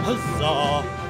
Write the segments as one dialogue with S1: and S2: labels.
S1: Huzzah!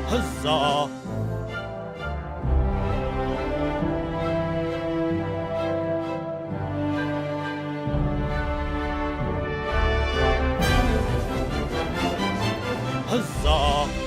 S1: Huzzah! Huzzah!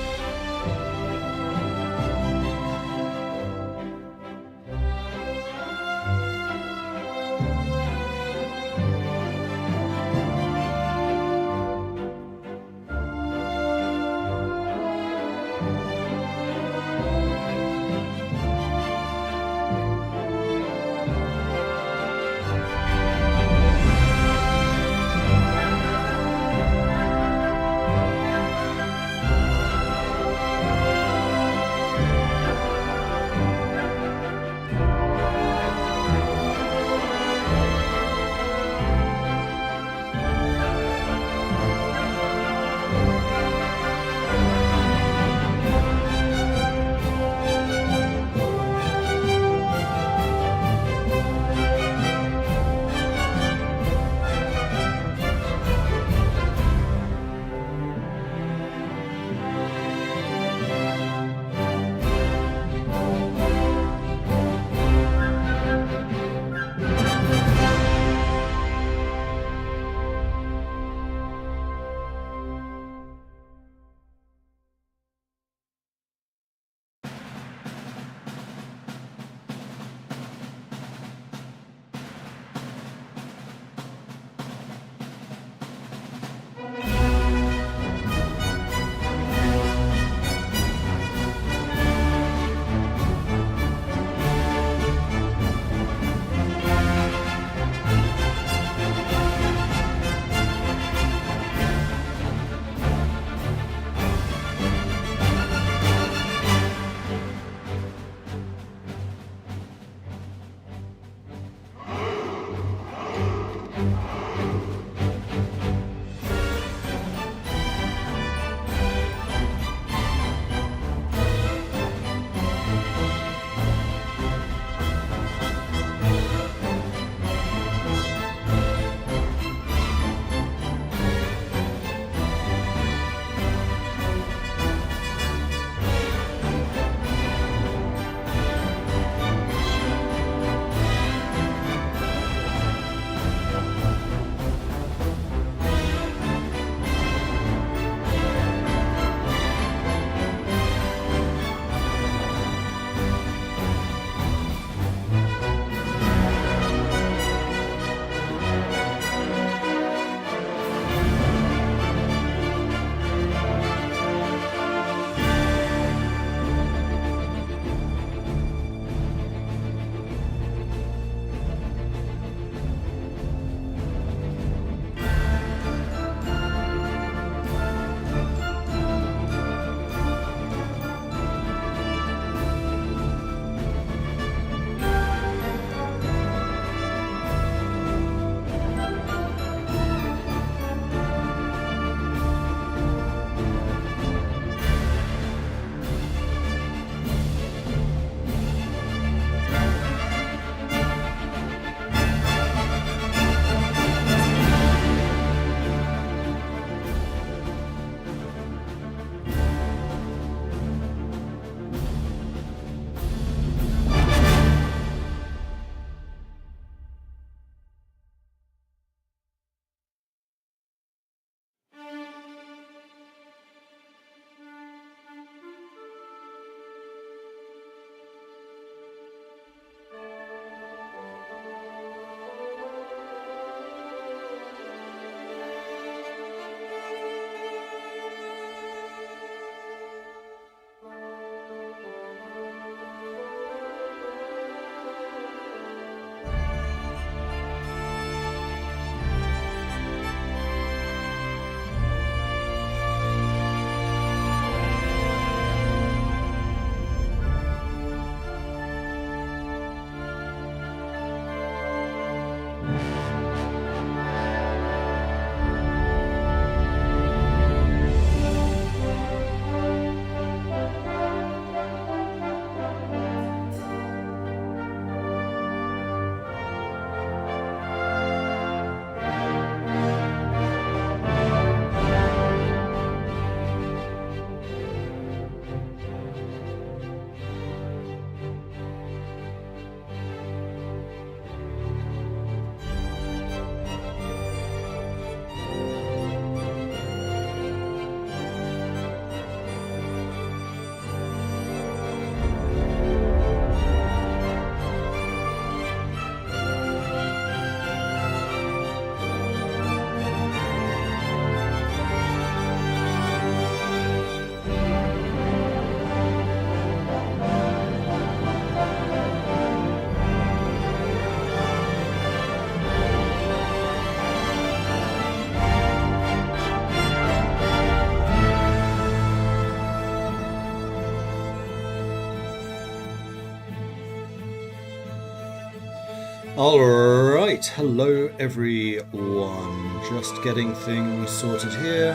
S2: Alright, hello everyone. Just getting things sorted here.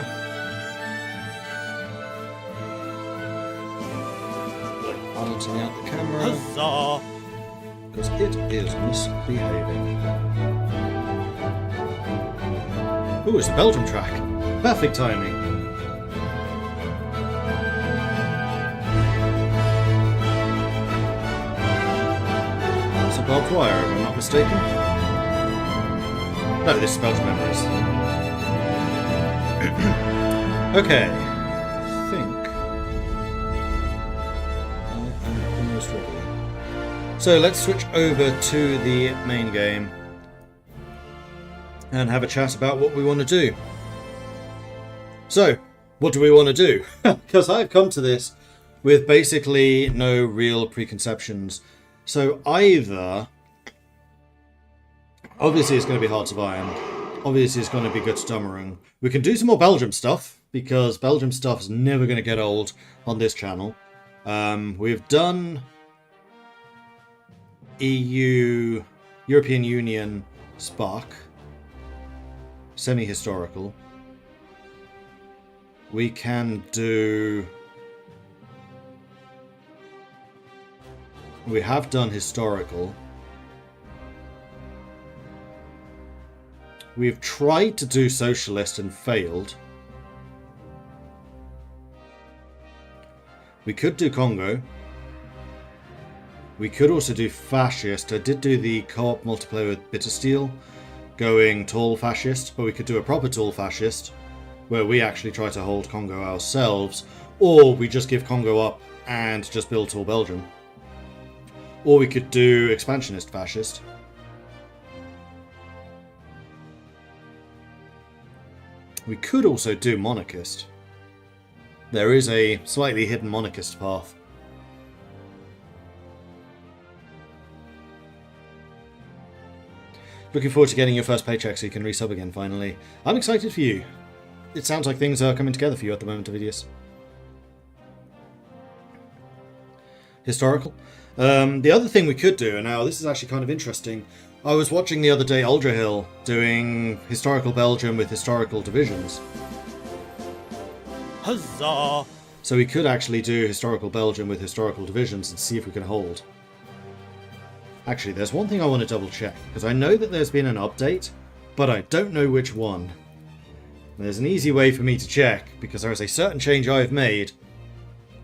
S2: Balancing out the camera.
S1: Huzzah!
S2: Because it is misbehaving. Ooh, it's the Belgium track. Perfect timing. That's a barbed wire, if I'm not mistaken. No, this is Belgian memories. Okay. I think I am almost ready. So let's switch over to the main game and have a chat about what we want to do. So, what do we want to do? Because I've come to this with basically no real preconceptions. So either, obviously it's going to be Hearts of Iron, obviously it's going to be Götterdämmerung. We can do some more Belgium stuff, because Belgium stuff is never going to get old on this channel. We've done European Union Spark, semi-historical. We can do... We have done historical. We've tried to do socialist and failed. We could do Congo. We could also do fascist. I did do the co-op multiplayer with Bitter Steel, going tall fascist, but we could do a proper tall fascist, where we actually try to hold Congo ourselves, or we just give Congo up and just build tall Belgium. Or we could do expansionist fascist. We could also do monarchist. There is a slightly hidden monarchist path. Looking forward to getting your first paycheck so you can resub again finally. I'm excited for you. It sounds like things are coming together for you at the moment, Ovidius. Historical. The other thing we could do, and now this is actually kind of interesting, I was watching the other day Uldrahill doing historical Belgium with historical divisions.
S1: Huzzah!
S2: So we could actually do historical Belgium with historical divisions and see if we can hold. Actually, there's one thing I want to double check, because I know that there's been an update, but I don't know which one. There's an easy way for me to check, because there is a certain change I've made,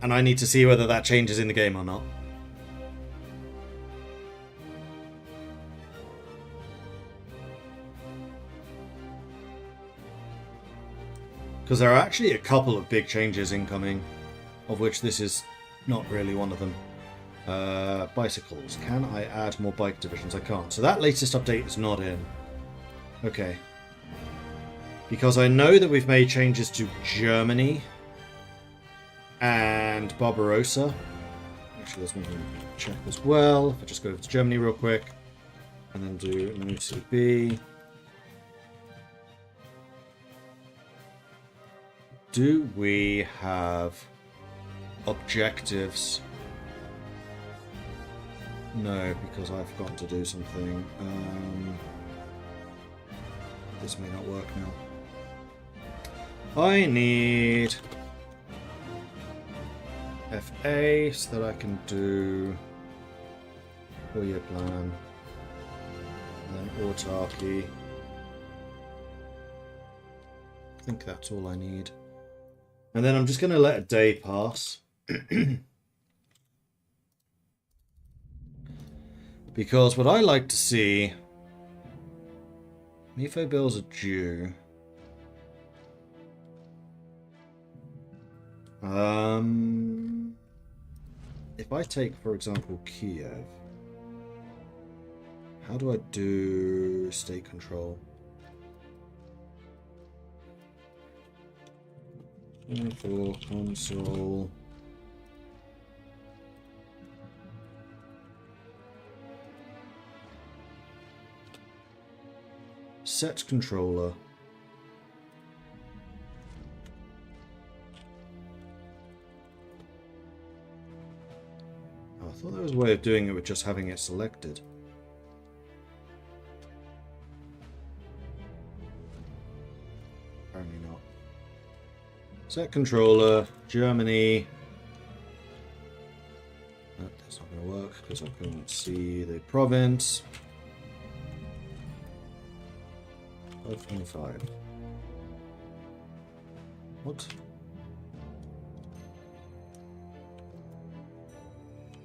S2: and I need to see whether that change is in the game or not. Because there are actually a couple of big changes incoming, of which this is not really one of them. Bicycles. Can I add more bike divisions? I can't. So that latest update is not in. Okay. Because I know that we've made changes to Germany and Barbarossa. Actually, there's one thing to check as well. If I just go over to Germany real quick and then do an OCB. Do we have objectives? No, because I've forgotten to do something. This may not work now. I need FA so that I can do 4-year plan, and then autarky. I think that's all I need. And then I'm just going to let a day pass. Because what I like to see... MIFO bills are due. If I take, for example, Kiev, how do I do state control? For console. Set controller. Oh, I thought there was a way of doing it with just having it selected. Set controller, Germany. That's not going to work because I couldn't see the province. 525. What?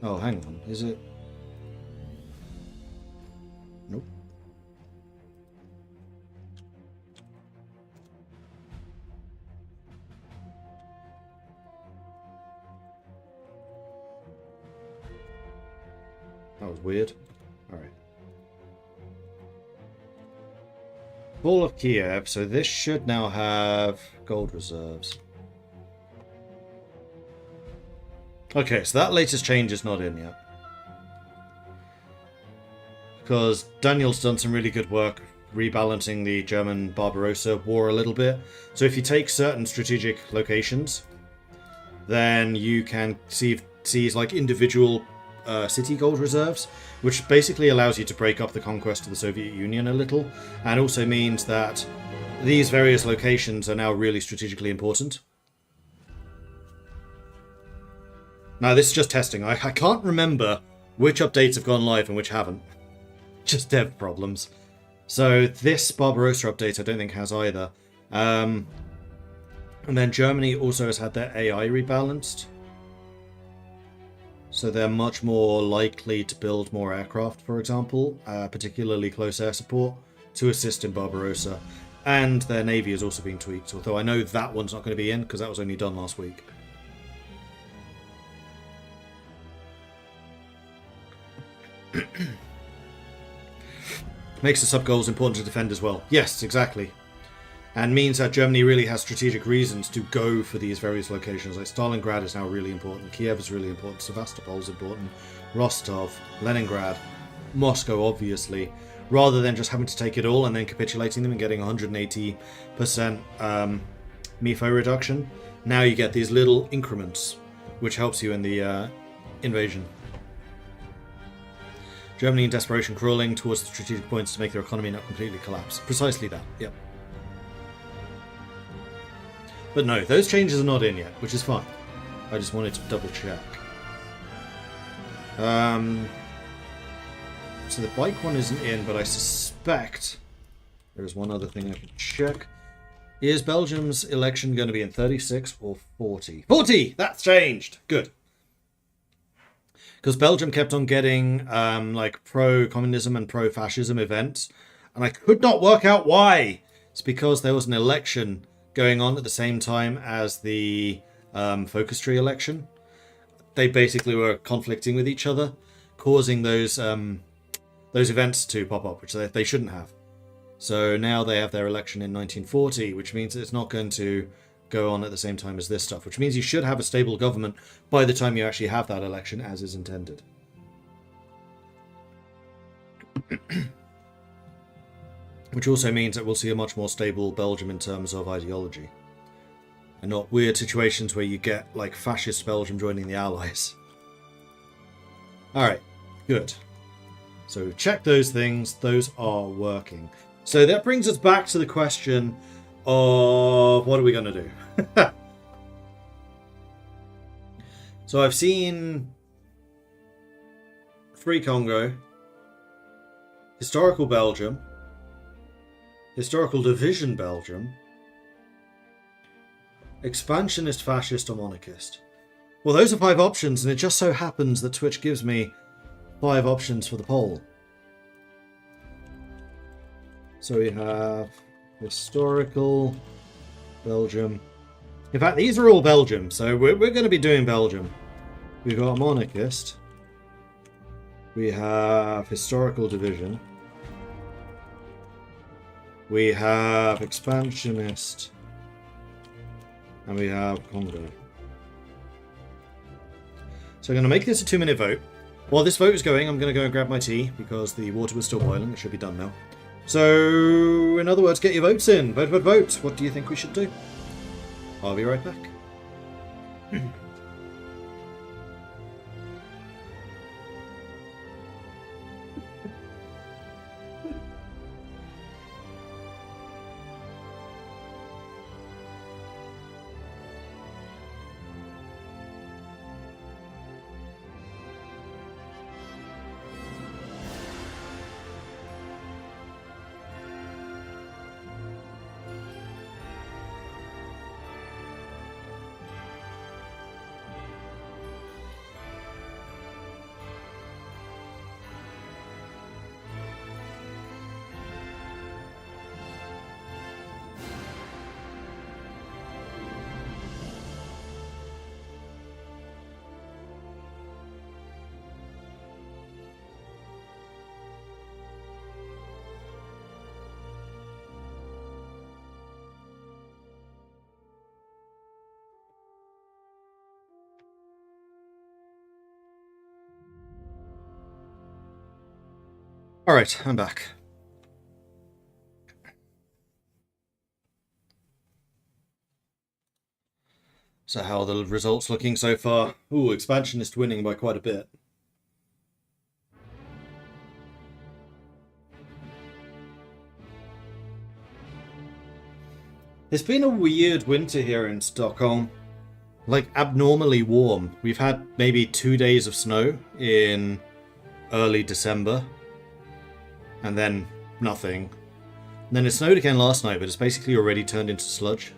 S2: Oh, hang on. Is it? Nope. That was weird. Alright. Ball of Kiev, so this should now have gold reserves. Okay, so that latest change is not in yet. Because Daniel's done some really good work rebalancing the German Barbarossa war a little bit. So if you take certain strategic locations, then you can seize like individual city gold reserves, which basically allows you to break up the conquest of the Soviet Union a little, and also means that these various locations are now really strategically important. Now, this is just testing. I can't remember which updates have gone live and which haven't. Just dev problems. So this Barbarossa update I don't think has either. And then Germany also has had their AI rebalanced. So they're much more likely to build more aircraft, for example, particularly close air support, to assist in Barbarossa. And their navy is also being tweaked, although I know that one's not going to be in, because that was only done last week. Makes the sub-goals important to defend as well. Yes, exactly. And means that Germany really has strategic reasons to go for these various locations. Like Stalingrad is now really important, Kiev is really important, Sevastopol is important, Rostov, Leningrad, Moscow obviously, rather than just having to take it all and then capitulating them and getting 180% MIFO reduction. Now you get these little increments, which helps you in the invasion. Germany in desperation crawling towards the strategic points to make their economy not completely collapse. Precisely that, yep. But no, those changes are not in yet, which is fine. I just wanted to double check. So the bike one isn't in, but I suspect there's one other thing I can check. Is Belgium's election going to be in 36 or 40? 40! That's changed! Good. Because Belgium kept on getting like pro-communism and pro-fascism events, and I could not work out why. It's because there was an election going on at the same time as the focus tree election. They basically were conflicting with each other, causing those events to pop up, which they shouldn't have. So now they have their election in 1940, which means it's not going to go on at the same time as this stuff, which means you should have a stable government by the time you actually have that election as is intended. Which also means that we'll see a much more stable Belgium in terms of ideology. And not weird situations where you get like fascist Belgium joining the Allies. Alright, good. So check those things, those are working. So that brings us back to the question of what are we going to do? So I've seen Free Congo, Historical Belgium, Historical Division Belgium, Expansionist, Fascist, or Monarchist. Well, those are 5 options, and it just so happens that Twitch gives me 5 options for the poll. So we have Historical Belgium. In fact, these are all Belgium, so we're going to be doing Belgium. We've got Monarchist. We have Historical Division. We have Expansionist. And we have Congo. So I'm going to make this a 2-minute vote. While this vote is going, I'm going to go and grab my tea, because the water was still boiling. It should be done now. So, in other words, get your votes in. Vote, vote, vote. What do you think we should do? I'll be right back. Alright, I'm back. So how are the results looking so far? Ooh, expansionist winning by quite a bit. It's been a weird winter here in Stockholm. Like, abnormally warm. We've had maybe 2 days of snow in early December. And then nothing. And then it snowed again last night, but it's basically already turned into sludge.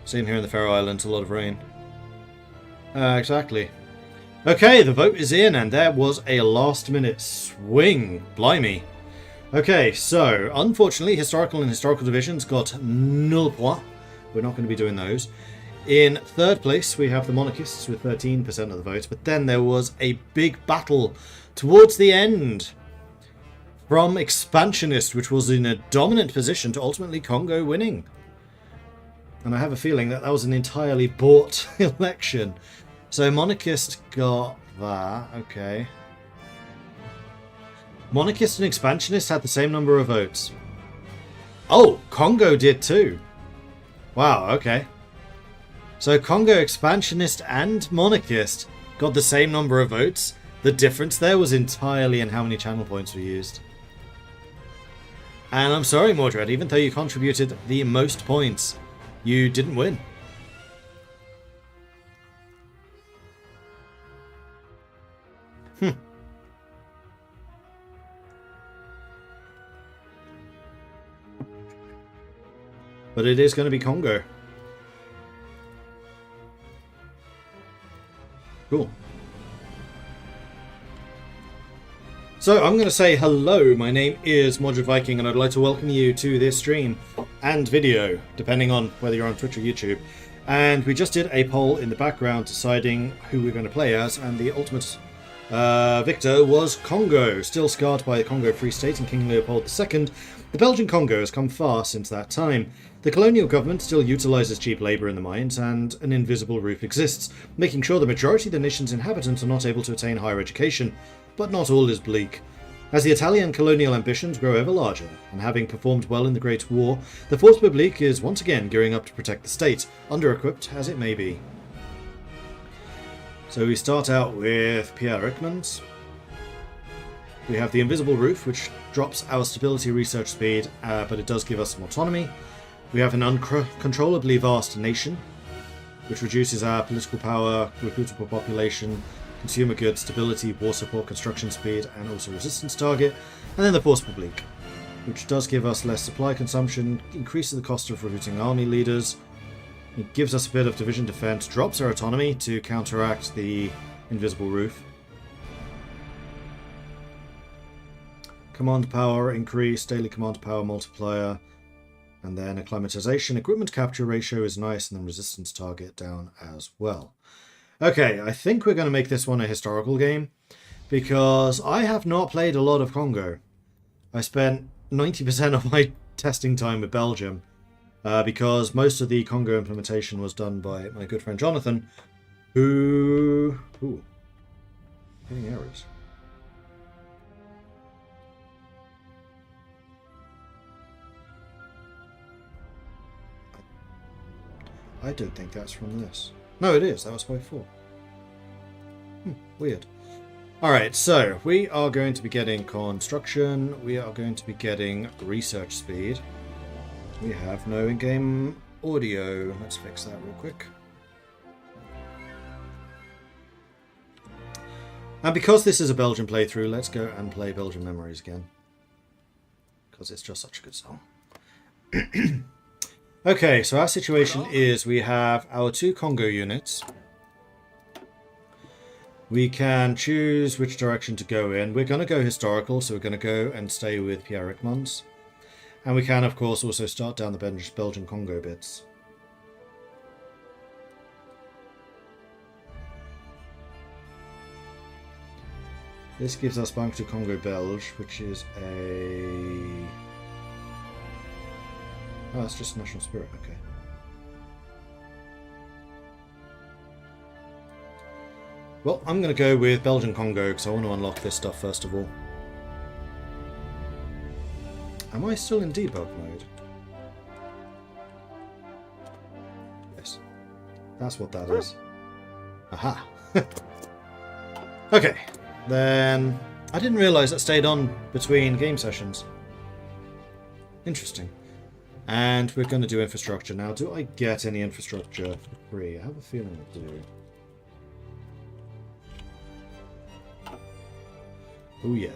S2: Same here in the Faroe Islands, a lot of rain. Exactly. Okay, the vote is in, and there was a last-minute swing. Blimey. Okay, so, unfortunately, historical and historical divisions got 0 points. We're not going to be doing those. In third place, we have the monarchists with 13% of the votes, but then there was a big battle towards the end from expansionist, which was in a dominant position to ultimately Congo winning. And I have a feeling that that was an entirely bought election. So monarchist got that, okay. Monarchist and expansionist had the same number of votes. Oh, Congo did too. Wow, okay. So Congo expansionist and monarchist got the same number of votes. The difference there was entirely in how many channel points were used. And I'm sorry, Mordred, even though you contributed the most points, you didn't win. But it is going to be Congo. Cool. So I'm going to say hello, my name is Mordred Viking, and I'd like to welcome you to this stream and video, depending on whether you're on Twitch or YouTube. And we just did a poll in the background deciding who we're going to play as, and the ultimate victor was Congo. Still scarred by the Congo Free State and King Leopold II, the Belgian Congo has come far since that time. The colonial government still utilises cheap labour in the mines, and an invisible roof exists, making sure the majority of the nation's inhabitants are not able to attain higher education. But not all is bleak. As the Italian colonial ambitions grow ever larger, and having performed well in the Great War, the Force Publique is once again gearing up to protect the state, under-equipped as it may be. So we start out with Pierre Rickmans. We have the Invisible Roof, which drops our stability research speed, but it does give us some autonomy. We have an uncontrollably vast nation, which reduces our political power, recruitable population, consumer goods, stability, war support, construction speed, and also resistance target. And then the Force Publique, which does give us less supply consumption, increases the cost of recruiting army leaders. It gives us a bit of division defense, drops our autonomy to counteract the Invisible Roof. Command power increase, daily command power multiplier, and then acclimatization. Equipment capture ratio is nice, and then resistance target down as well. Okay, I think we're going to make this one a historical game, because I have not played a lot of Congo. I spent 90% of my testing time with Belgium, because most of the Congo implementation was done by my good friend Jonathan, who... Ooh, getting errors. I don't think that's from this. No, it is. That was by 4. Weird. Alright, so we are going to be getting construction. We are going to be getting research speed. We have no in-game audio. Let's fix that real quick. And because this is a Belgian playthrough, let's go and play Belgian Memories again. Because it's just such a good song. Okay, so our situation is we have our 2 Congo units. We can choose which direction to go in. We're going to go historical, so we're going to go and stay with Pierre Rickmans. And we can, of course, also start down the Belgian Congo bits. This gives us Banque du Congo Belge, which is a... Oh, that's just national spirit, okay. Well, I'm going to go with Belgian Congo because I want to unlock this stuff first of all. Am I still in debug mode? Yes. That's what that is. Aha. Okay. Then I didn't realise that stayed on between game sessions. Interesting. And we're going to do infrastructure now. Do I get any infrastructure for free? I have a feeling I do. Oh yeah.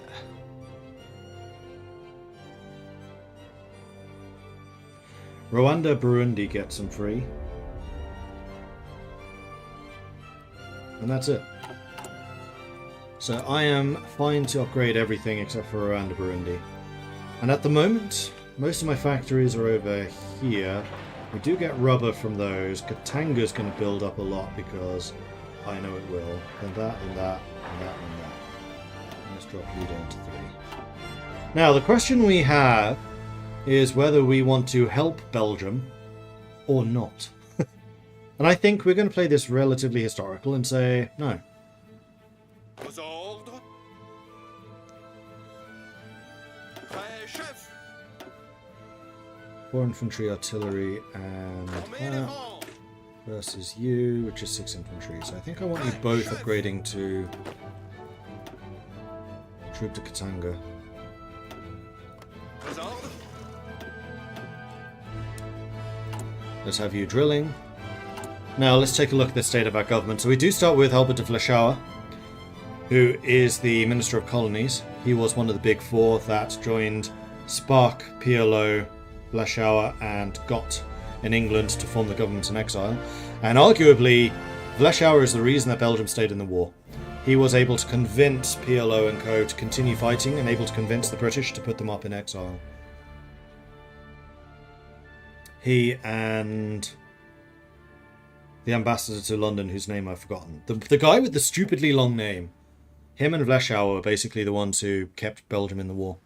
S2: Rwanda, Burundi get some free. And that's it. So I am fine to upgrade everything except for Rwanda, Burundi. And at the moment, most of my factories are over here. We do get rubber from those. Katanga's going to build up a lot because I know it will. Then that, and that, and that, and that. Let's drop you down to 3. Now, the question we have is whether we want to help Belgium or not. And I think we're going to play this relatively historical and say no. Four infantry, artillery, and versus you, which is 6 infantry. So I think I want you both upgrading to troop to Katanga. Let's have you drilling. Now let's take a look at the state of our government. So we do start with Albert de Fleshauer, who is the Minister of Colonies. He was one of the big 4 that joined Spark, PLO, Fleshauer and Gott in England to form the government in exile. And arguably, Fleshauer is the reason that Belgium stayed in the war. He was able to convince PLO and co to continue fighting and able to convince the British to put them up in exile. He and the ambassador to London, whose name I've forgotten. The guy with the stupidly long name. Him and Fleshauer were basically the ones who kept Belgium in the war.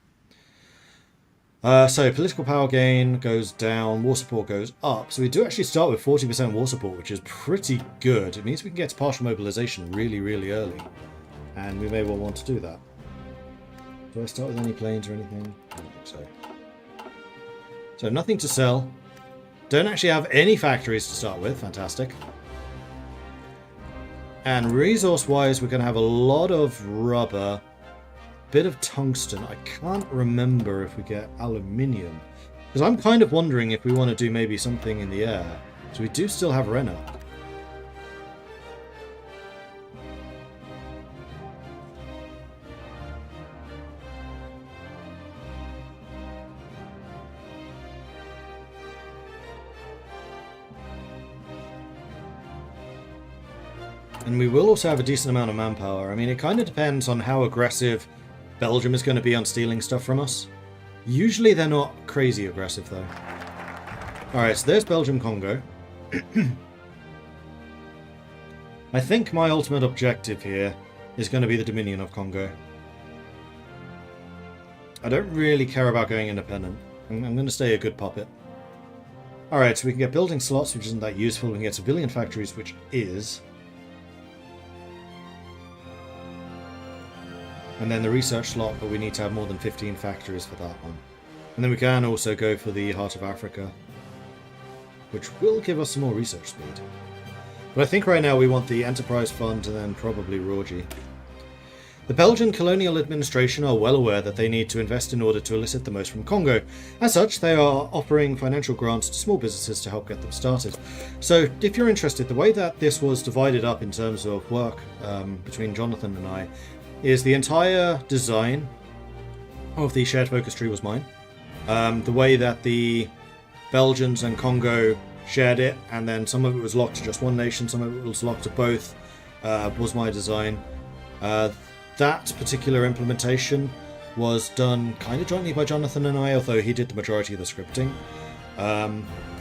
S2: So political power gain goes down, war support goes up. So we do actually start with 40% war support, which is pretty good. It means we can get to partial mobilization really, really early. And we may well want to do that. Do I start with any planes or anything? I don't think so. So nothing to sell. Don't actually have any factories to start with. Fantastic. And resource-wise, we're going to have a lot of rubber. Bit of tungsten. I can't remember if we get aluminium. Because I'm kind of wondering if we want to do maybe something in the air. So we do still have Renault. And we will also have a decent amount of manpower. I mean, it kind of depends on how aggressive Belgium is going to be on stealing stuff from us. Usually they're not crazy aggressive, though. Alright, so there's Belgium Congo. I think my ultimate objective here is going to be the Dominion of Congo. I don't really care about going independent. I'm going to stay a good puppet. Alright, so we can get building slots, which isn't that useful. We can get civilian factories, which is. And then the research slot, but we need to have more than 15 factories for that one. And then we can also go for the Heart of Africa, which will give us some more research speed. But I think right now we want the Enterprise Fund and then probably Rorji. The Belgian Colonial Administration are well aware that they need to invest in order to elicit the most from Congo. As such, they are offering financial grants to small businesses to help get them started. So, if you're interested, the way that this was divided up in terms of work between Jonathan and I is the entire design of the shared focus tree was mine. The way that the Belgians and Congo shared it, and then some of it was locked to just one nation, some of it was locked to both, was my design. That particular implementation was done kind of jointly by Jonathan and I, although he did the majority of the scripting.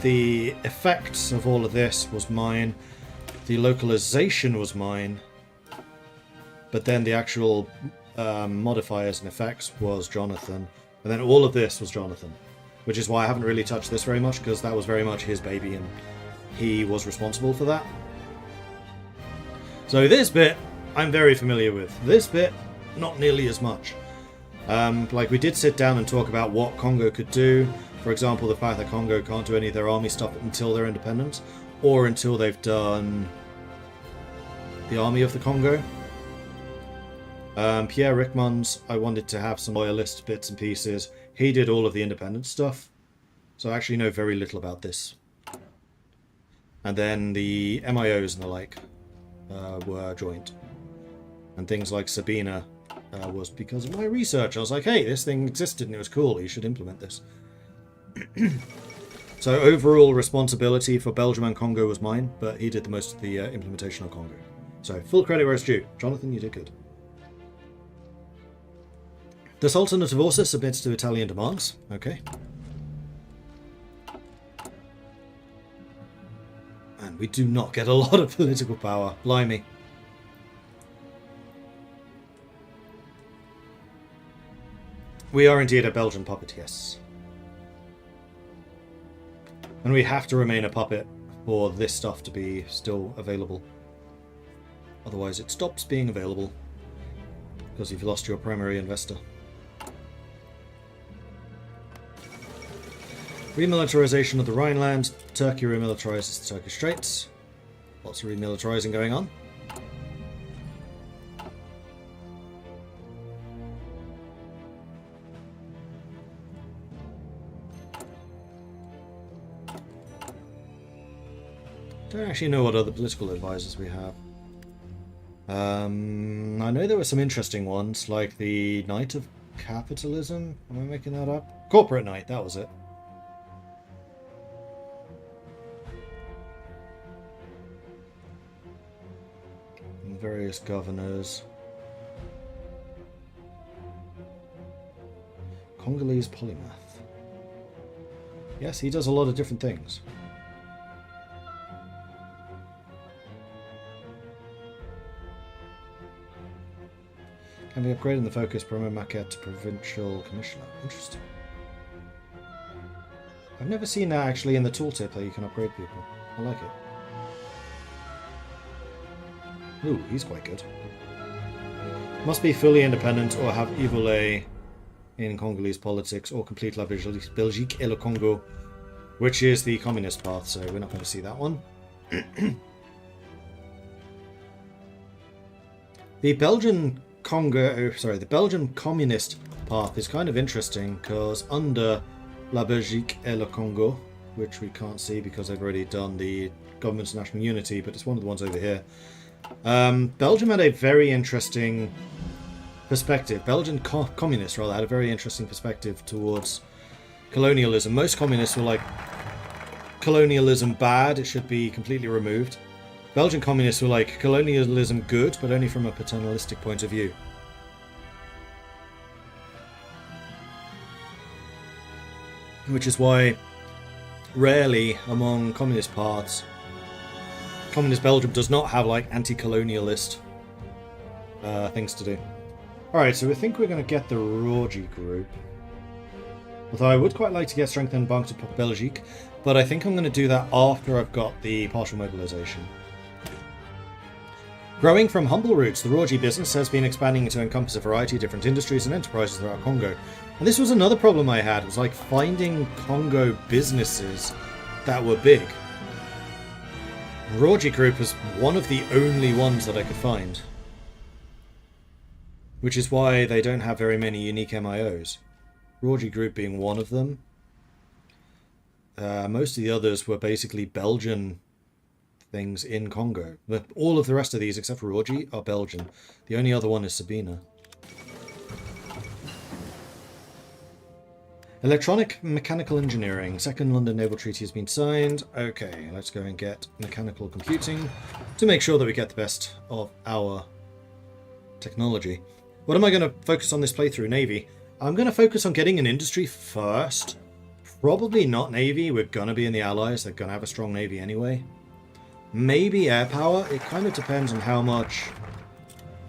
S2: The effects of all of this was mine. The localization was mine. But then the actual modifiers and effects was Jonathan. And then all of this was Jonathan. Which is why I haven't really touched this very much, because that was very much his baby and he was responsible for that. So this bit I'm very familiar with. This bit, not nearly as much. Like, we did sit down and talk about what Congo could do. For example, the fact that Congo can't do any of their army stuff until they're independent, or until they've done the army of the Congo. Pierre Rickmans, I wanted to have some loyalist bits and pieces. He did all of the independent stuff, so I actually know very little about this. And then the MIOs and the like were joint. And things like Sabina was because of my research. I was like, hey, this thing existed and it was cool, you should implement this. So overall responsibility for Belgium and Congo was mine, but he did the most of the implementation of Congo. So full credit where it's due. Jonathan, you did good. The Sultan of Tavorsa submits to Italian demands. Okay. And we do not get a lot of political power. Blimey. We are indeed a Belgian puppet, yes. And we have to remain a puppet for this stuff to be still available. Otherwise it stops being available. Because you've lost your primary investor. Remilitarization of the Rhineland. Turkey remilitarizes the Turkish Straits. Lots of remilitarizing going on. Don't actually know what other political advisors we have. I know there were some interesting ones, like the Knight of Capitalism. Am I making that up? Corporate Knight, that was it. And various governors. Congolese polymath. Yes, he does a lot of different things. Can be upgraded in the focus promo maquette to provincial commissioner. Interesting. I've never seen that actually in the tooltip that you can upgrade people. I like it. Ooh, he's quite good. Must be fully independent or have Ivole in Congolese politics or complete la Belgique et le Congo, which is the communist path, so we're not going to see that one. The Belgian communist path is kind of interesting because under La Belgique et le Congo, which we can't see because they've already done the government's national unity, but it's one of the ones over here. Belgium had a very interesting perspective. Belgian communists, rather, had a very interesting perspective towards colonialism. Most communists were like, colonialism bad, it should be completely removed. Belgian communists were like, colonialism good, but only from a paternalistic point of view. Which is why, rarely among communist paths, communist Belgium does not have like anti-colonialist things to do. Alright, so we think we're going to get the Rogi group. Although I would quite like to get strengthened Banque de Belgique, but I think I'm going to do that after I've got the partial mobilization. Growing from humble roots, the Rogi business has been expanding to encompass a variety of different industries and enterprises throughout Congo. And this was another problem I had, was like finding Congo businesses that were big. Rogi Group was one of the only ones that I could find. Which is why they don't have very many unique MIOs. Rogi Group being one of them. Most of the others were basically Belgian things in Congo. But all of the rest of these, except for Rogi, are Belgian. The only other one is Sabina. Electronic Mechanical Engineering. Second London Naval Treaty has been signed. Okay, let's go and get Mechanical Computing to make sure that we get the best of our technology. What am I going to focus on this playthrough? Navy. I'm going to focus on getting an industry first. Probably not Navy. We're going to be in the Allies. They're going to have a strong Navy anyway. Maybe air power. It kind of depends on how much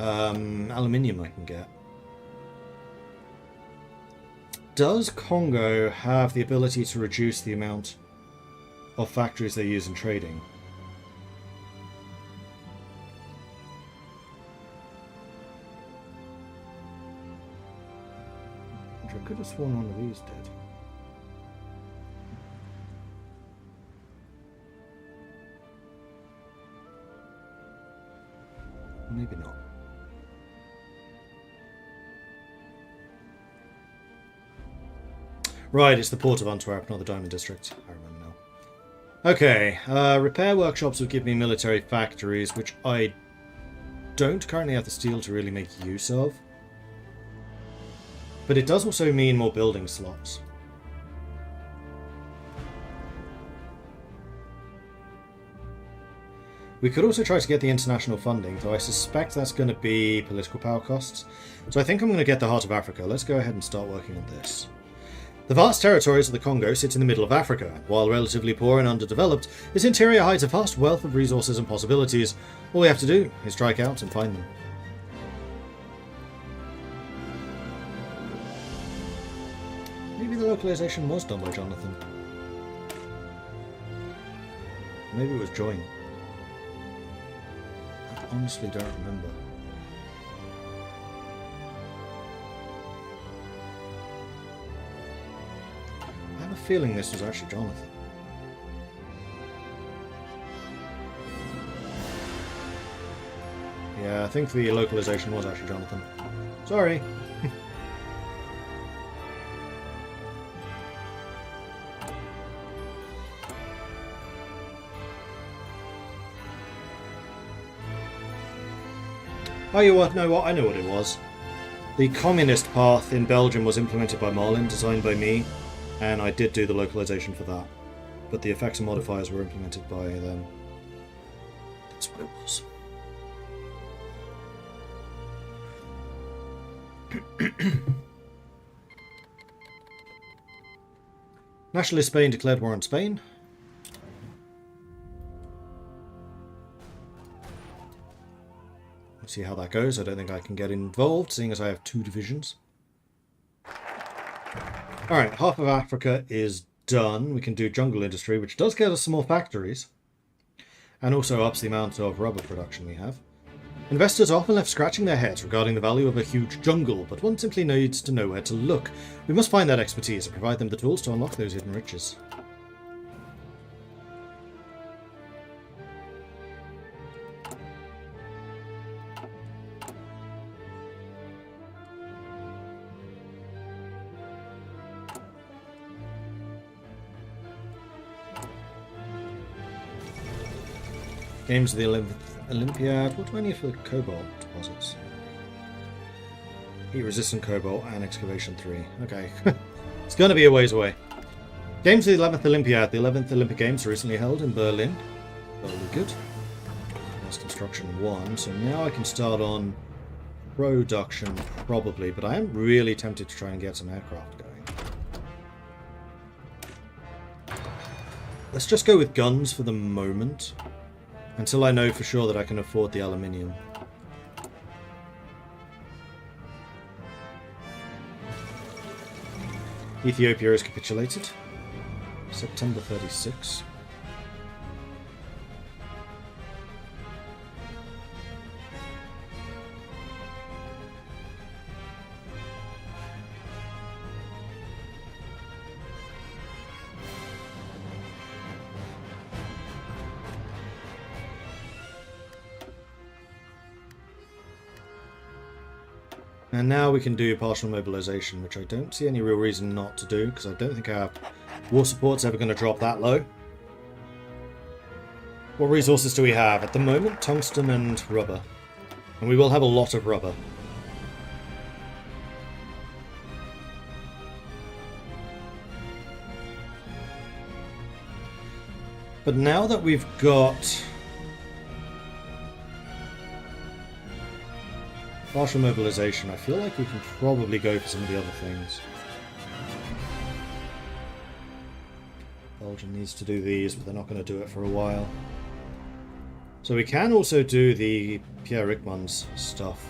S2: aluminium I can get. Does Congo have the ability to reduce the amount of factories they use in trading? could have sworn one of these did. Maybe not. Right, it's the port of Antwerp, not the Diamond District. I remember now. Okay, repair workshops would give me military factories, which I don't currently have the steel to really make use of. But it does also mean more building slots. We could also try to get the international funding, though I suspect that's going to be political power costs. So I think I'm going to get the Heart of Africa. Let's go ahead and start working on this. The vast territories of the Congo sit in the middle of Africa. While relatively poor and underdeveloped, its interior hides a vast wealth of resources and possibilities. All we have to do is strike out and find them. Maybe the localization was done by Jonathan. Maybe it was joint. I honestly don't remember. I have a feeling this was actually Jonathan. Yeah, I think the localization was actually Jonathan. Sorry. Oh, you know what? I know what it was. The communist path in Belgium was implemented by Marlin, designed by me, and I did do the localization for that. But the effects and modifiers were implemented by them. That's what it was. Nationalist Spain declared war on Spain. Let's see how that goes. I don't think I can get involved, seeing as I have 2 divisions. Alright, half of Africa is done. We can do jungle industry, which does get us some more factories. And also ups the amount of rubber production we have. Investors are often left scratching their heads regarding the value of a huge jungle, but one simply needs to know where to look. We must find that expertise and provide them the tools to unlock those hidden riches. Games of the 11th Olympiad. What do I need for the cobalt deposits? Heat resistant cobalt and excavation 3. Okay. It's going to be a ways away. Games of the 11th Olympiad. The 11th Olympic Games recently held in Berlin. Very good. That's construction 1. So now I can start on production probably, but I am really tempted to try and get some aircraft going. Let's just go with guns for the moment. Until I know for sure that I can afford the aluminium. Ethiopia has capitulated. September 36. And now we can do partial mobilization, which I don't see any real reason not to do, because I don't think our war support's ever going to drop that low. What resources do we have? At the moment, tungsten and rubber. And we will have a lot of rubber. But now that we've got partial mobilization, I feel like we can probably go for some of the other things. Belgium needs to do these, but they're not going to do it for a while. So we can also do the Pierre Rickman's stuff.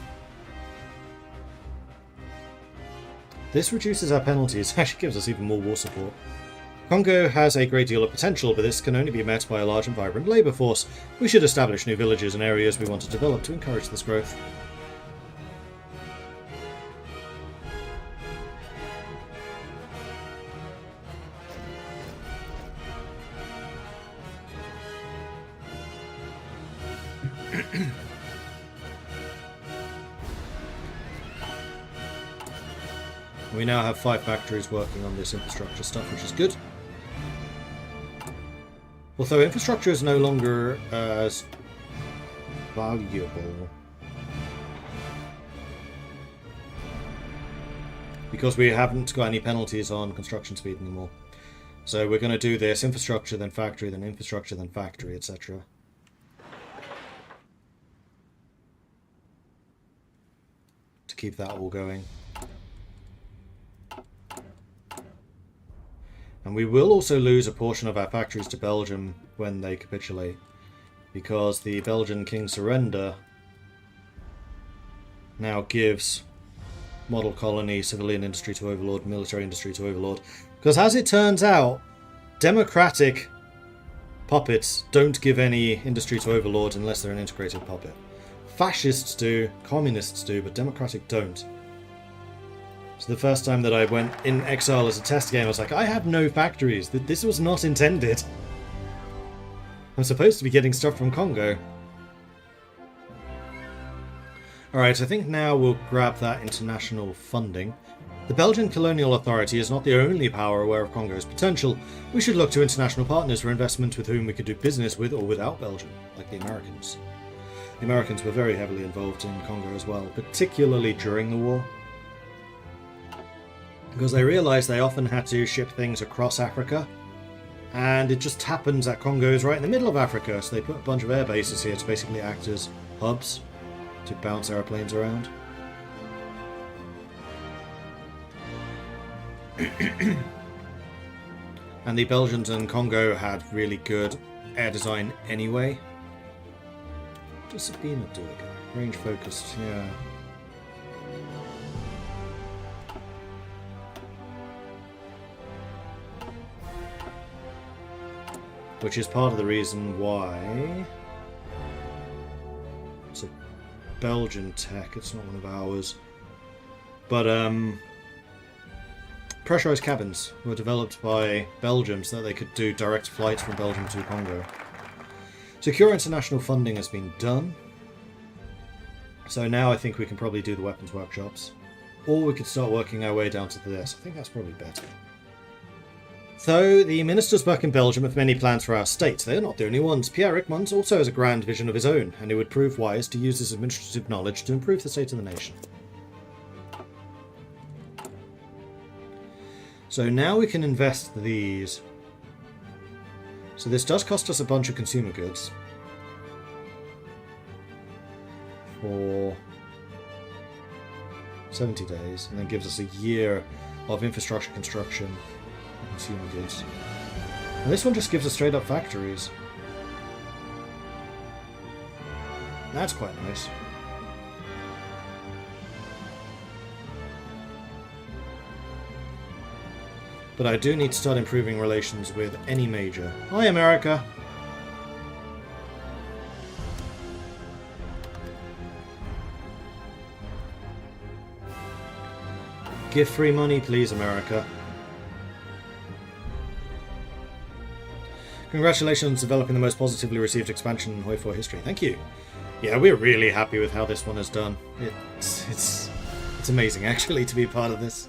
S2: This reduces our penalties, actually gives us even more war support. Congo has a great deal of potential, but this can only be met by a large and vibrant labour force. We should establish new villages and areas we want to develop to encourage this growth. We now have 5 factories working on this infrastructure stuff, which is good. Although infrastructure is no longer as valuable. Because we haven't got any penalties on construction speed anymore. So we're going to do this infrastructure, then factory, then infrastructure, then factory, etc. To keep that all going. And we will also lose a portion of our factories to Belgium when they capitulate. Because the Belgian King's surrender now gives model colony, civilian industry to overlord, military industry to overlord. Because as it turns out, democratic puppets don't give any industry to overlord unless they're an integrated puppet. Fascists do, communists do, but democratic don't. So the first time that I went in exile as a test game, I was like, I have no factories. This was not intended. I'm supposed to be getting stuff from Congo. Alright, I think now we'll grab that international funding. The Belgian Colonial Authority is not the only power aware of Congo's potential. We should look to international partners for investment with whom we could do business with or without Belgium, like the Americans. The Americans were very heavily involved in Congo as well, particularly during the war. Because they realised they often had to ship things across Africa, and it just happens that Congo is right in the middle of Africa, so they put a bunch of air bases here to basically act as hubs to bounce airplanes around. And the Belgians and Congo had really good air design anyway. What does Sabina do again? Range focused, yeah. Which is part of the reason why it's a Belgian tech, it's not one of ours. But pressurized cabins were developed by Belgium so that they could do direct flights from Belgium to Congo. Secure international funding has been done. So now I think we can probably do the weapons workshops. Or we could start working our way down to this. I think that's probably better. So, the ministers back in Belgium have many plans for our state. They are not the only ones. Pierre Rickmans also has a grand vision of his own, and it would prove wise to use his administrative knowledge to improve the state of the nation. So now we can invest these. So this does cost us a bunch of consumer goods. For 70 days, and then gives us a year of infrastructure construction. Consumer goods. And this one just gives us straight up factories. That's quite nice. But I do need to start improving relations with any major. Hi, America! Give free money, please, America. Congratulations on developing the most positively received expansion in Hoi 4 history. Thank you. Yeah, we're really happy with how this one is done. It's amazing, actually, to be part of this.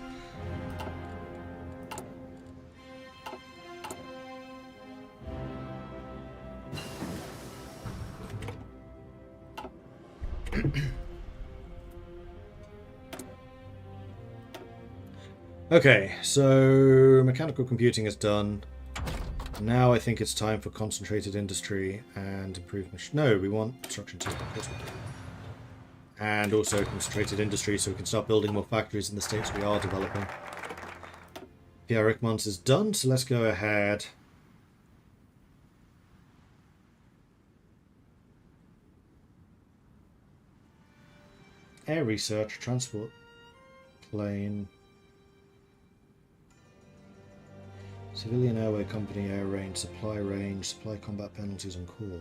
S2: Okay, so mechanical computing is done. Now I think it's time for concentrated industry and improvement. No, we want construction too. And also concentrated industry so we can start building more factories in the states we are developing. Pierre Rickmans is done, so let's go ahead. Air research, transport, plane. Civilian airway company, air range, supply combat penalties on call.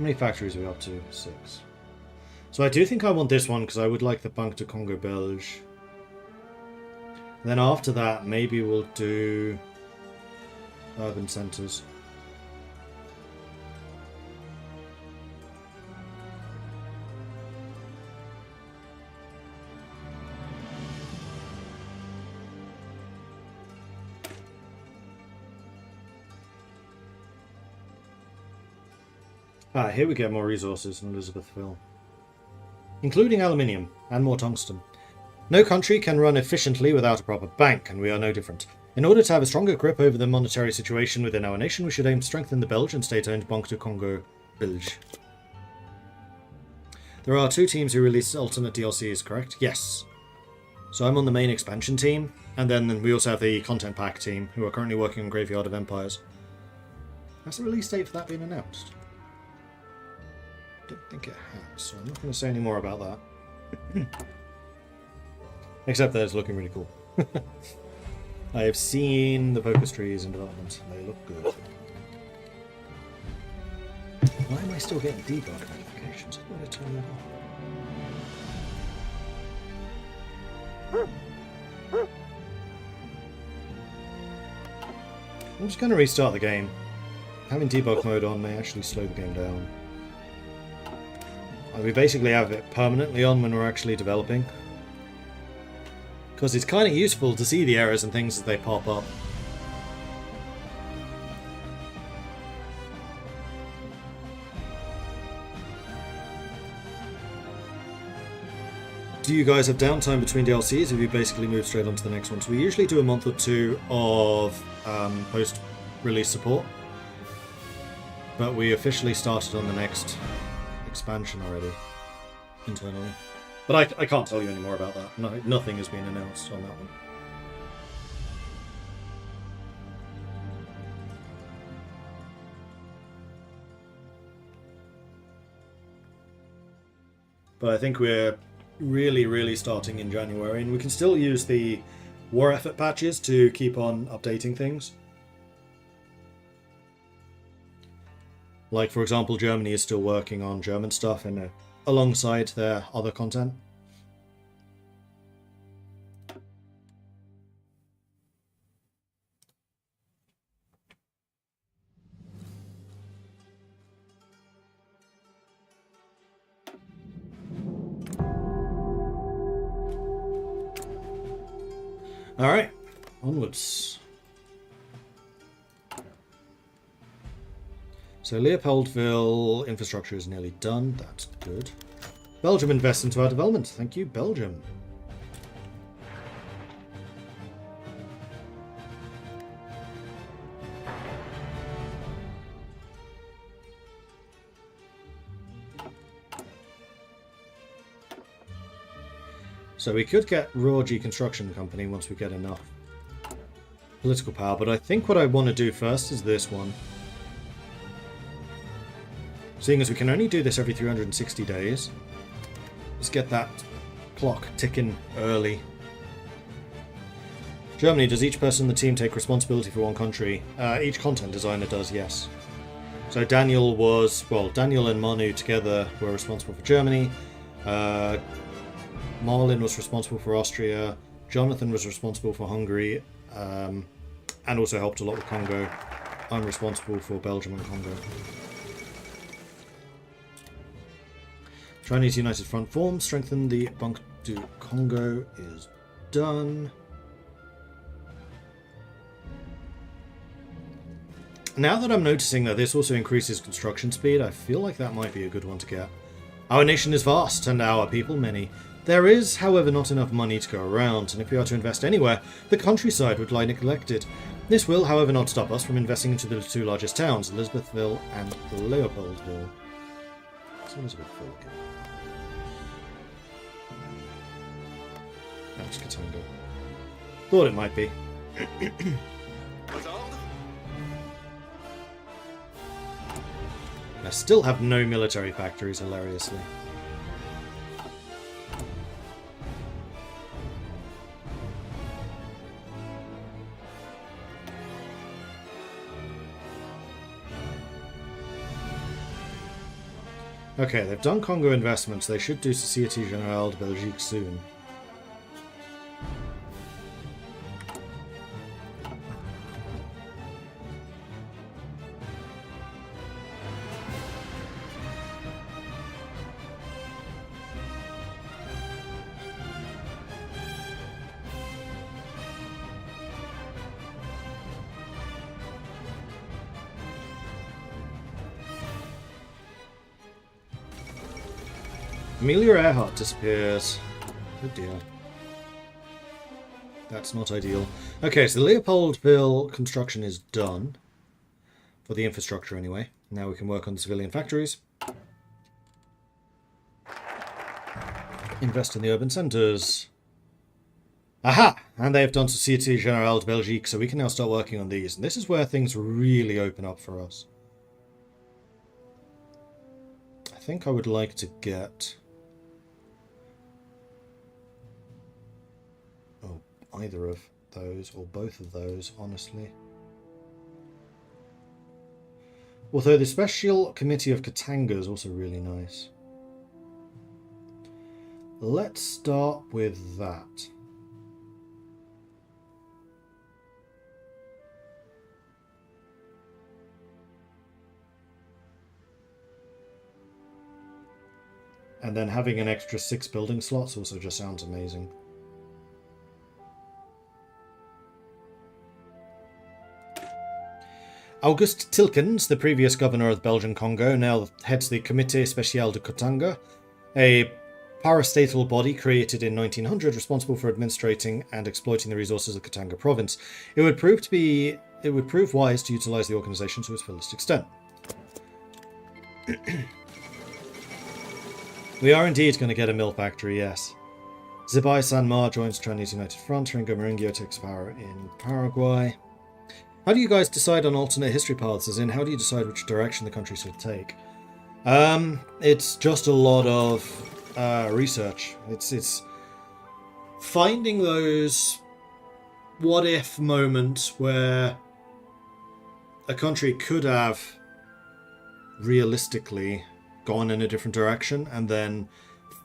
S2: many factories are we up to? 6. So I do think I want this one because I would like the Banque de Congo Belge. Then after that, maybe we'll do urban centres. Ah, here we get more resources in Elizabethville. Including aluminium and more tungsten. No country can run efficiently without a proper bank, and we are no different. In order to have a stronger grip over the monetary situation within our nation, we should aim to strengthen the Belgian state-owned Banque de Congo Belge. There are 2 teams who release alternate DLCs, correct? Yes. So I'm on the main expansion team, and then we also have the content pack team, who are currently working on Graveyard of Empires. Has the release date for that been announced? I don't think it has, so I'm not going to say any more about that. Except that it's looking really cool. I have seen the focus trees in development. They look good. Why am I still getting debug notifications? I'm going to turn that off. I'm just going to restart the game. Having debug mode on may actually slow the game down. We basically have it permanently on when we're actually developing. Because it's kind of useful to see the errors and things as they pop up. Do you guys have downtime between DLCs, or have you basically moved straight on to the next one? So we usually do a month or 2 of post-release support. But we officially started on the next expansion already, internally. But I can't tell you any more about that. No, nothing has been announced on that one. But I think we're really starting in January, and we can still use the war effort patches to keep on updating things. Like, for example, Germany is still working on German stuff alongside their other content. Alright, onwards. So Leopoldville infrastructure is nearly done. That's good. Belgium invests into our development. Thank you, Belgium. So we could get Raw-G Construction Company once we get enough political power, but I think what I want to do first is this one. Seeing as we can only do this every 360 days, let's get that clock ticking early. Germany, does each person in the team take responsibility for one country? Each content designer does, yes. So Daniel and Manu together were responsible for Germany. Marlin was responsible for Austria. Jonathan was responsible for Hungary, and also helped a lot with Congo. I'm responsible for Belgium and Congo. Chinese United Front formed, strengthen the Banque du Congo is done. Now that I'm noticing that this also increases construction speed, I feel like that might be a good one to get. Our nation is vast, and our people many. There is, however, not enough money to go around, and if we are to invest anywhere, the countryside would lie neglected. This will, however, not stop us from investing into the 2 largest towns, Elizabethville and Leopoldville. It's Elizabethville again. That's Katanga. Thought it might be. I still have no military factories, hilariously. Okay, they've done Congo investments. They should do Société Générale de Belgique soon. Amelia Earhart disappears. Oh dear. That's not ideal. Okay, so the Leopoldville construction is done. For the infrastructure, anyway. Now we can work on the civilian factories. Invest in the urban centres. Aha! And they have done Société Générale de Belgique, so we can now start working on these. And this is where things really open up for us. I think I would like to get... either of those, or both of those, honestly. Although the Special Committee of Katanga is also really nice. Let's start with that. And then having an extra 6 building slots also just sounds amazing. Auguste Tilkens, the previous governor of the Belgian Congo, now heads the Comité Spécial de Katanga, a parastatal body created in 1900 responsible for administrating and exploiting the resources of Katanga province. It would prove wise to utilise the organisation to its fullest extent. We are indeed going to get a mill factory, yes. Zibai Sanmar joins Chinese United Front. Ringo Maringio takes power in Paraguay. How do you guys decide on alternate history paths? As in, how do you decide which direction the country should take? It's just a lot of research. It's finding those what-if moments where a country could have realistically gone in a different direction, and then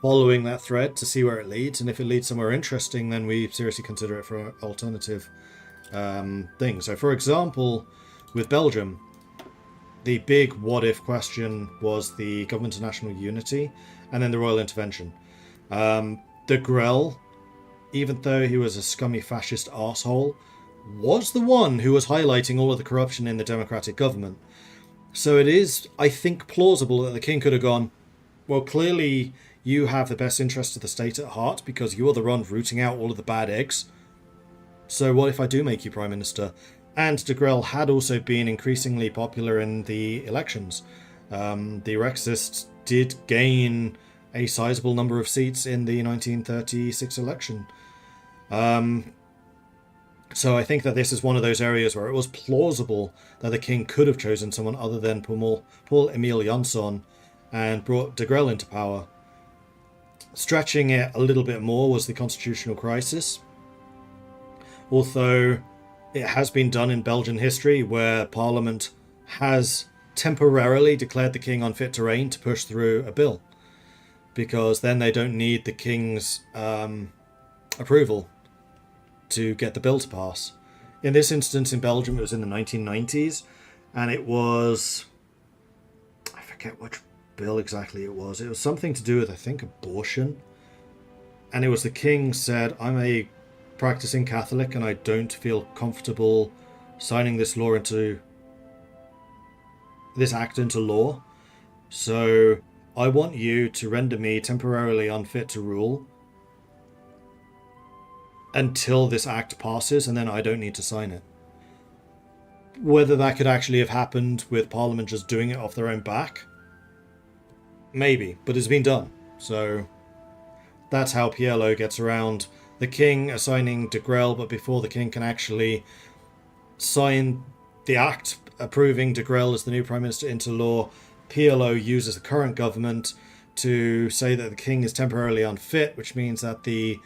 S2: following that thread to see where it leads. And if it leads somewhere interesting, then we seriously consider it for alternative thing. So, for example, with Belgium, the big what-if question was the Government of National Unity and then the Royal Intervention. De Grelle, even though he was a scummy fascist arsehole, was the one who was highlighting all of the corruption in the democratic government. So it is, I think, plausible that the king could have gone, well, clearly you have the best interest of the state at heart because you're the one rooting out all of the bad eggs. So what if I do make you Prime Minister? And de Grelle had also been increasingly popular in the elections. The Rexists did gain a sizable number of seats in the 1936 election. So I think that this is one of those areas where it was plausible that the king could have chosen someone other than Paul-Emile Janson and brought de Grelle into power. Stretching it a little bit more was the constitutional crisis. Although it has been done in Belgian history where Parliament has temporarily declared the king unfit to reign to push through a bill. Because then they don't need the king's approval to get the bill to pass. In this instance in Belgium, it was in the 1990s, and it was... I forget which bill exactly it was. It was something to do with, I think, abortion. And it was the king said, I'm a practicing Catholic and I don't feel comfortable signing this act into law. So I want you to render me temporarily unfit to rule until this act passes, and then I don't need to sign it. Whether that could actually have happened with Parliament just doing it off their own back, maybe, but it's been done. So that's how PLO gets around the king assigning de Grelle, but before the king can actually sign the act approving de Grelle as the new Prime Minister into law, PLO uses the current government to say that the king is temporarily unfit, which means that the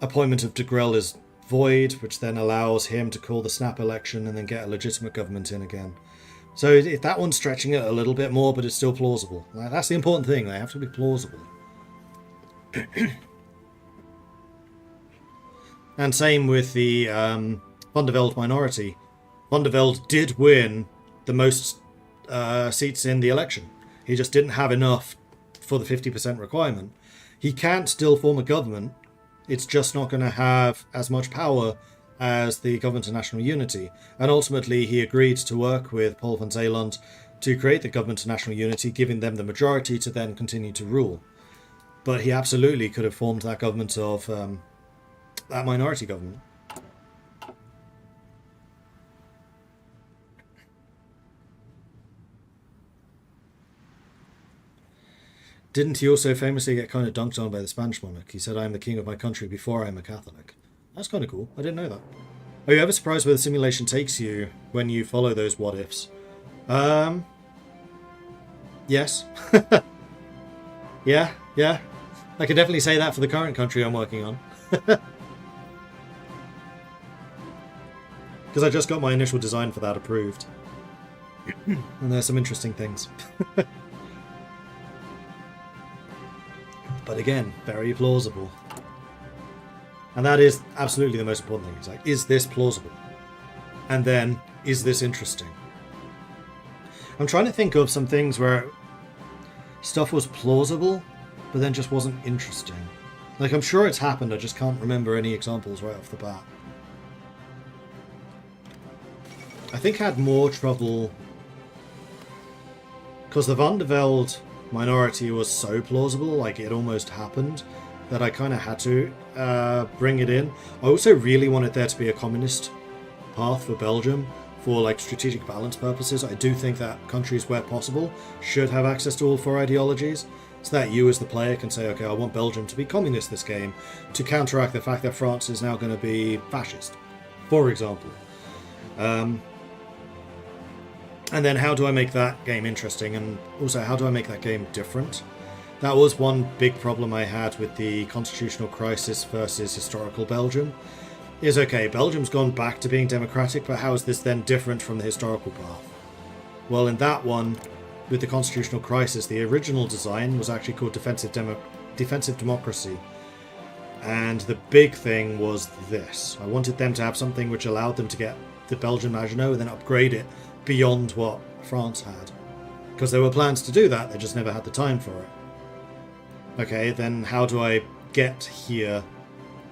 S2: appointment of de Grelle is void, which then allows him to call the snap election and then get a legitimate government in again. So if that one's stretching it a little bit more, but it's still plausible. Like, that's the important thing. They have to be plausible. And same with the Van der Velde minority. Van der Velde did win the most seats in the election. He just didn't have enough for the 50% requirement. He can still form a government. It's just not going to have as much power as the Government of National Unity. And ultimately, he agreed to work with Paul van Zeeland to create the Government of National Unity, giving them the majority to then continue to rule. But he absolutely could have formed that government of that minority government. Didn't he also famously get kind of dunked on by the Spanish monarch? He said, "I am the king of my country before I am a Catholic." That's kind of cool. I didn't know that. Are you ever surprised where the simulation takes you when you follow those what-ifs? Yes. Yeah. I could definitely say that for the current country I'm working on. Because I just got my initial design for that approved. And there's some interesting things. But again, very plausible. And that is absolutely the most important thing. It's like, is this plausible? And then, is this interesting? I'm trying to think of some things where stuff was plausible, but then just wasn't interesting. Like, I'm sure it's happened, I just can't remember any examples right off the bat. I think I had more trouble because the Van der Velde minority was so plausible, like it almost happened, that I kind of had to bring it in. I also really wanted there to be a communist path for Belgium for like strategic balance purposes. I do think that countries where possible should have access to all four ideologies, so that you as the player can say, okay, I want Belgium to be communist this game, to counteract the fact that France is now going to be fascist, for example. And then how do I make that game interesting, and also how do I make that game different? That was one big problem I had with the constitutional crisis versus historical Belgium. Is okay, Belgium's gone back to being democratic, but how is this then different from the historical path? Well, in that one, with the constitutional crisis, the original design was actually called defensive democracy. And the big thing was this. I wanted them to have something which allowed them to get the Belgian Maginot and then upgrade it beyond what France had. Because there were plans to do that, they just never had the time for it. Okay, then how do I get here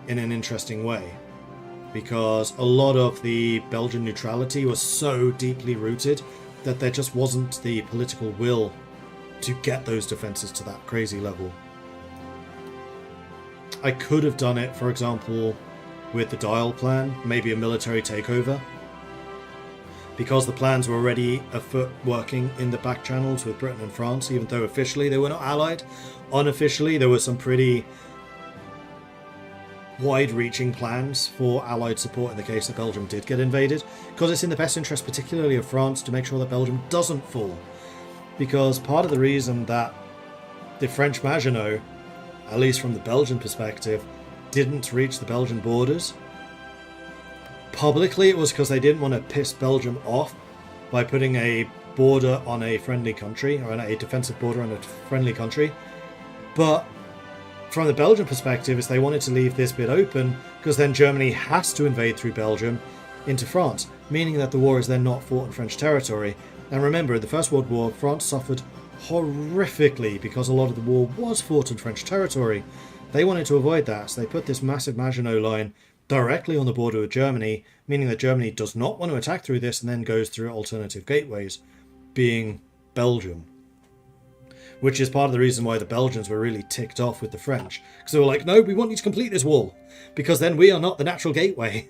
S2: in an interesting way? Because a lot of the Belgian neutrality was so deeply rooted that there just wasn't the political will to get those defences to that crazy level. I could have done it, for example, with the Dial plan, maybe a military takeover. Because the plans were already afoot working in the back channels with Britain and France, even though officially they were not allied. Unofficially, there were some pretty wide-reaching plans for allied support in the case that Belgium did get invaded, because it's in the best interest, particularly of France, to make sure that Belgium doesn't fall. Because part of the reason that the French Maginot, at least from the Belgian perspective, didn't reach the Belgian borders publicly, it was because they didn't want to piss Belgium off by putting a border on a friendly country, or a defensive border on a friendly country. But from the Belgian perspective, is they wanted to leave this bit open, because then Germany has to invade through Belgium into France, meaning that the war is then not fought in French territory. And remember, in the First World War, France suffered horrifically because a lot of the war was fought in French territory. They wanted to avoid that, so they put this massive Maginot Line directly on the border with Germany, meaning that Germany does not want to attack through this and then goes through alternative gateways, being Belgium. Which is part of the reason why the Belgians were really ticked off with the French, because they were like, no, we want you to complete this wall, because then we are not the natural gateway.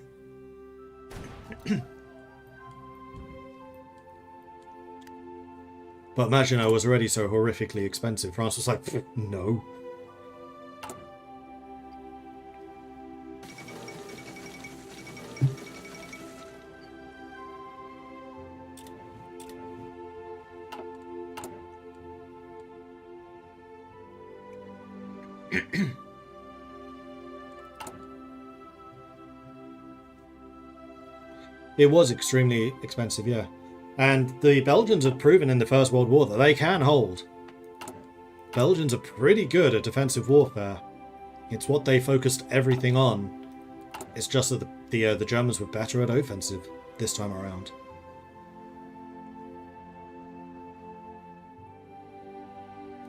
S2: But Maginot was already so horrifically expensive, France was like, no. It was extremely expensive, yeah. And the Belgians have proven in the First World War that they can hold. Belgians are pretty good at defensive warfare. It's what they focused everything on. It's just that the Germans were better at offensive this time around.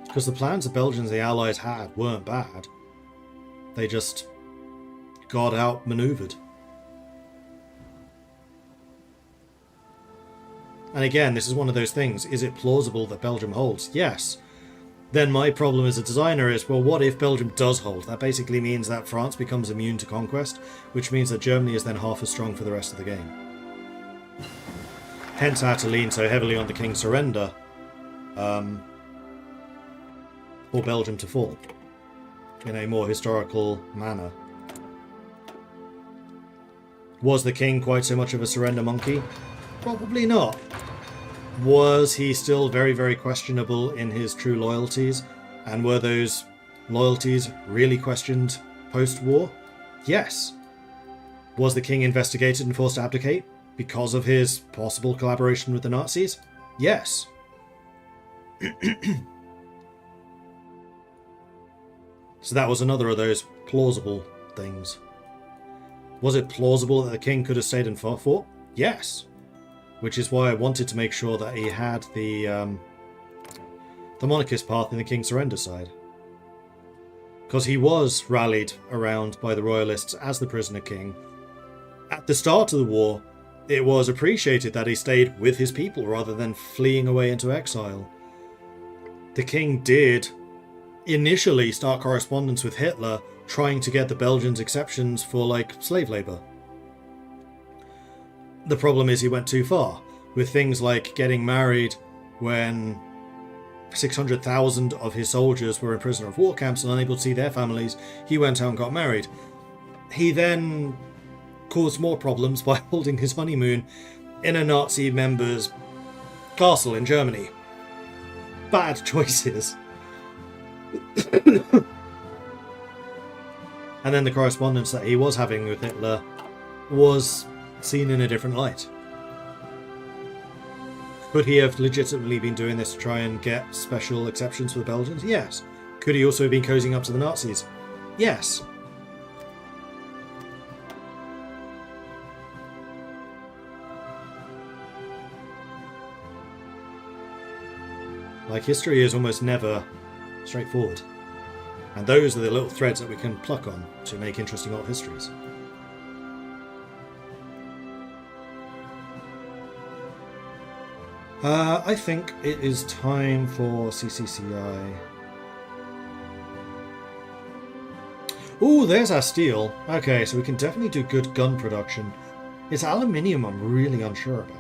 S2: Because the plans the Belgians and the Allies had weren't bad. They just got outmaneuvered. And again, this is one of those things. Is it plausible that Belgium holds? Yes. Then my problem as a designer is, well, what if Belgium does hold? That basically means that France becomes immune to conquest, which means that Germany is then half as strong for the rest of the game. Hence I had to lean so heavily on the King's surrender for Belgium to fall in a more historical manner. Was the King quite so much of a surrender monkey? Probably not. Was he still very, very questionable in his true loyalties? And were those loyalties really questioned post-war? Yes. Was the King investigated and forced to abdicate because of his possible collaboration with the Nazis? Yes. So that was another of those plausible things. Was it plausible that the King could have stayed and fought? Yes. Which is why I wanted to make sure that he had the monarchist path in the King's surrender side. Because he was rallied around by the royalists as the prisoner king. At the start of the war, it was appreciated that he stayed with his people rather than fleeing away into exile. The King did initially start correspondence with Hitler, trying to get the Belgians exceptions for, like, slave labour. The problem is he went too far, with things like getting married when 600,000 of his soldiers were in prisoner of war camps and unable to see their families. He went out and got married. He then caused more problems by holding his honeymoon in a Nazi member's castle in Germany. Bad choices. And then the correspondence that he was having with Hitler was seen in a different light. Could he have legitimately been doing this to try and get special exceptions for the Belgians? Yes. Could he also have been cozying up to the Nazis? Yes. Like, history is almost never straightforward. And those are the little threads that we can pluck on to make interesting old histories. I think it is time for CCCI. Ooh, there's our steel. Okay, so we can definitely do good gun production. It's aluminium I'm really unsure about.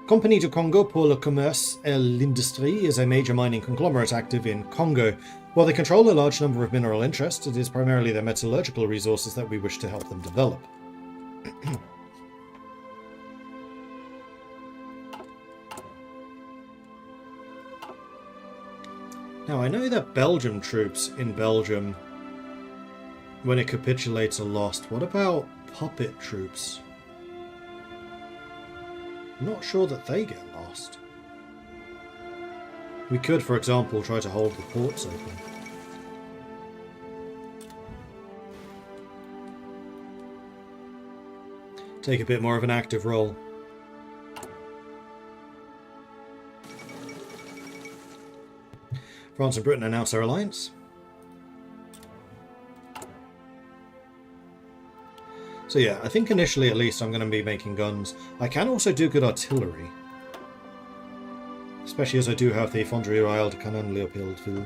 S2: Compagnie du Congo pour le commerce et l'industrie is a major mining conglomerate active in Congo. While they control a large number of mineral interests, it is primarily their metallurgical resources that we wish to help them develop. Now, I know that Belgium troops in Belgium, when it capitulates, are lost. What about puppet troops? I'm not sure that they get lost. We could, for example, try to hold the ports open. Take a bit more of an active role. France and Britain announce their alliance. So yeah, I think initially at least I'm going to be making guns. I can also do good artillery. Especially as I do have the Fonderie Royale de Canon Leopoldville.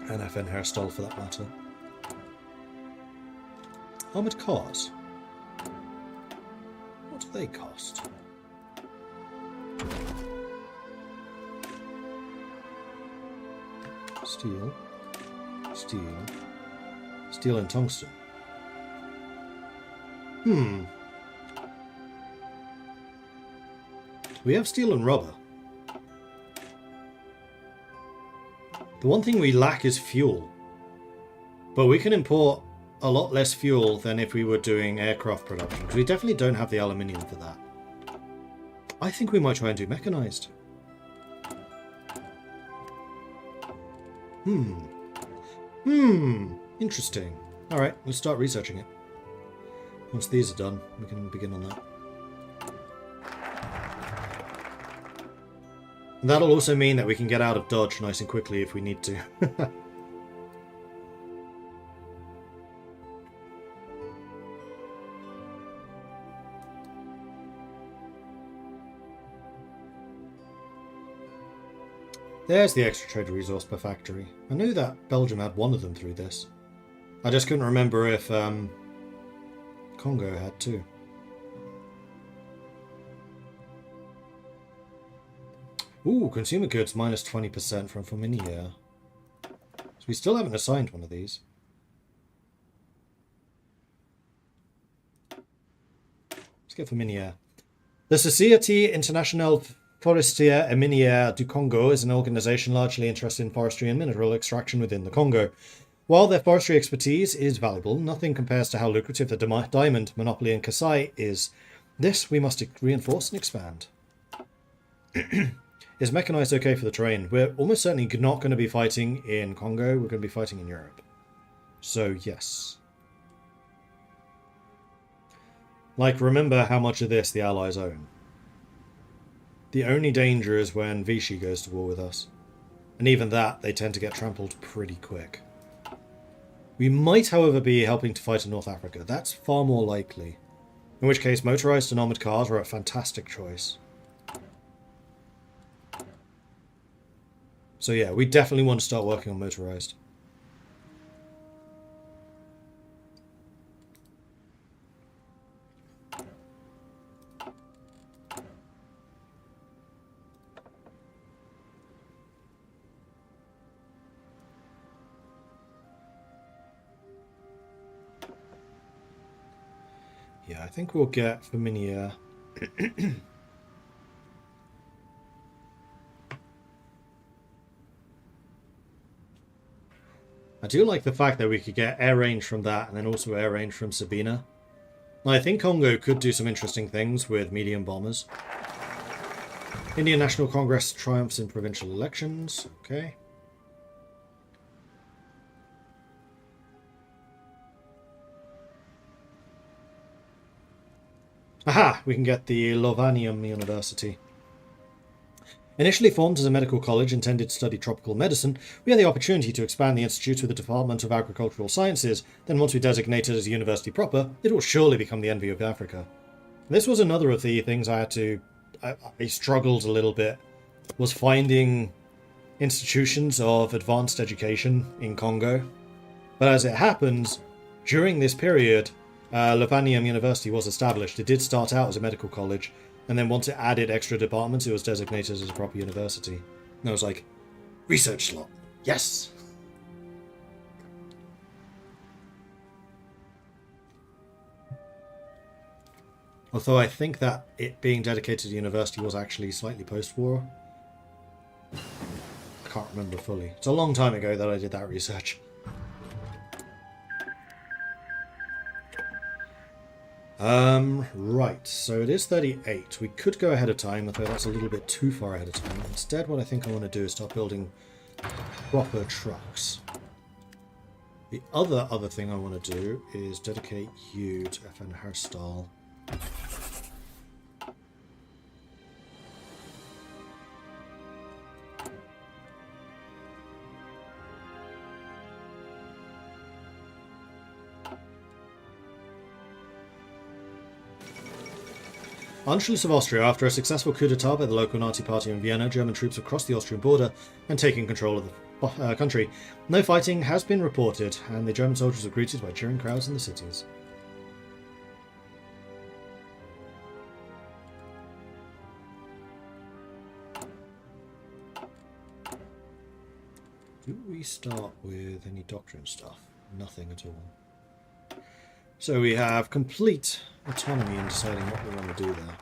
S2: And FN Herstal for that matter. Armoured cars. What do they cost? Steel. Steel. Steel and tungsten. We have steel and rubber. The one thing we lack is fuel. But we can import a lot less fuel than if we were doing aircraft production, because we definitely don't have the aluminium for that. I think we might try and do mechanized. Interesting. Alright, let's start researching it. Once these are done, we can begin on that. And that'll also mean that we can get out of Dodge nice and quickly if we need to. There's the extra trade resource per factory. I knew that Belgium had one of them through this. I just couldn't remember if Congo had too. Ooh, consumer goods minus 20% from Finalizing. So we still haven't assigned one of these. Let's get Finalizing. The Société Internationale Forestière et Minière du Congo is an organization largely interested in forestry and mineral extraction within the Congo. While their forestry expertise is valuable, nothing compares to how lucrative the diamond monopoly in Kasai is. This we must reinforce and expand. Is mechanized okay for the terrain? We're almost certainly not going to be fighting in Congo, we're going to be fighting in Europe. So, yes. Like, remember how much of this the Allies own. The only danger is when Vichy goes to war with us. And even that, they tend to get trampled pretty quick. We might, however, be helping to fight in North Africa. That's far more likely. In which case, motorized and armoured cars are a fantastic choice. So yeah, we definitely want to start working on motorized. Yeah, I think we'll get Finalizing. I do like the fact that we could get air range from that and then also air range from Sabina. I think Congo could do some interesting things with medium bombers. Indian National Congress triumphs in provincial elections. Okay. Aha! We can get the Lovanium University. Initially formed as a medical college intended to study tropical medicine, we had the opportunity to expand the institute with the Department of Agricultural Sciences. Then once we designated as a university proper, it will surely become the envy of Africa. This was another of the things I struggled a little bit, was finding institutions of advanced education in Congo. But as it happens, during this period, Lovanium University was established. It did start out as a medical college, and then once it added extra departments, it was designated as a proper university. And I was like, research slot. Yes! Although I think that it being dedicated to university was actually slightly post-war. I can't remember fully. It's a long time ago that I did that research. Right, so it is 38. We could go ahead of time, although that's a little bit too far ahead of time. Instead, what I think I want to do is start building proper trucks. The other thing I want to do is dedicate you to FN Hairstyle. Anschluss of Austria. After a successful coup d'etat by the local Nazi party in Vienna, German troops have crossed the Austrian border and taken control of the country. No fighting has been reported, and the German soldiers are greeted by cheering crowds in the cities. Do we start with any doctrine stuff? Nothing at all. So we have complete autonomy in deciding what we want to do there.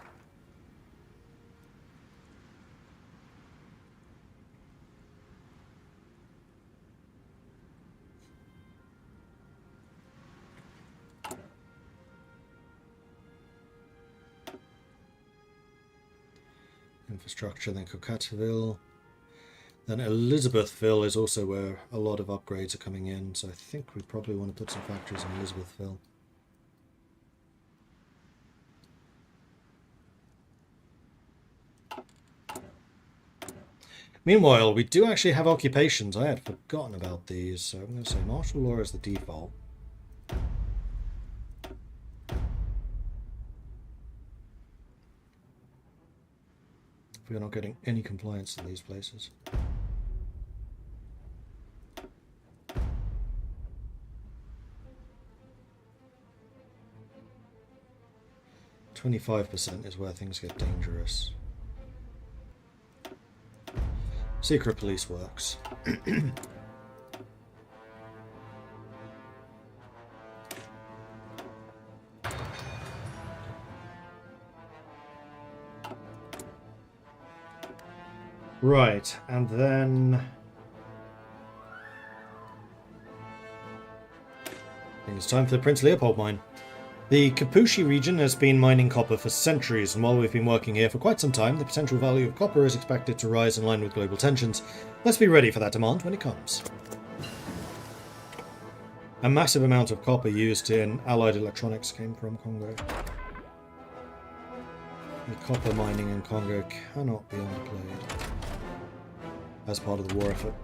S2: infrastructure, then Coquetteville. Then Elizabethville is also where a lot of upgrades are coming in, so I think we probably want to put some factories in Elizabethville. Meanwhile, we do actually have occupations. I had forgotten about these, so I'm going to say martial law is the default. We're not getting any compliance in these places. 25% is where things get dangerous. Secret police works. Right, and then I think it's time for the Prince Leopold mine. The Kapushi region has been mining copper for centuries, and while we've been working here for quite some time, the potential value of copper is expected to rise in line with global tensions. Let's be ready for that demand when it comes. A massive amount of copper used in allied electronics came from Congo. The copper mining in Congo cannot be underplayed as part of the war effort.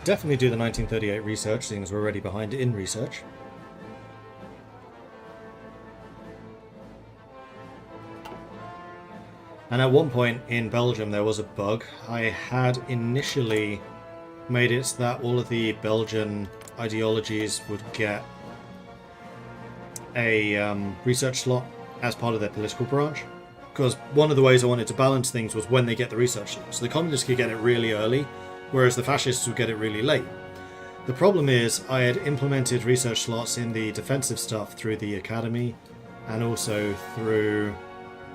S2: Definitely do the 1938 research, seeing as we're already behind in research. And at one point in Belgium there was a bug. I had initially made it so that all of the Belgian ideologies would get a research slot as part of their political branch. Because one of the ways I wanted to balance things was when they get the research slot. So the communists could get it really early, whereas the fascists would get it really late. The problem is I had implemented research slots in the defensive stuff through the academy and also through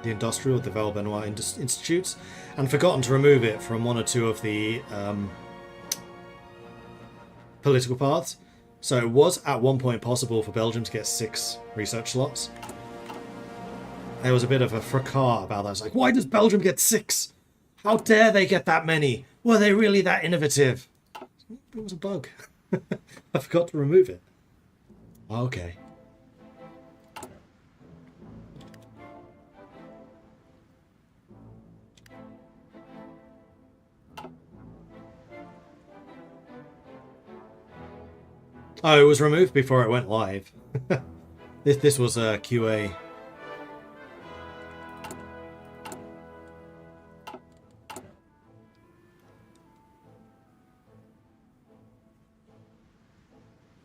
S2: the industrial, the Val-Benoit institutes, and forgotten to remove it from one or two of the political paths. So it was at one point possible for Belgium to get 6 research slots. There was a bit of a fracas about that. I was like, why does Belgium get 6? How dare they get that many? Were they really that innovative? It was a bug. I forgot to remove it. Okay. Oh, it was removed before it went live. This was a QA.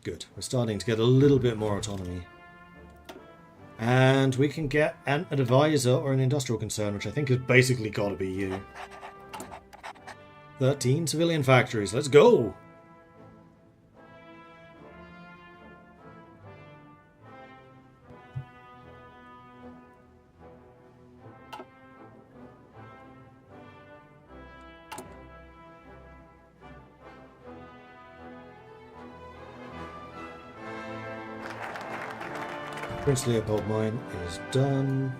S2: Good. We're starting to get a little bit more autonomy. And we can get an advisor or an industrial concern, which I think has basically got to be you. 13 civilian factories. Let's go! Prince Leopold mine is done.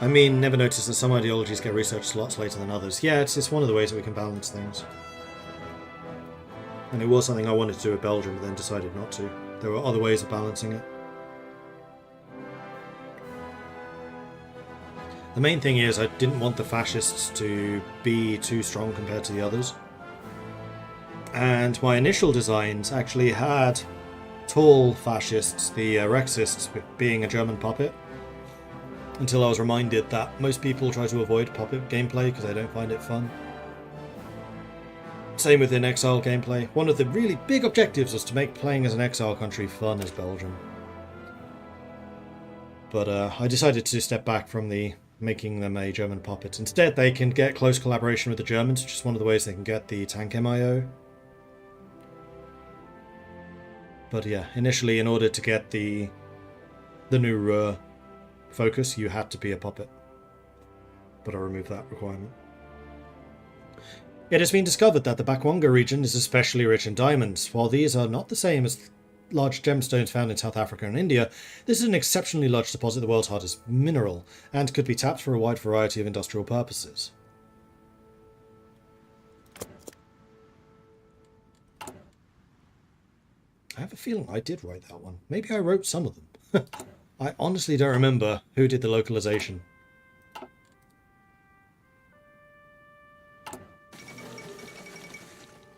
S2: I mean, never noticed that some ideologies get research slots later than others. Yeah, it's one of the ways that we can balance things. And it was something I wanted to do with Belgium, but then decided not to. There were other ways of balancing it. The main thing is I didn't want the fascists to be too strong compared to the others. And my initial designs actually had tall fascists, the Rexists, being a German puppet. Until I was reminded that most people try to avoid puppet gameplay because they don't find it fun. Same with in exile gameplay. One of the really big objectives was to make playing as an exile country fun as Belgium. But I decided to step back from making them a German puppet. Instead, they can get close collaboration with the Germans, which is one of the ways they can get the tank MIO. But yeah, initially, in order to get the new focus, you had to be a puppet. but I'll remove that requirement. It has been discovered that the Bakwanga region is especially rich in diamonds. While these are not the same as large gemstones found in South Africa and India, this is an exceptionally large deposit, the world's hardest mineral, and could be tapped for a wide variety of industrial purposes. I have a feeling I did write that one. Maybe I wrote some of them. I honestly don't remember who did the localization.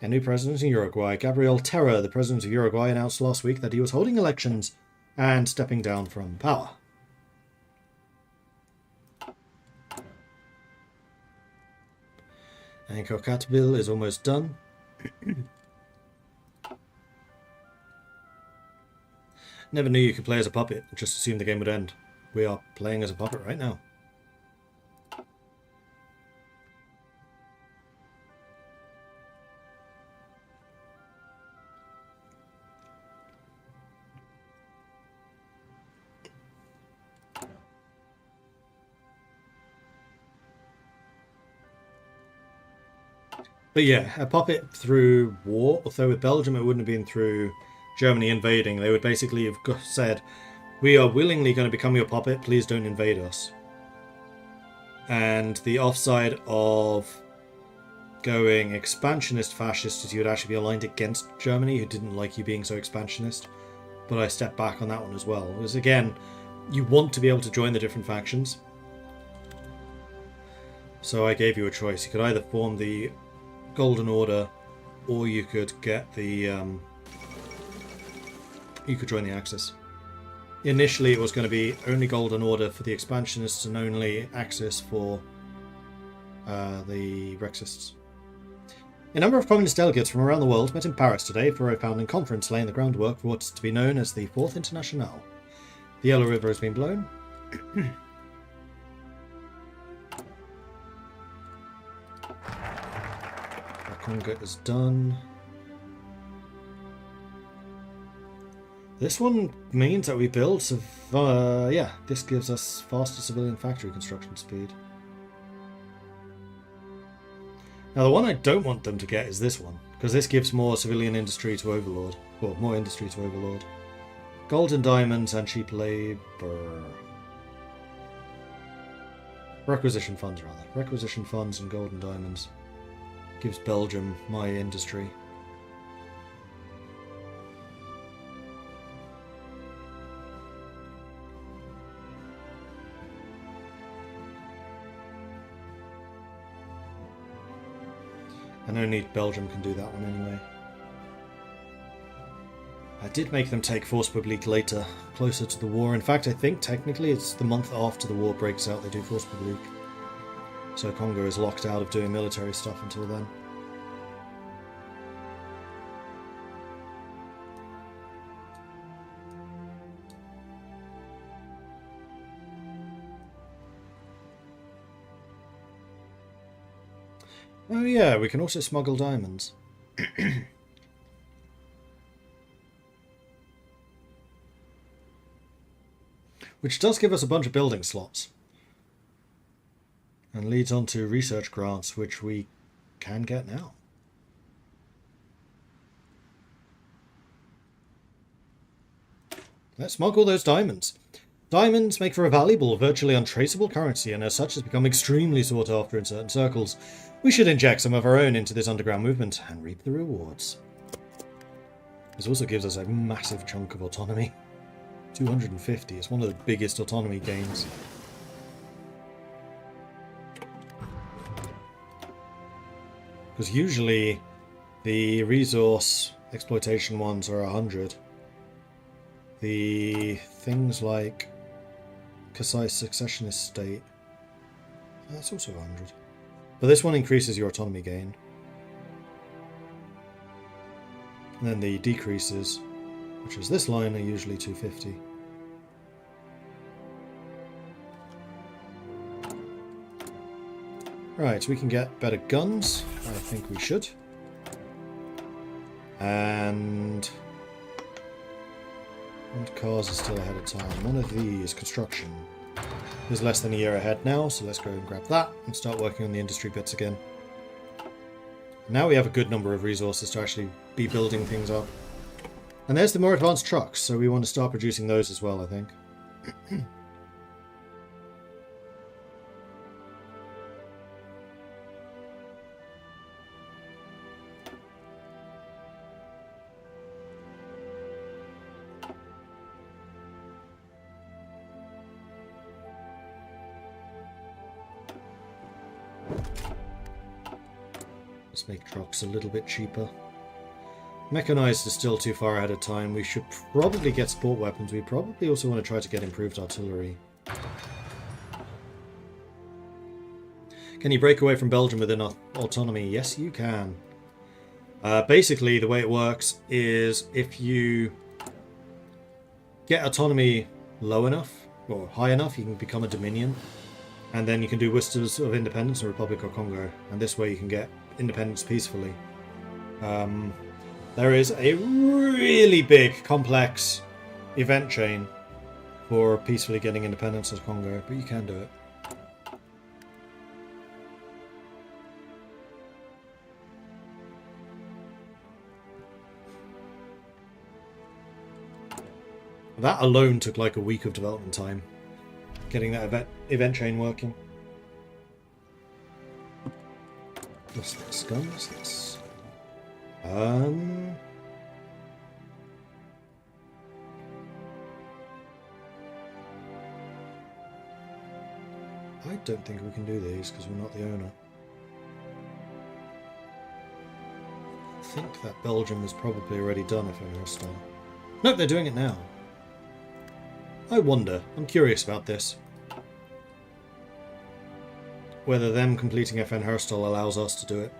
S2: A new president in Uruguay. Gabriel Terra, the president of Uruguay, announced last week that he was holding elections and stepping down from power. Angkor Cat bill is almost done. Never knew you could play as a puppet and just assume the game would end. We are playing as a puppet right now. But yeah, a puppet through war, although with Belgium it wouldn't have been through Germany invading. They would basically have said, we are willingly going to become your puppet, please don't invade us. And the offside of going expansionist fascist is you would actually be aligned against Germany, who didn't like you being so expansionist. But I stepped back on that one as well. Because again, you want to be able to join the different factions. So I gave you a choice. You could either form the Golden Order, or you could get the you could join the Axis. Initially it was going to be only Golden Order for the expansionists and only Axis for the Rexists. A number of communist delegates from around the world met in Paris today for a founding conference laying the groundwork for what's to be known as the Fourth Internationale. The Yellow River has been blown. Congo is done. This one means that we build, yeah, this gives us faster civilian factory construction speed. Now the one I don't want them to get is this one, because this gives more civilian industry to Overlord, well, more industry to Overlord. Gold and diamonds and cheap labour. Requisition funds, rather. Requisition funds and gold and diamonds. Gives Belgium my industry. And only Belgium can do that one anyway. I did make them take Force Publique later, closer to the war. In fact, I think technically it's the month after the war breaks out they do Force Publique. So Congo is locked out of doing military stuff until then. Oh yeah, we can also smuggle diamonds. Which does give us a bunch of building slots. And leads on to research grants, which we can get now. Let's smuggle those diamonds. Diamonds make for a valuable, virtually untraceable currency, and as such has become extremely sought after in certain circles. We should inject some of our own into this underground movement and reap the rewards. This also gives us a massive chunk of autonomy. 250 is one of the biggest autonomy gains. Because usually the resource exploitation ones are 100. The things like Kasai Successionist State, that's also 100. But this one increases your autonomy gain. And then the decreases, which is this line, are usually 250. Right, we can get better guns. I think we should. And cars are still ahead of time. One of these, construction. is less than a year ahead now, so let's go and grab that and start working on the industry bits again. Now we have a good number of resources to actually be building things up. And there's the more advanced trucks, so we want to start producing those as well, I think. Let's make trucks a little bit cheaper. Mechanized is still too far ahead of time. We should probably get support weapons. We probably also want to try to get improved artillery. Can you break away from Belgium within autonomy? Yes, you can. Basically, the way it works is if you get autonomy low enough, or high enough, you can become a dominion. And then you can do Whistles of Independence in Republic of Congo. And this way you can get independence peacefully. There is a really big, complex event chain for peacefully getting independence as Congo, but you can do it. That alone took like a week of development time, getting that event chain working. What's this? Guns? This. I don't think we can do these because we're not the owner. I think that Belgium is probably already done if I'm hostile. Nope, they're doing it now. I wonder. I'm curious about this. Whether them completing FN Herstal allows us to do it.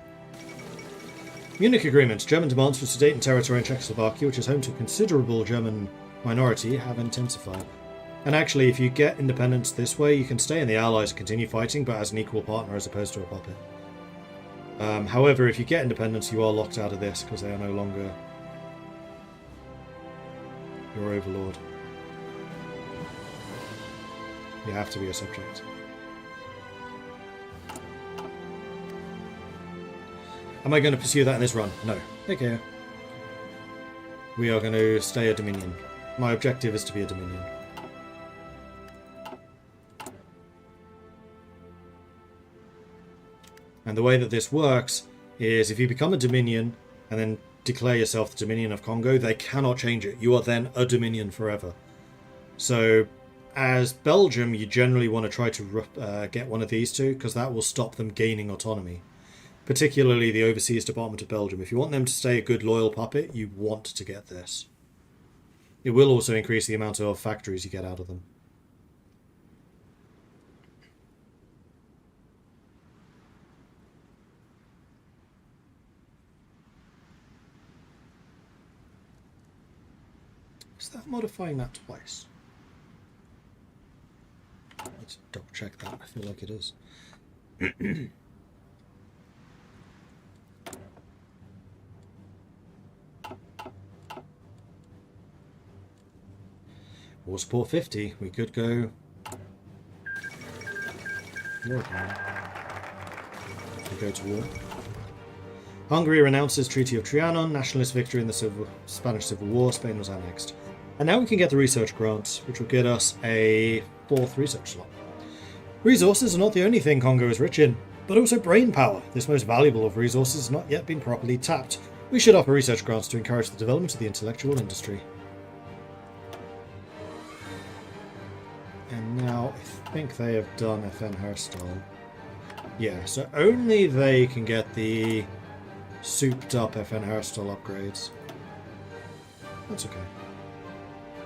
S2: Munich Agreement. German demands for Sudeten territory in Czechoslovakia, which is home to a considerable German minority, have intensified. And actually, if you get independence this way, you can stay in the Allies and continue fighting, but as an equal partner as opposed to a puppet. However, if you get independence, you are locked out of this because they are no longer your overlord. You have to be a subject. Am I going to pursue that in this run? No. Okay. We are going to stay a Dominion. My objective is to be a Dominion. And the way that this works is if you become a Dominion and then declare yourself the Dominion of Congo, they cannot change it. You are then a Dominion forever. So as Belgium, you generally want to try to get one of these two because that will stop them gaining autonomy. Particularly the Overseas Department of Belgium. If you want them to stay a good loyal puppet, you want to get this. It will also increase the amount of factories you get out of them. Is that modifying that twice? Let's double check that. I feel like it is. War support 50. We could go. War again. We go to war. Hungary renounces Treaty of Trianon. Nationalist victory in the Spanish Civil War. Spain was annexed. And now we can get the research grants, which will get us a 4th research slot. Resources are not the only thing Congo is rich in, but also brain power. This most valuable of resources has not yet been properly tapped. We should offer research grants to encourage the development of the intellectual industry. And now I think they have done FN Herstal. Yeah, so only they can get the souped up FN Herstal upgrades. That's okay.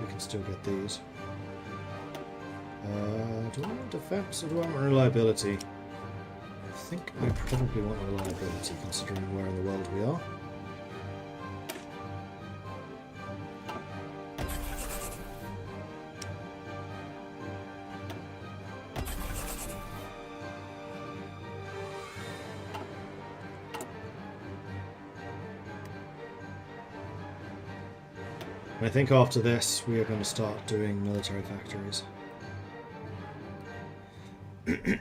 S2: We can still get these. Do I want defense or do I want reliability? I think I probably want reliability considering where in the world we are. I think after this we are going to start doing military factories. What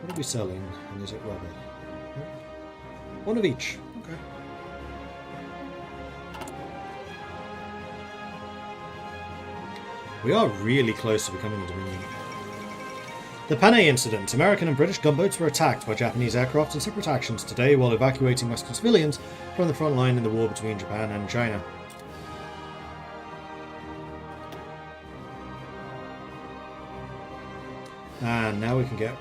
S2: are we selling? And is it rubber? One of each. Okay. We are really close to becoming a Dominion. The Panay incident. American and British gunboats were attacked by Japanese aircraft in separate actions today while evacuating Western civilians from the front line in the war between Japan and China. And now we can get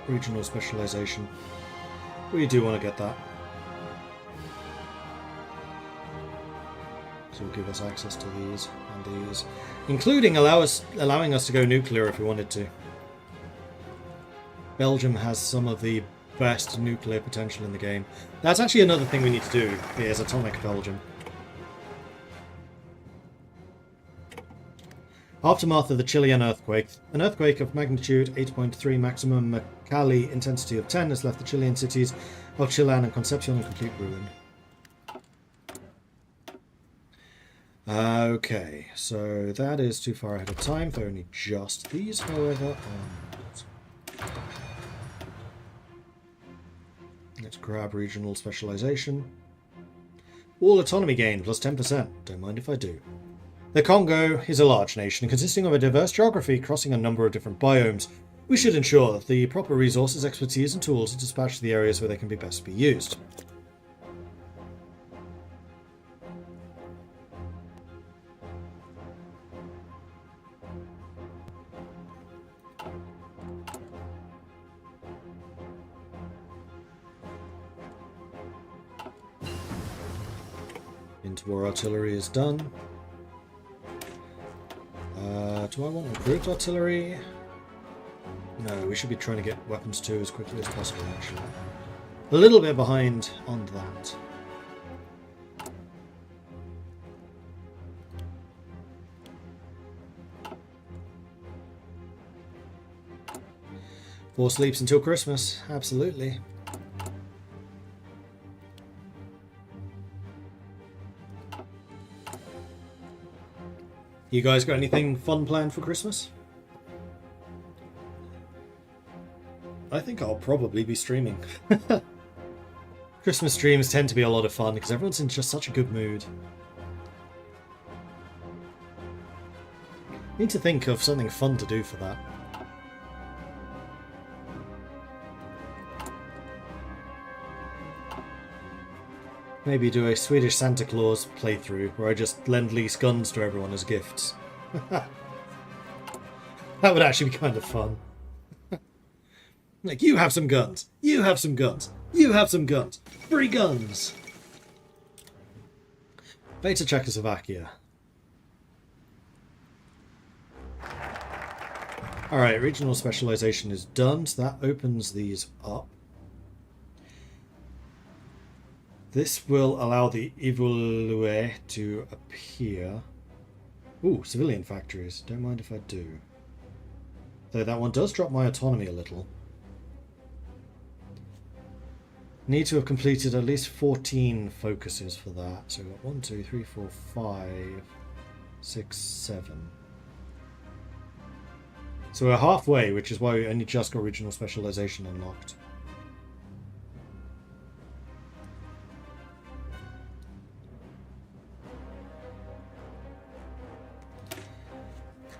S2: regional specialization. We do want to get that. So it'll give us access to these and these, including allowing us to go nuclear if we wanted to. Belgium has some of the best nuclear potential in the game. That's actually another thing we need to do, is atomic Belgium. Aftermath of the Chilean earthquake. An earthquake of magnitude 8.3 maximum Mercalli intensity of 10 has left the Chilean cities of Chillán and Concepcion in complete ruin. Okay, so that is too far ahead of time. They're only just these, however. Let's grab regional specialization. All autonomy gain plus 10%. Don't mind if I do. The Congo is a large nation consisting of a diverse geography crossing a number of different biomes. We should ensure that the proper resources, expertise and tools are dispatched to the areas where they can be best be used. Interwar artillery is done. Do I want improved artillery? No, we should be trying to get weapons too as quickly as possible, actually. A little bit behind on that. Four sleeps until Christmas, absolutely. You guys got anything fun planned for Christmas? I think I'll probably be streaming. Christmas streams tend to be a lot of fun because everyone's in just such a good mood. Need to think of something fun to do for that. Maybe do a Swedish Santa Claus playthrough where I just lend-lease guns to everyone as gifts. That would actually be kind of fun. Like, you have some guns, you have some guns, you have some guns, free guns! Beta Czechoslovakia. Alright, regional specialization is done, so that opens these up. This will allow the Evolue to appear. Ooh, civilian factories. Don't mind if I do. Though that one does drop my autonomy a little. Need to have completed at least 14 focuses for that. So we've got 1, 2, 3, 4, 5, 6, 7. So we're halfway, which is why we only just got regional specialization unlocked.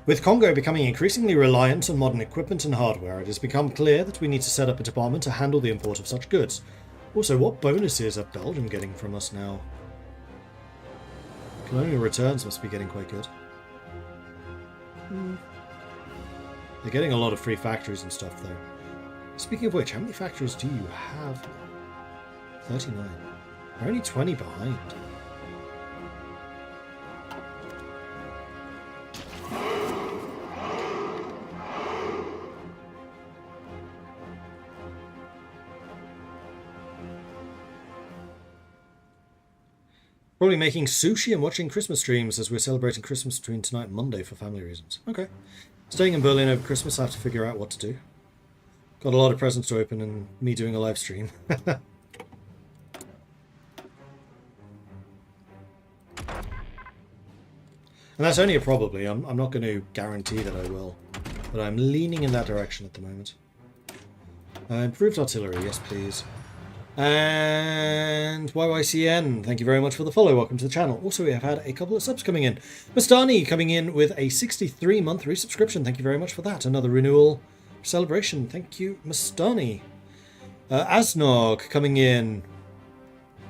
S2: With Congo becoming increasingly reliant on modern equipment and hardware, it has become clear that we need to set up a department to handle the import of such goods. Also, what bonuses are Belgium getting from us now? Colonial returns must be getting quite good. They're getting a lot of free factories and stuff, though. Speaking of which, how many factories do you have? 39. They're only 20 behind. Probably making sushi and watching Christmas streams as we're celebrating Christmas between tonight and Monday for family reasons. Okay. Staying in Berlin over Christmas, I have to figure out what to do. Got a lot of presents to open and me doing a live stream. And that's only a probably. I'm not going to guarantee that I will. But I'm leaning in that direction at the moment. Improved artillery, yes please. And YYCN, thank you very much for the follow. Welcome to the channel. Also, we have had a couple of subs coming in. Mastani coming in with a 63-month resubscription. Thank you very much for that. Another renewal celebration. Thank you, Mastani. Asnog coming in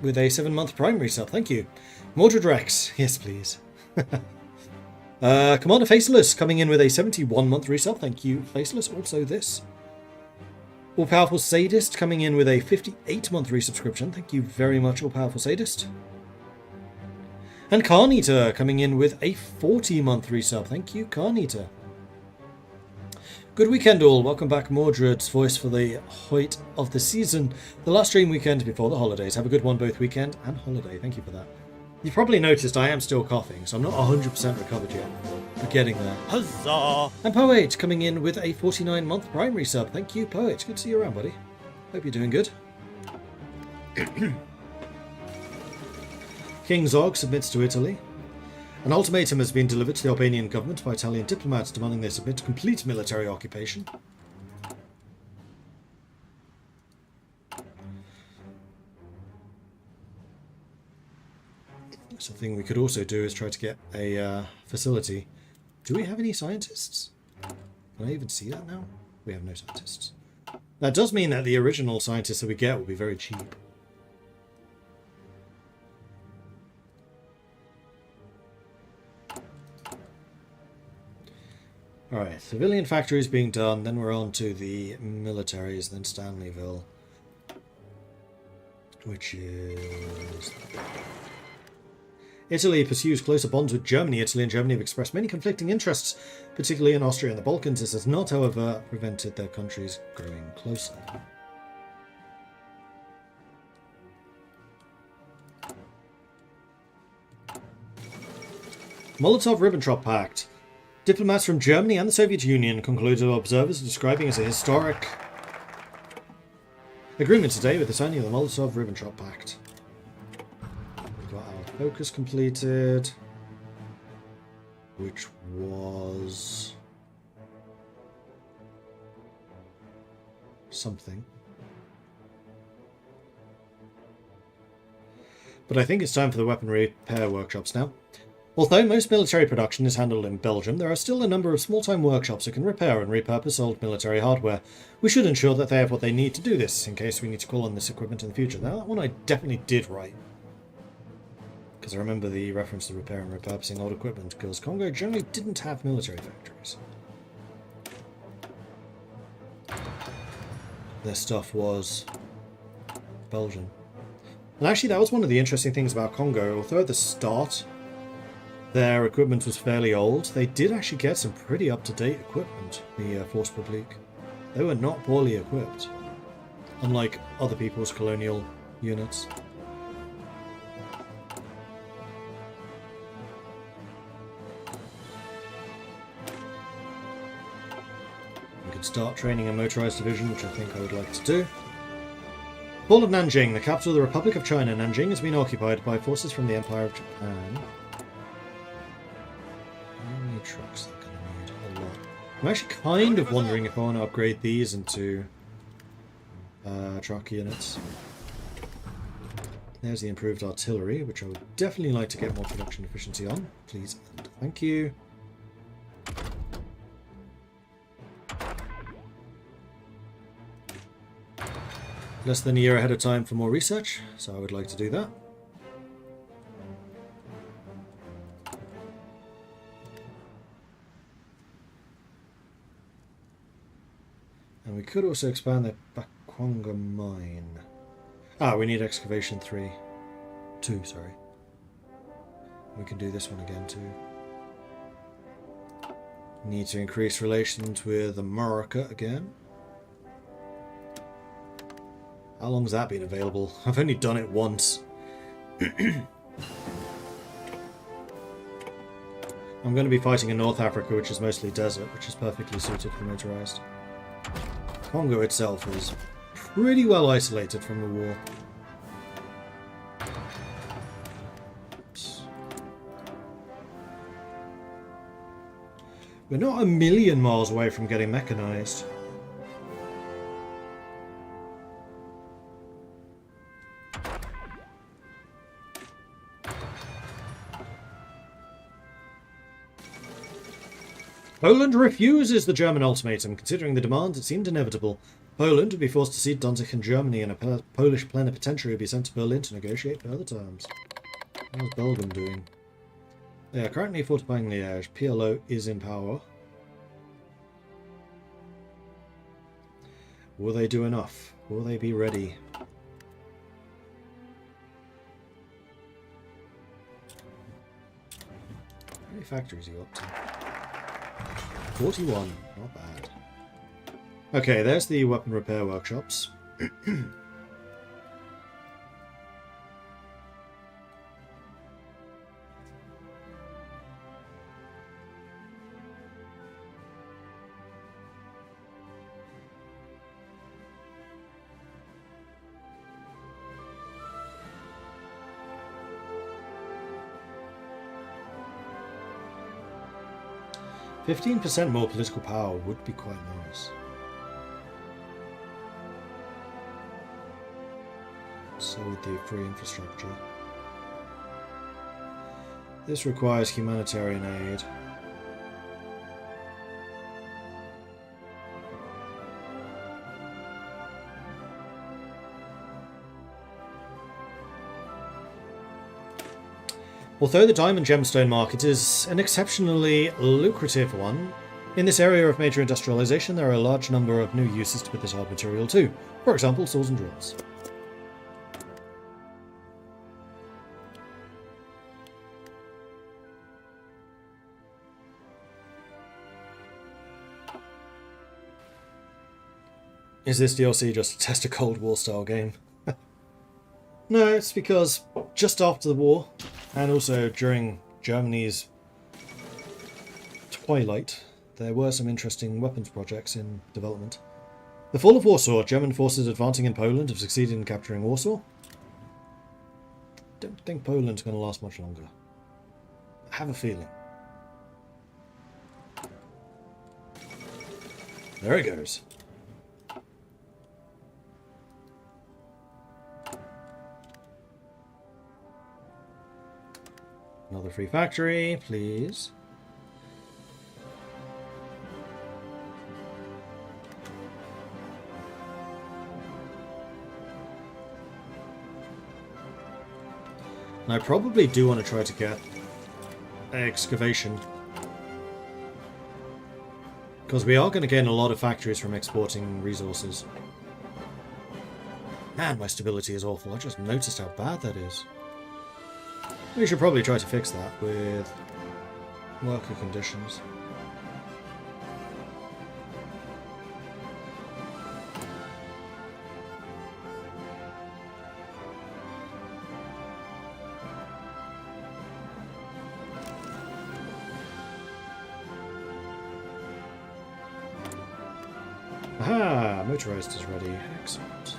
S2: with a 7-month primary sub. Thank you. Mordred Rex, yes please. Commander Faceless coming in with a 71-month resub. Thank you, Faceless. Also this. All-Powerful Sadist coming in with a 58-month resubscription. Thank you very much, All-Powerful Sadist. And Carnita coming in with a 40-month resub. Thank you, Carnita. Good weekend all. Welcome back, Mordred's voice for the height of the season. The last stream weekend before the holidays. Have a good one both weekend and holiday. Thank you for that. You've probably noticed I am still coughing, so I'm not 100% recovered yet. But getting there.
S1: Huzzah!
S2: And Poet coming in with a 49-month primary sub. Thank you, Poet. Good to see you around, buddy. Hope you're doing good. King Zog submits to Italy. An ultimatum has been delivered to the Albanian government by Italian diplomats demanding they submit to complete military occupation. Something we could also do is try to get a facility. Do we have any scientists? Can I even see that now? We have no scientists. That does mean that the original scientists that we get will be very cheap. Alright, civilian factories being done, then we're on to the militaries, then Stanleyville. Which is... Italy pursues closer bonds with Germany. Italy and Germany have expressed many conflicting interests, particularly in Austria and the Balkans. This has not, however, prevented their countries growing closer. Molotov-Ribbentrop Pact. Diplomats from Germany and the Soviet Union concluded observers are describing as a historic agreement today with the signing of the Molotov-Ribbentrop Pact. Focus completed, which was something. But I think it's time for the weapon repair workshops now. Although most military production is handled in Belgium, there are still a number of small-time workshops that can repair and repurpose old military hardware. We should ensure that they have what they need to do this, in case we need to call on this equipment in the future. Now, that one I definitely did right. Because I remember the reference to repair and repurposing old equipment, because Congo generally didn't have military factories. Their stuff was Belgian. And actually that was one of the interesting things about Congo. Although at the start their equipment was fairly old, they did actually get some pretty up-to-date equipment, the Force Publique. They were not poorly equipped, unlike other people's colonial units. Start training a motorized division, which I think I would like to do. Fall of Nanjing, the capital of the Republic of China. Nanjing has been occupied by forces from the Empire of Japan. How many trucks are going to need? A lot. I'm actually kind of wondering if I want to upgrade these into truck units. There's the improved artillery, which I would definitely like to get more production efficiency on. Please and thank you. Less than a year ahead of time for more research, so I would like to do that. And we could also expand the Bakwanga mine. Ah, we need excavation 2, sorry. We can do this one again too. Need to increase relations with America again. How long has that been available? I've only done it once. I'm going to be fighting in North Africa, which is mostly desert, which is perfectly suited for motorized. Congo itself is pretty well isolated from the war. Oops. We're not a million miles away from getting mechanized. Poland refuses the German ultimatum. Considering the demands, it seemed inevitable. Poland would be forced to cede Danzig in Germany, and a Polish plenipotentiary would be sent to Berlin to negotiate further terms. How's Belgium doing? They are currently fortifying Liège. PLO is in power. Will they do enough? Will they be ready? How many factories are you up to? 41, not bad. Okay, there's the weapon repair workshops. 15% more political power would be quite nice. So would the free infrastructure. This requires humanitarian aid. Although the diamond gemstone market is an exceptionally lucrative one, in this area of major industrialization there are a large number of new uses to this hard material too. For example, saws and drills. Is this DLC just to test a Cold War style game? No, it's because just after the war, and also during Germany's twilight, there were some interesting weapons projects in development. The fall of Warsaw. German forces advancing in Poland have succeeded in capturing Warsaw. Don't think Poland's going to last much longer. I have a feeling. There it goes. Another free factory, please. And I probably do want to try to get excavation. Because we are going to gain a lot of factories from exporting resources. Man, my stability is awful. I just noticed how bad that is. We should probably try to fix that with worker conditions. Aha! Motorized is ready. Excellent.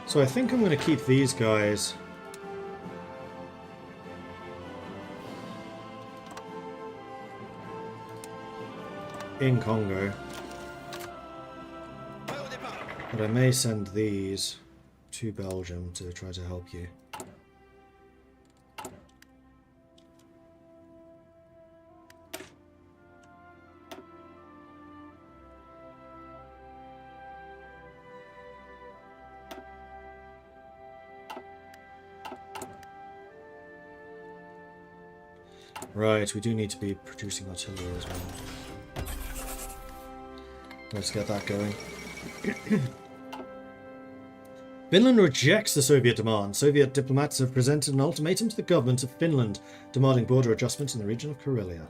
S2: So I think I'm going to keep these guys in Congo, but I may send these to Belgium to try to help you. Right, we do need to be producing artillery as well. Let's get that going. Finland rejects the Soviet demand. Soviet diplomats have presented an ultimatum to the government of Finland, demanding border adjustments in the region of Karelia.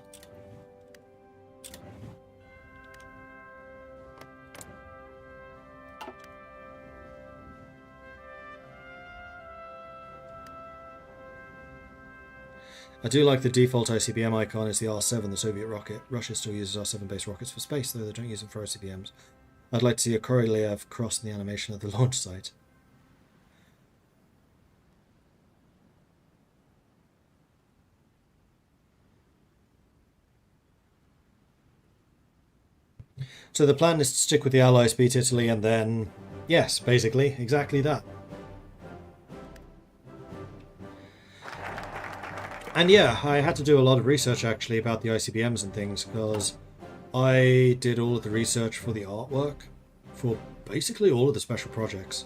S2: I do like the default ICBM icon is the R7, the Soviet rocket. Russia still uses R7-based rockets for space, though they don't use them for ICBMs. I'd like to see a Korolev cross in the animation of the launch site. So the plan is to stick with the Allies, beat Italy, and then... yes, basically, exactly that. And yeah, I had to do a lot of research actually about the ICBMs and things, because I did all of the research for the artwork for basically all of the special projects.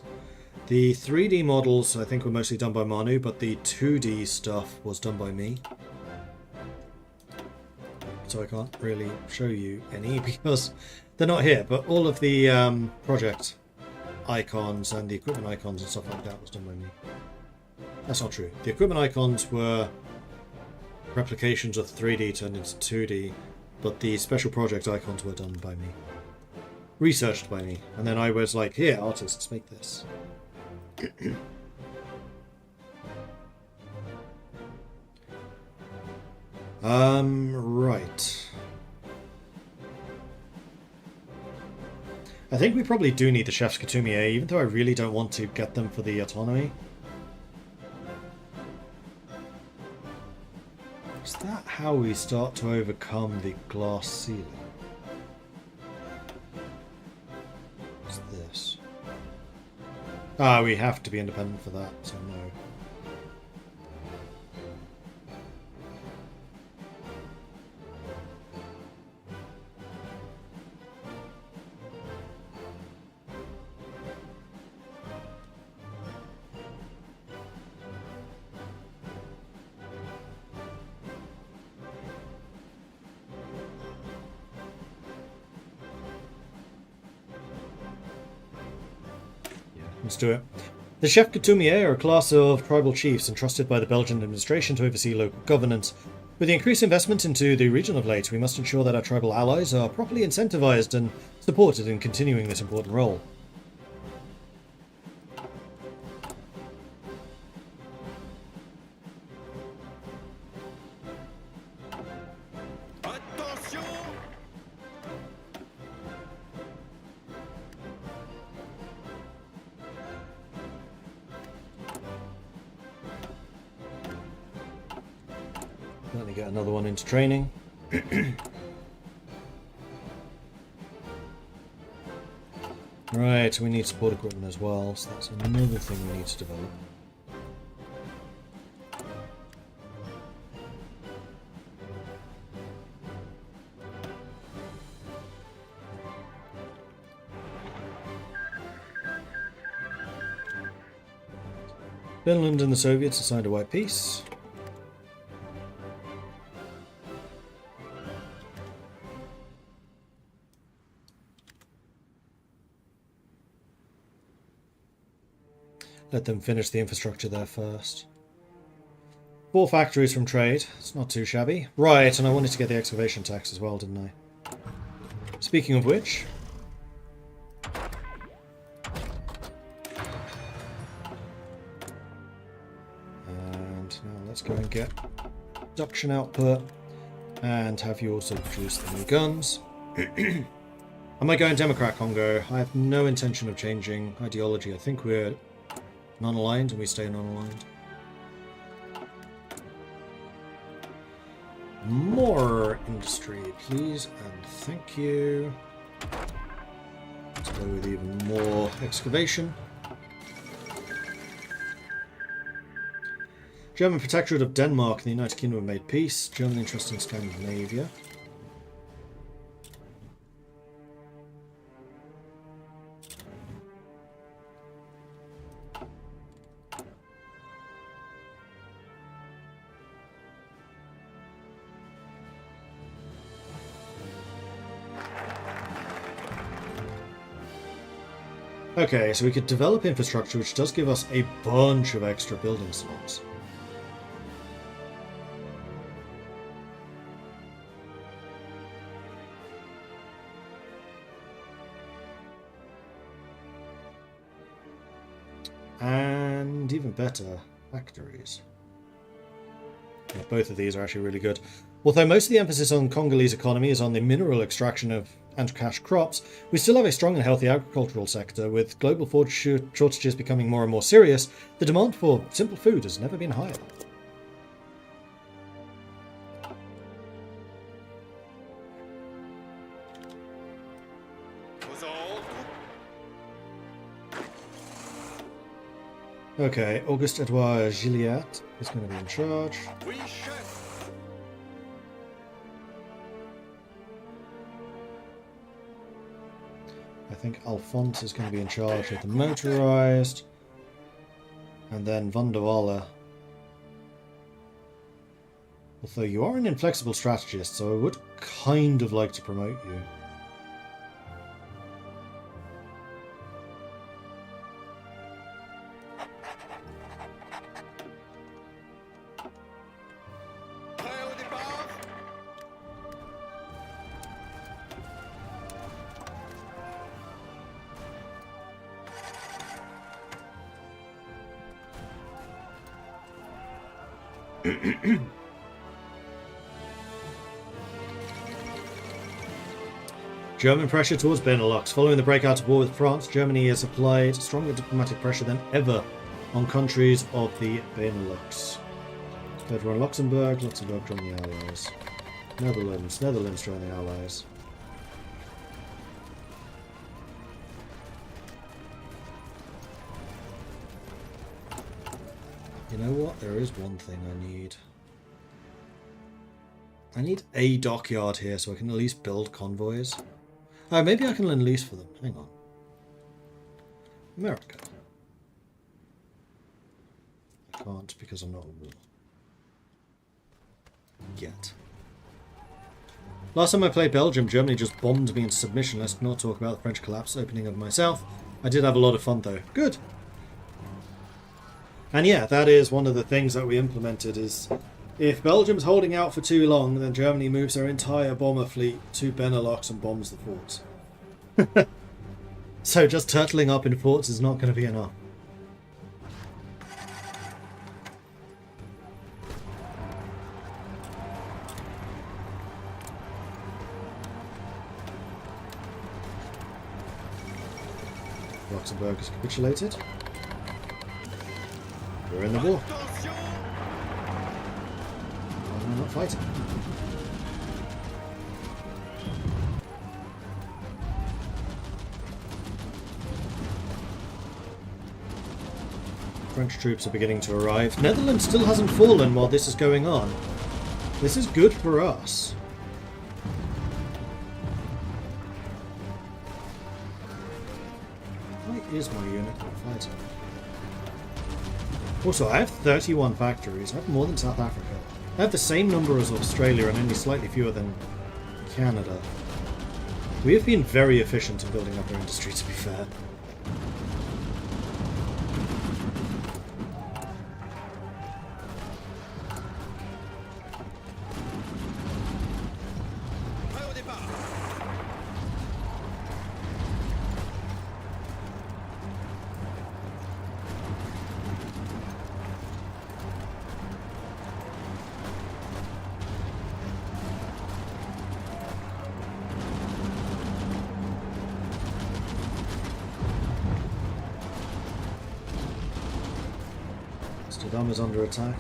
S2: The 3D models I think were mostly done by Manu, but the 2D stuff was done by me. So I can't really show you any because they're not here, but all of the project icons and the equipment icons and stuff like that was done by me. That's not true. The equipment icons were replications of 3D turned into 2D, but the special project icons were done by me. Researched by me. And then I was like, here, artists, make this. Right. I think we probably do need the Chef's Coutumier, even though I really don't want to get them for the autonomy. Is that how we start to overcome the glass ceiling? What's this? Ah, we have to be independent for that, so no. Let's do it. The Chef Coutumier are a class of tribal chiefs entrusted by the Belgian administration to oversee local governance. With the increased investment into the region of late, we must ensure that our tribal allies are properly incentivized and supported in continuing this important role. Let me get another one into training. Right, we need support equipment as well, so that's another thing we need to develop. Finland and the Soviets have signed a white peace. Let them finish the infrastructure there first. 4 factories from trade. It's not too shabby. Right, and I wanted to get the excavation tax as well, didn't I? Speaking of which... and now let's go and get production output and have you also produce the new guns. Am I going Democrat Congo? I have no intention of changing ideology. I think we're non-aligned and we stay non-aligned. More industry, please, and thank you. Let's go with even more excavation. German Protectorate of Denmark and the United Kingdom have made peace. German interest in Scandinavia. Okay, so we could develop infrastructure, which does give us a bunch of extra building slots. And even better, factories. Yeah, both of these are actually really good. Although most of the emphasis on Congolese economy is on the mineral extraction of and cash crops, we still have a strong and healthy agricultural sector. With global food shortages becoming more and more serious, the demand for simple food has never been higher. Okay, Auguste Edouard Gilliatt is going to be in charge. I think Alphonse is going to be in charge of the motorized. And then Van der Walle. Although you are an inflexible strategist, so I would kind of like to promote you. German pressure towards Benelux. Following the breakout of war with France, Germany has applied stronger diplomatic pressure than ever on countries of the Benelux. Federal Luxembourg, Luxembourg join the Allies. Netherlands join the Allies. You know what? There is one thing I need. I need a dockyard here so I can at least build convoys. Oh, maybe I can lend lease for them. Hang on. America. I can't because I'm not at war. Yet. Last time I played Belgium, Germany just bombed me into submission. Let's not talk about the French collapse opening of my south. I did have a lot of fun though. Good. And yeah, that is one of the things that we implemented is if Belgium's holding out for too long, then Germany moves their entire bomber fleet to Benelux and bombs the forts. So just turtling up in forts is not going to be enough. Luxembourg has capitulated. We're in the war. We're not fighting. French troops are beginning to arrive. Netherlands still hasn't fallen while this is going on. This is good for us. Why is my unit not fighting? Also, I have 31 factories. I have more than South Africa. I have the same number as Australia and only slightly fewer than Canada. We have been very efficient in building up our industry, to be fair. Amsterdam is under attack.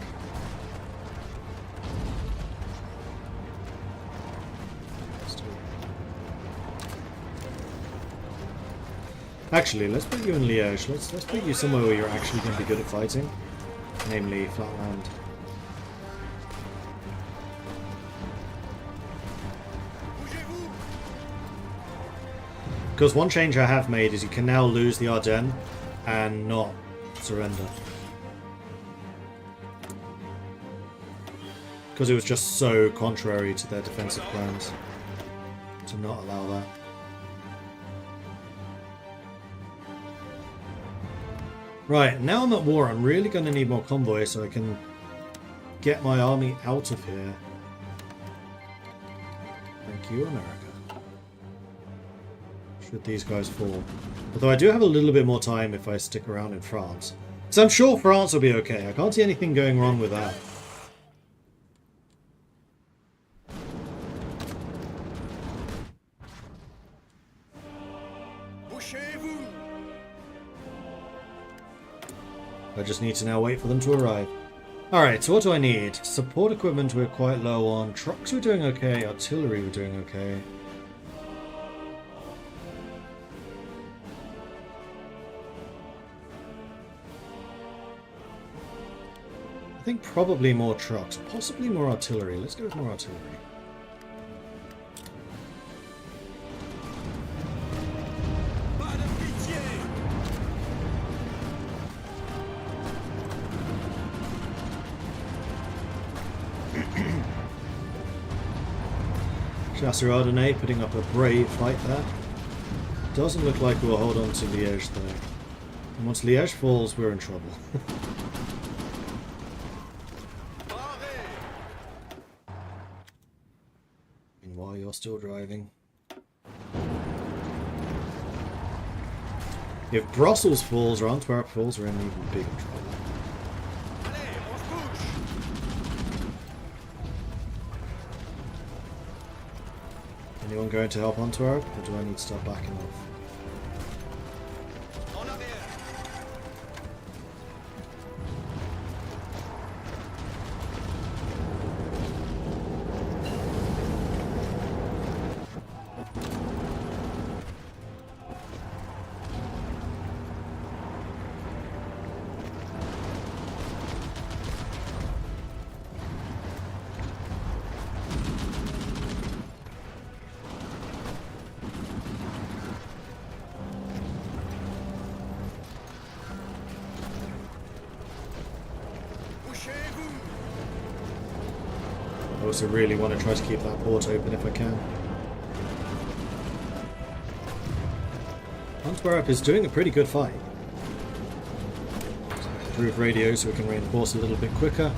S2: Actually, let's put you in Liège. Let's put you somewhere where you're actually going to be good at fighting, namely Flatland. Because one change I have made is you can now lose the Ardennes and not surrender. Because it was just so contrary to their defensive plans to not allow that. Right, now I'm at war. I'm really going to need more convoys so I can get my army out of here. Thank you, America. Should these guys fall. Although I do have a little bit more time if I stick around in France. So I'm sure France will be okay. I can't see anything going wrong with that. I just need to now wait for them to arrive. Alright, so what do I need? Support equipment we're quite low on. Trucks we're doing okay. Artillery we're doing okay. I think probably more trucks. Possibly more artillery. Let's go with more artillery. Chasseur putting up a brave fight there. Doesn't look like we'll hold on to Liège though. And once Liège falls, we're in trouble. Meanwhile, you're still driving. If Brussels falls or Antwerp falls, we're in even bigger trouble. Anyone going to help Antwerp, or do I need to start backing off? I also really want to try to keep that port open if I can. Antwerp is doing a pretty good fight. Improve radio so we can reinforce a little bit quicker.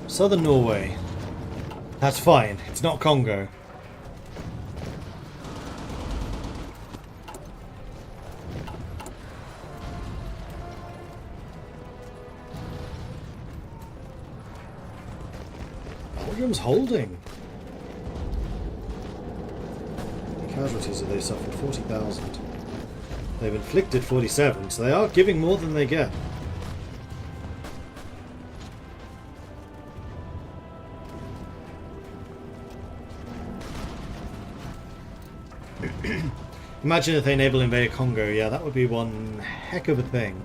S2: Southern Norway. That's fine. It's not Congo. Belgium's holding. How many casualties have they suffered? 40,000. They've inflicted 47, so they are giving more than they get. Imagine if they naval invade Congo, yeah, that would be one heck of a thing.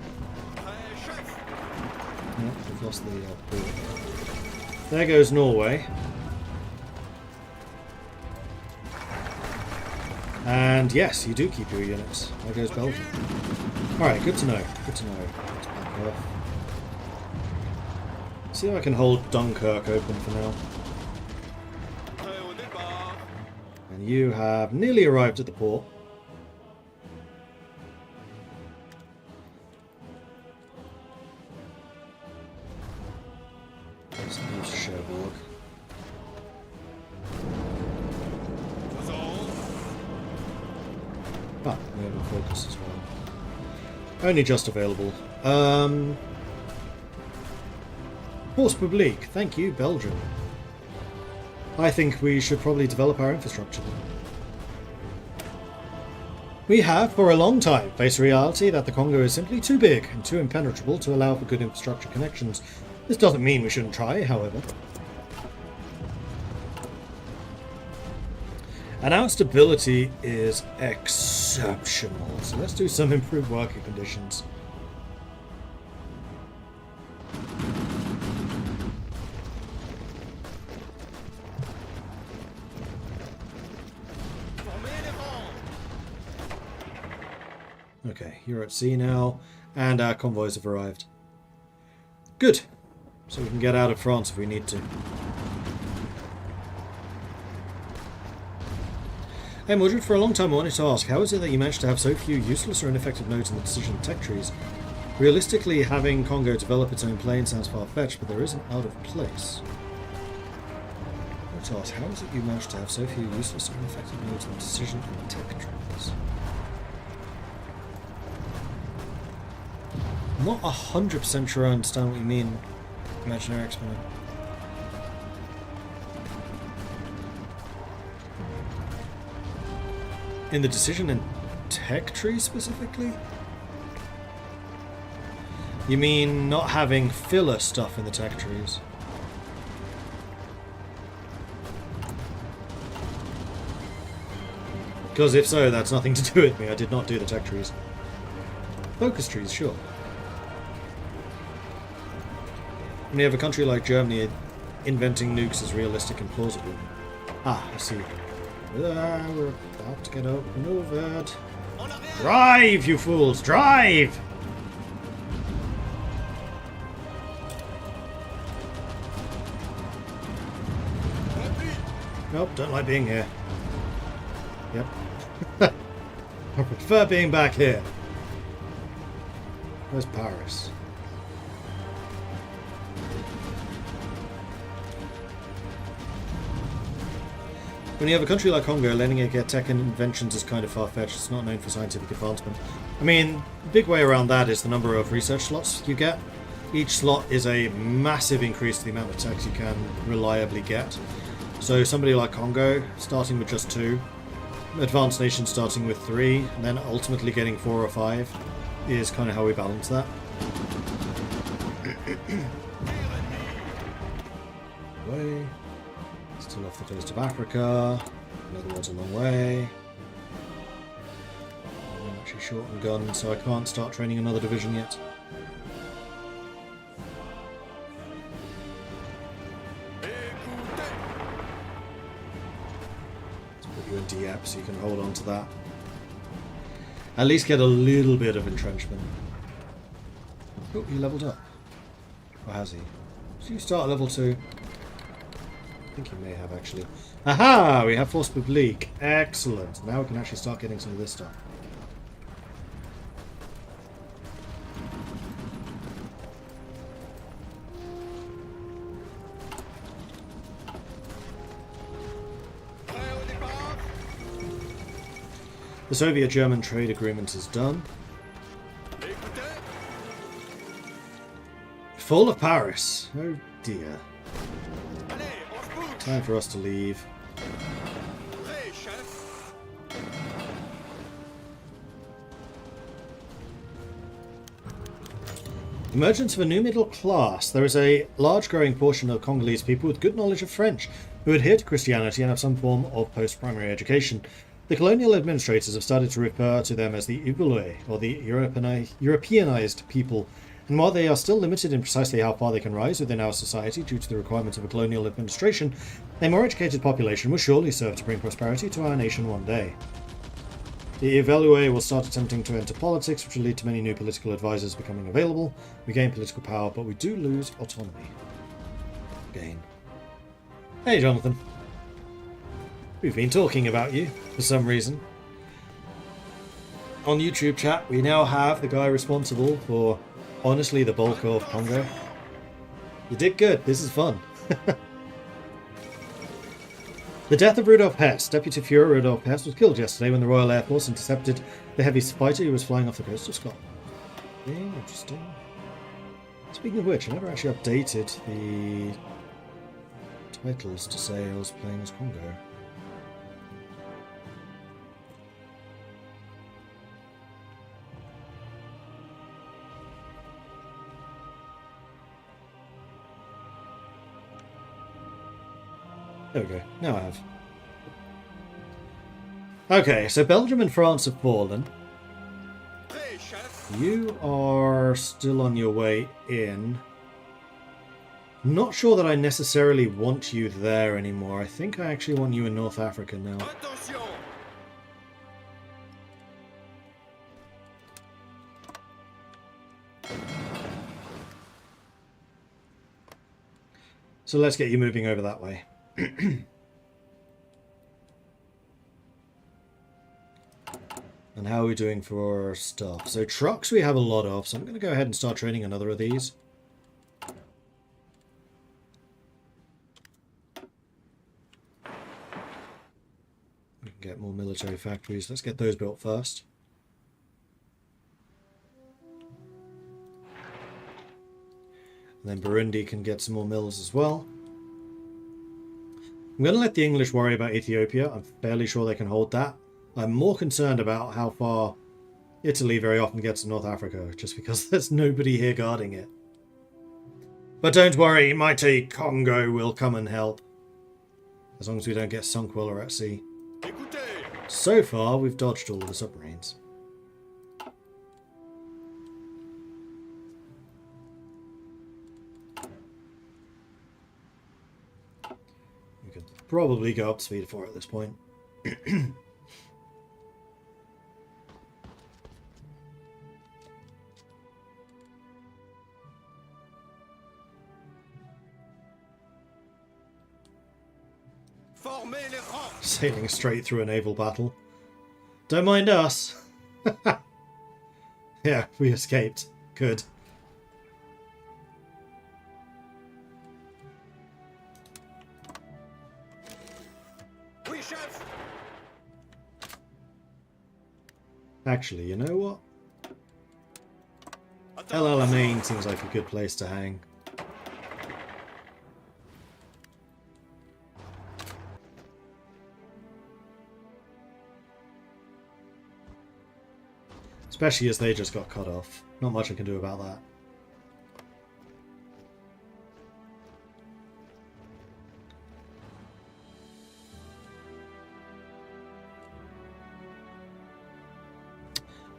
S2: Yep, we've lost the port. There goes Norway. And yes, you do keep your units. There goes Belgium. Alright, good to know. Good to know. Let's back off. See if I can hold Dunkirk open for now. And you have nearly arrived at the port. Let's use Cherbourg. Ah, we have a focus as well. Only just available. Force Publique, thank you, Belgium. I think we should probably develop our infrastructure then. We have, for a long time, faced reality that the Congo is simply too big and too impenetrable to allow for good infrastructure connections. This doesn't mean we shouldn't try, however. And our stability is exceptional, so let's do some improved working conditions. Okay, you're at sea now, and our convoys have arrived. Good. So we can get out of France if we need to. Hey Mordred, for a long time I wanted to ask, how is it that you managed to have so few useless or ineffective nodes in the decision tech trees? Realistically, having Congo develop its own plane sounds far-fetched, but there isn't out of place. Toss, how is it you managed to have so few useless and ineffective moves on decision and tech trends? I'm not 100% sure I understand what you mean, imaginary exponent. In the decision and tech tree specifically? You mean not having filler stuff in the tech trees? Because if so, that's nothing to do with me. I did not do the tech trees. Focus trees, sure. When you have a country like Germany, inventing nukes is realistic and plausible. Ah, I see. We're about to get outmaneuvered. Drive, you fools! Drive! Nope, don't like being here. Yep. I prefer being back here. Where's Paris? When you have a country like Congo, letting it get tech inventions is kind of far-fetched. It's not known for scientific advancement. I mean, the big way around that is the number of research slots you get. Each slot is a massive increase to the amount of tech you can reliably get. So somebody like Congo, starting with just 2, advanced nations starting with 3, and then ultimately getting 4 or 5 is kind of how we balance that. Way. Still off the coast of Africa. Another one's a long way. I'm actually short on guns, so I can't start training another division yet. Let's put you in Dieppe so you can hold on to that. At least get a little bit of entrenchment. Oh, he leveled up. Or has he? Did you start at level 2? I think he may have, actually. Aha! We have Force Publique. Excellent. Now we can actually start getting some of this stuff. The Soviet-German trade agreement is done. Fall of Paris. Oh dear. Time for us to leave. Emergence of a new middle class. There is a large growing portion of Congolese people with good knowledge of French who adhere to Christianity and have some form of post-primary education. The colonial administrators have started to refer to them as the Ubulwe, or the Europeanized people, and while they are still limited in precisely how far they can rise within our society due to the requirements of a colonial administration, a more educated population will surely serve to bring prosperity to our nation one day. The Evalue will start attempting to enter politics, which will lead to many new political advisors becoming available. We gain political power, but we do lose autonomy. Gain. Hey, Jonathan. We've been talking about you, for some reason. On YouTube chat, we now have the guy responsible for, honestly, the bulk of Congo. You did good. This is fun. The death of Rudolf Hess. Deputy Fuhrer Rudolf Hess was killed yesterday when the Royal Air Force intercepted the heavy fighter who was flying off the coast of Scotland. Yeah, interesting. Speaking of which, I never actually updated the titles to say I was playing as Congo. There we go. Now I have. Okay, so Belgium and France have fallen. You are still on your way in. Not sure that I necessarily want you there anymore. I think I actually want you in North Africa now. So let's get you moving over that way. And how are we doing for stuff? So trucks we have a lot of, so I'm going to go ahead and start training another of these. get more military factories. Let's get those built first. And then Burundi can get some more mills as well. I'm going to let the English worry about Ethiopia. I'm fairly sure they can hold that. I'm more concerned about how far Italy very often gets to North Africa, just because there's nobody here guarding it. But don't worry, mighty Congo will come and help. As long as we don't get sunk while we're at sea. So far, we've dodged all of the submarines. We could probably go up to speed 4 at this point. Sailing straight through a naval battle. Don't mind us. Yeah, we escaped. Good. Actually, you know what? El Alamein seems like a good place to hang. Especially as they just got cut off. Not much I can do about that.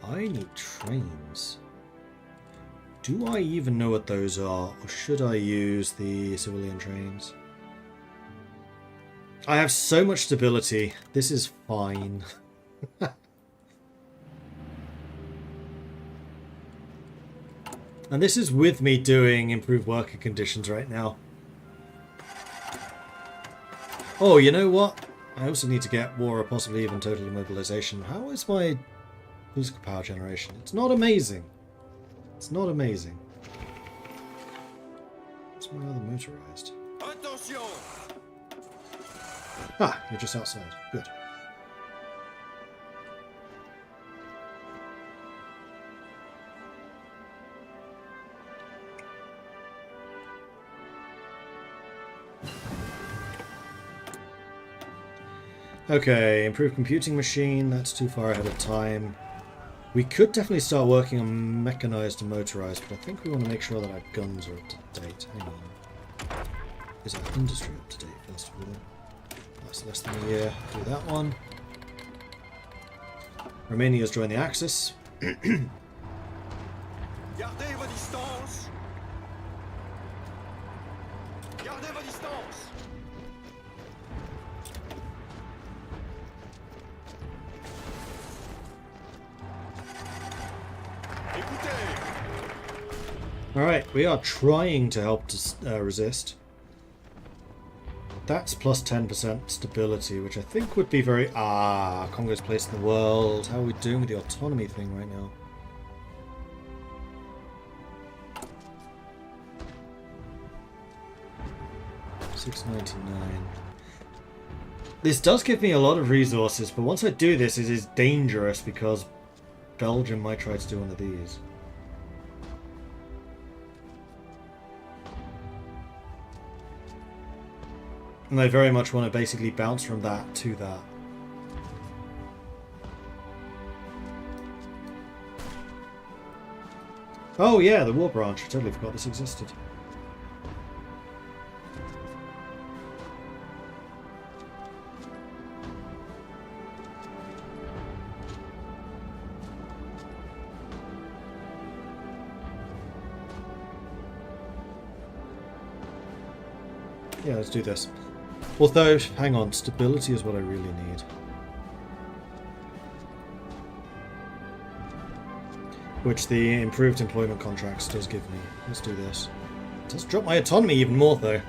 S2: I need trains. Do I even know what those are? Or should I use the civilian trains? I have so much stability. This is fine. And this is with me doing improved working conditions right now. Oh, you know what? I also need to get war or possibly even total immobilization. How is my musical power generation? It's not amazing. It's not amazing. What's my other motorized? Attention! Ah, you're just outside. Good. Okay, improved computing machine, that's too far ahead of time. We could definitely start working on mechanized and motorized, but I think we want to make sure that our guns are up to date. Hang on. Is our industry up to date, first of all? That's less than a year. Do that one. Romania's joined the Axis.
S3: Gardez vos distances. Gardez vos distances.
S2: Alright, we are trying to help to resist. That's plus 10% stability, which I think would be very... Ah, Congo's place in the world. How are we doing with the autonomy thing right now? $6.99. This does give me a lot of resources, but once I do this, it is dangerous because Belgium might try to do one of these. And I very much want to basically bounce from that to that. Oh yeah, the war branch. I totally forgot this existed. Yeah, let's do this. Although, hang on, stability is what I really need. Which the improved employment contracts does give me. Let's do this. It does drop my autonomy even more, though.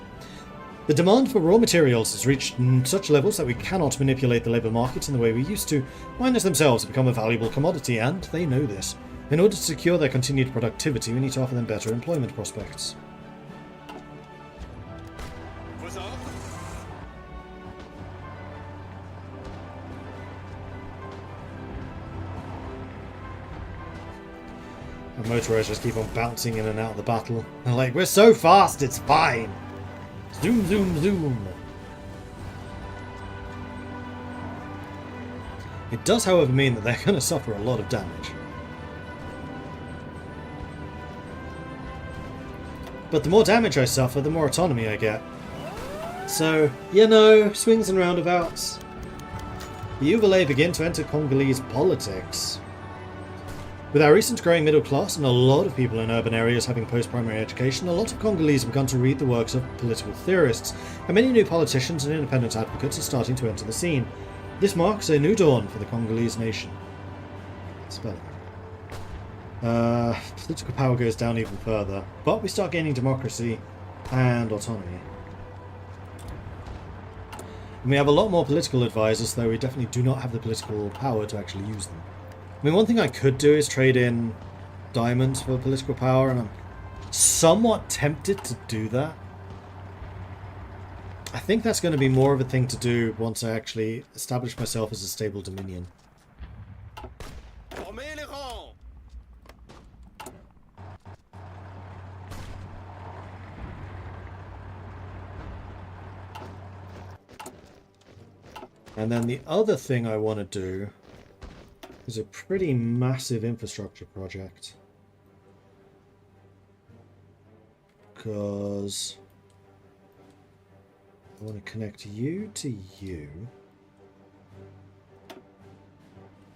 S2: The demand for raw materials has reached such levels that we cannot manipulate the labour market in the way we used to. Miners themselves have become a valuable commodity, and they know this. In order to secure their continued productivity, we need to offer them better employment prospects. And motorized just keep on bouncing in and out of the battle. They're like, we're so fast, it's fine! Zoom, zoom, zoom! It does, however, mean that they're going to suffer a lot of damage. But the more damage I suffer, the more autonomy I get. So, you know, swings and roundabouts. The Uvulai begin to enter Congolese politics. With our recent growing middle class and a lot of people in urban areas having post-primary education, a lot of Congolese have begun to read the works of political theorists, and many new politicians and independent advocates are starting to enter the scene. This marks a new dawn for the Congolese nation. Spelling. Political power goes down even further, but we start gaining democracy and autonomy. And we have a lot more political advisors, though we definitely do not have the political power to actually use them. I mean, one thing I could do is trade in diamonds for political power, and I'm somewhat tempted to do that. I think that's going to be more of a thing to do once I actually establish myself as a stable dominion.
S3: Formez les rangs.
S2: And then the other thing I want to do is a pretty massive infrastructure project. Because I want to connect you to you.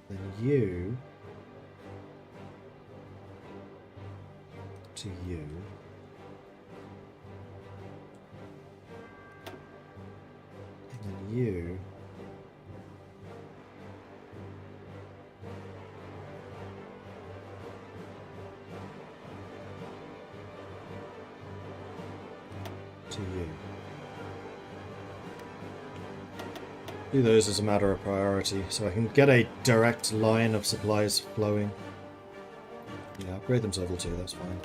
S2: Then you to you. And then you to you. Do those as a matter of priority, so I can get a direct line of supplies flowing. Yeah, upgrade them to level 2, that's fine.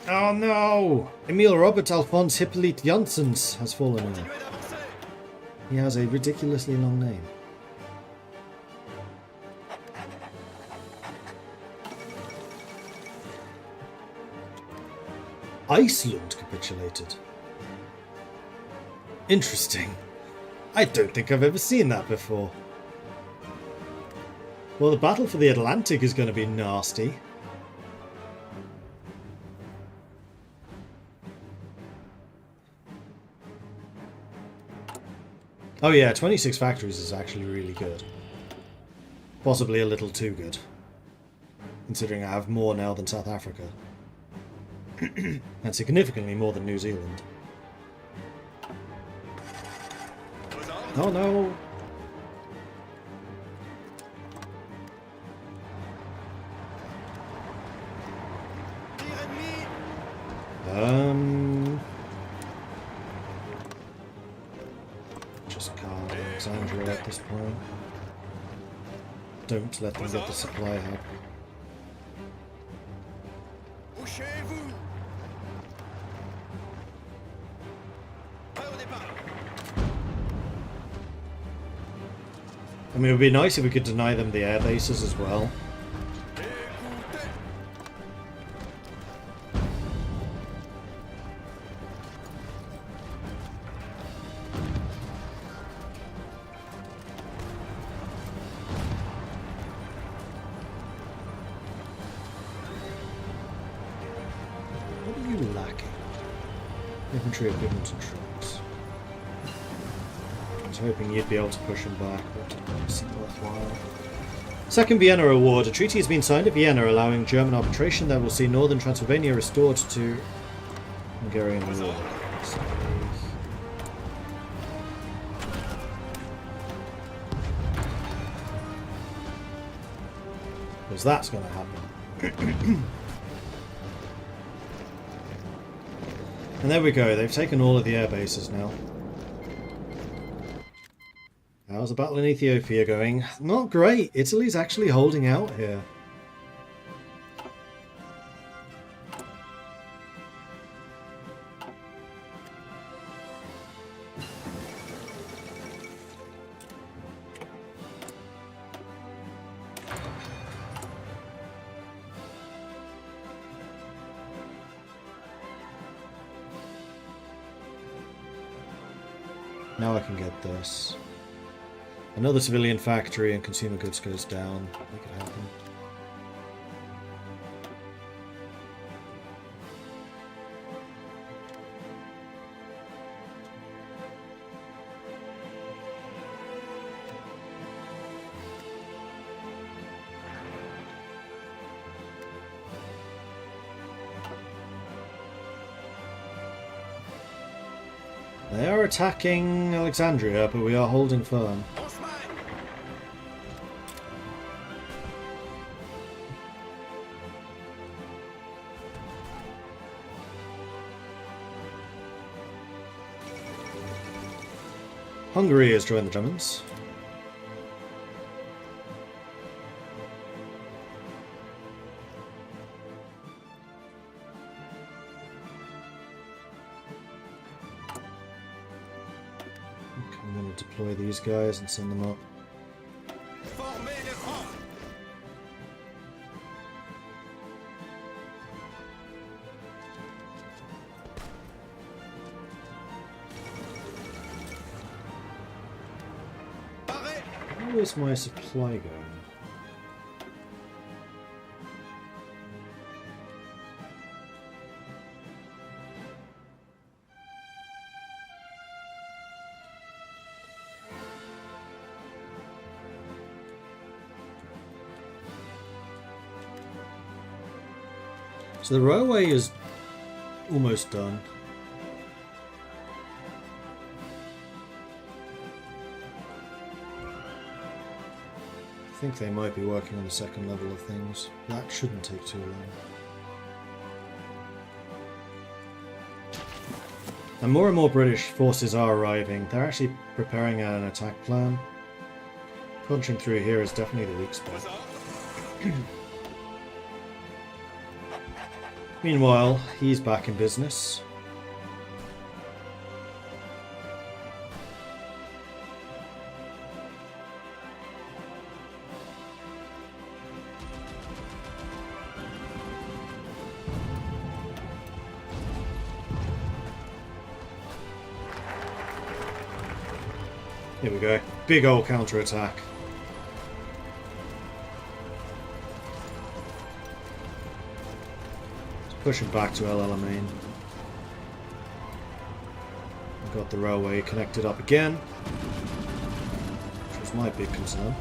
S2: Oh no! Emil Robert Alphonse Hippolyte Janssens has fallen in.
S3: Continuez d'avancer.
S2: He has a ridiculously long name. Iceland capitulated. Interesting. I don't think I've ever seen that before. Well, the battle for the Atlantic is going to be nasty. Oh yeah, 26 factories is actually really good. Possibly a little too good. Considering I have more now than South Africa. And significantly more than New Zealand. Oh no!
S3: Tir ennemi.
S2: Just calm Alexandria at this point. Don't let them get the supply hub.
S3: Bouchez-vous. Prêt au départ.
S2: I mean, it would be nice if we could deny them the air bases as well.
S3: Écoutez.
S2: What are you lacking? Infantry, equipment, and troops. I was hoping you'd be able to push them back, but it doesn't seem worthwhile. Second Vienna Award. A treaty has been signed at Vienna allowing German arbitration that will see northern Transylvania restored to Hungarian rule. Because that's going to happen. And there we go, they've taken all of the air bases now. How's the battle in Ethiopia going? Not great. Italy's actually holding out here. Now I can get this. Another civilian factory and consumer goods goes down. Make it happen. They are attacking Alexandria, but we are holding firm. Hungary has joined the Germans. I'm going to deploy these guys and send them up.
S3: Formez les rangs. Parez.
S2: How is my supply going? So the railway is almost done. I think they might be working on the second level of things. That shouldn't take too long. And more British forces are arriving. They're actually preparing an attack plan. Punching through here is definitely the weak spot. Meanwhile, he's back in business. Here we go. Big old counter-attack. Pushing back to El Alamein. Got the railway connected up again, which was my big concern.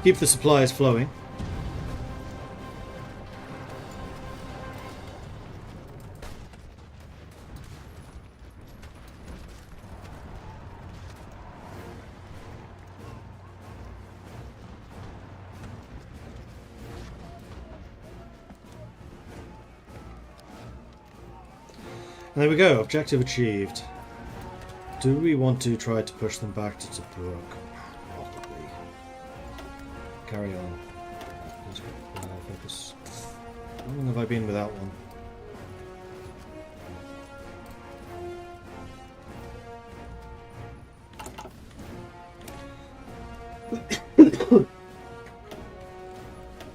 S2: Keep the supplies flowing. And there we go, objective achieved. Do we want to try to push them back to Tobruk? Probably. Carry on. Focus. How long have I been without one?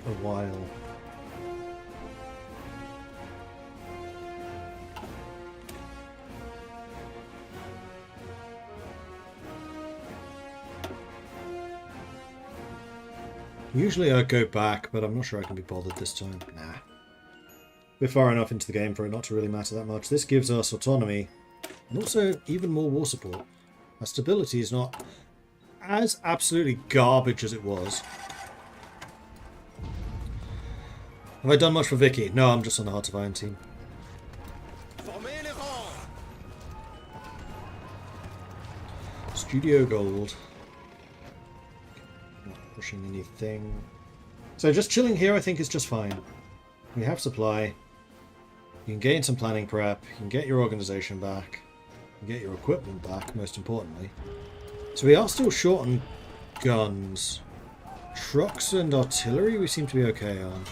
S2: A while. Usually I'd go back, but I'm not sure I can be bothered this time. Nah. We're far enough into the game for it not to really matter that much. This gives us autonomy, and also even more war support. Our stability is not as absolutely garbage as it was. Have I done much for Vicky? No, I'm just on the Heart of Iron team.
S3: Formez les rangs.
S2: Studio Gold. Not pushing anything. So just chilling here I think is just fine. We have supply. You can gain some planning prep. You can get your organization back. You can get your equipment back, most importantly. So we are still short on guns. Trucks and artillery we seem to be okay on.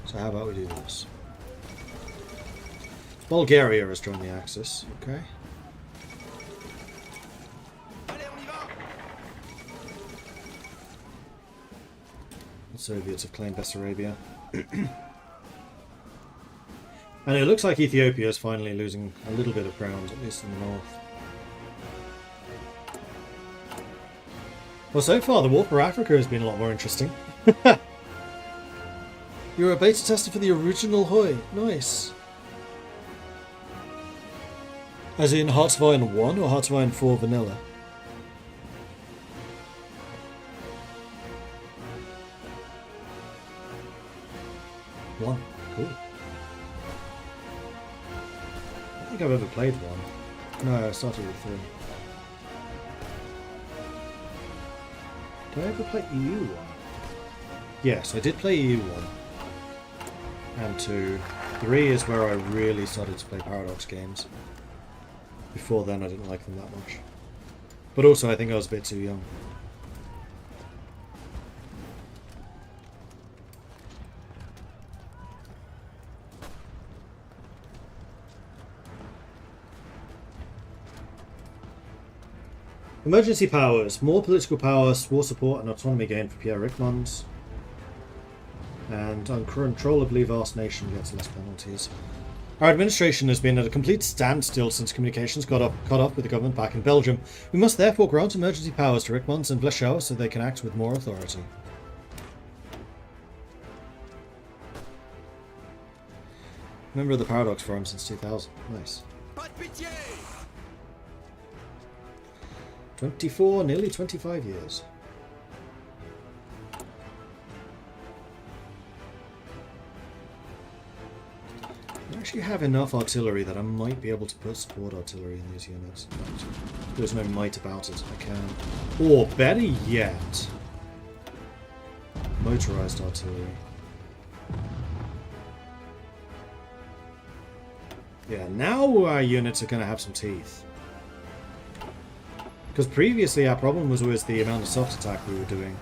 S2: So how about we do this? Bulgaria has joined the Axis. Okay.
S3: Allez, on y va.
S2: The Soviets have claimed Bessarabia. And it looks like Ethiopia is finally losing a little bit of ground, at least in the north. Well, so far the war for Africa has been a lot more interesting. You're a beta tester for the original Hoi. Nice. As in Hearts of Iron 1 or Hearts of Iron 4 Vanilla? One. Cool. I don't think I've ever played one. No, I started with 3. Did I ever play EU 1? Yes, I did play EU 1. And 2. 3 is where I really started to play Paradox games. Before then I didn't like them that much. But also I think I was a bit too young. Emergency powers. More political power, war support and autonomy gain for Pierre Rickmans. And uncontrollably vast nation gets less penalties. Our administration has been at a complete standstill since communications got caught up with the government back in Belgium. We must therefore grant emergency powers to Rickmans and Flechauer so they can act with more authority. Member of the Paradox Forum since 2000. Nice. 24, nearly 25 years. I actually have enough artillery that I might be able to put support artillery in these units. There's no might about it, I can. Or better yet, motorized artillery. Yeah, now our units are going to have some teeth. Because previously our problem was always the amount of soft attack we were doing.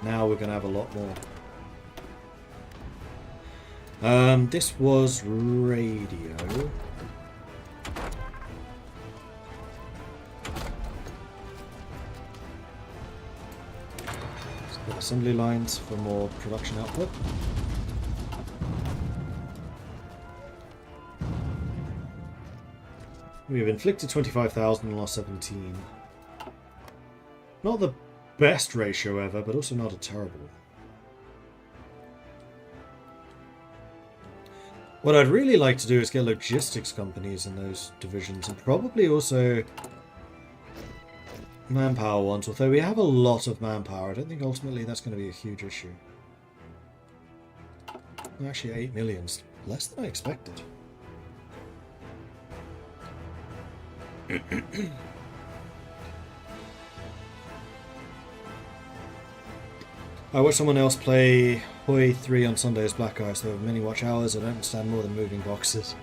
S2: Now we're going to have a lot more. This was radio. Let's put assembly lines for more production output. We've inflicted 25,000 and lost 17. Not the best ratio ever, but also not a terrible one. What I'd really like to do is get logistics companies in those divisions, and probably also manpower ones, although we have a lot of manpower. I don't think ultimately that's going to be a huge issue. Actually, 8 million's less than I expected. I watched someone else play Hoi 3 on Sunday as Black Ice. There were many watch hours. I don't understand more than moving boxes.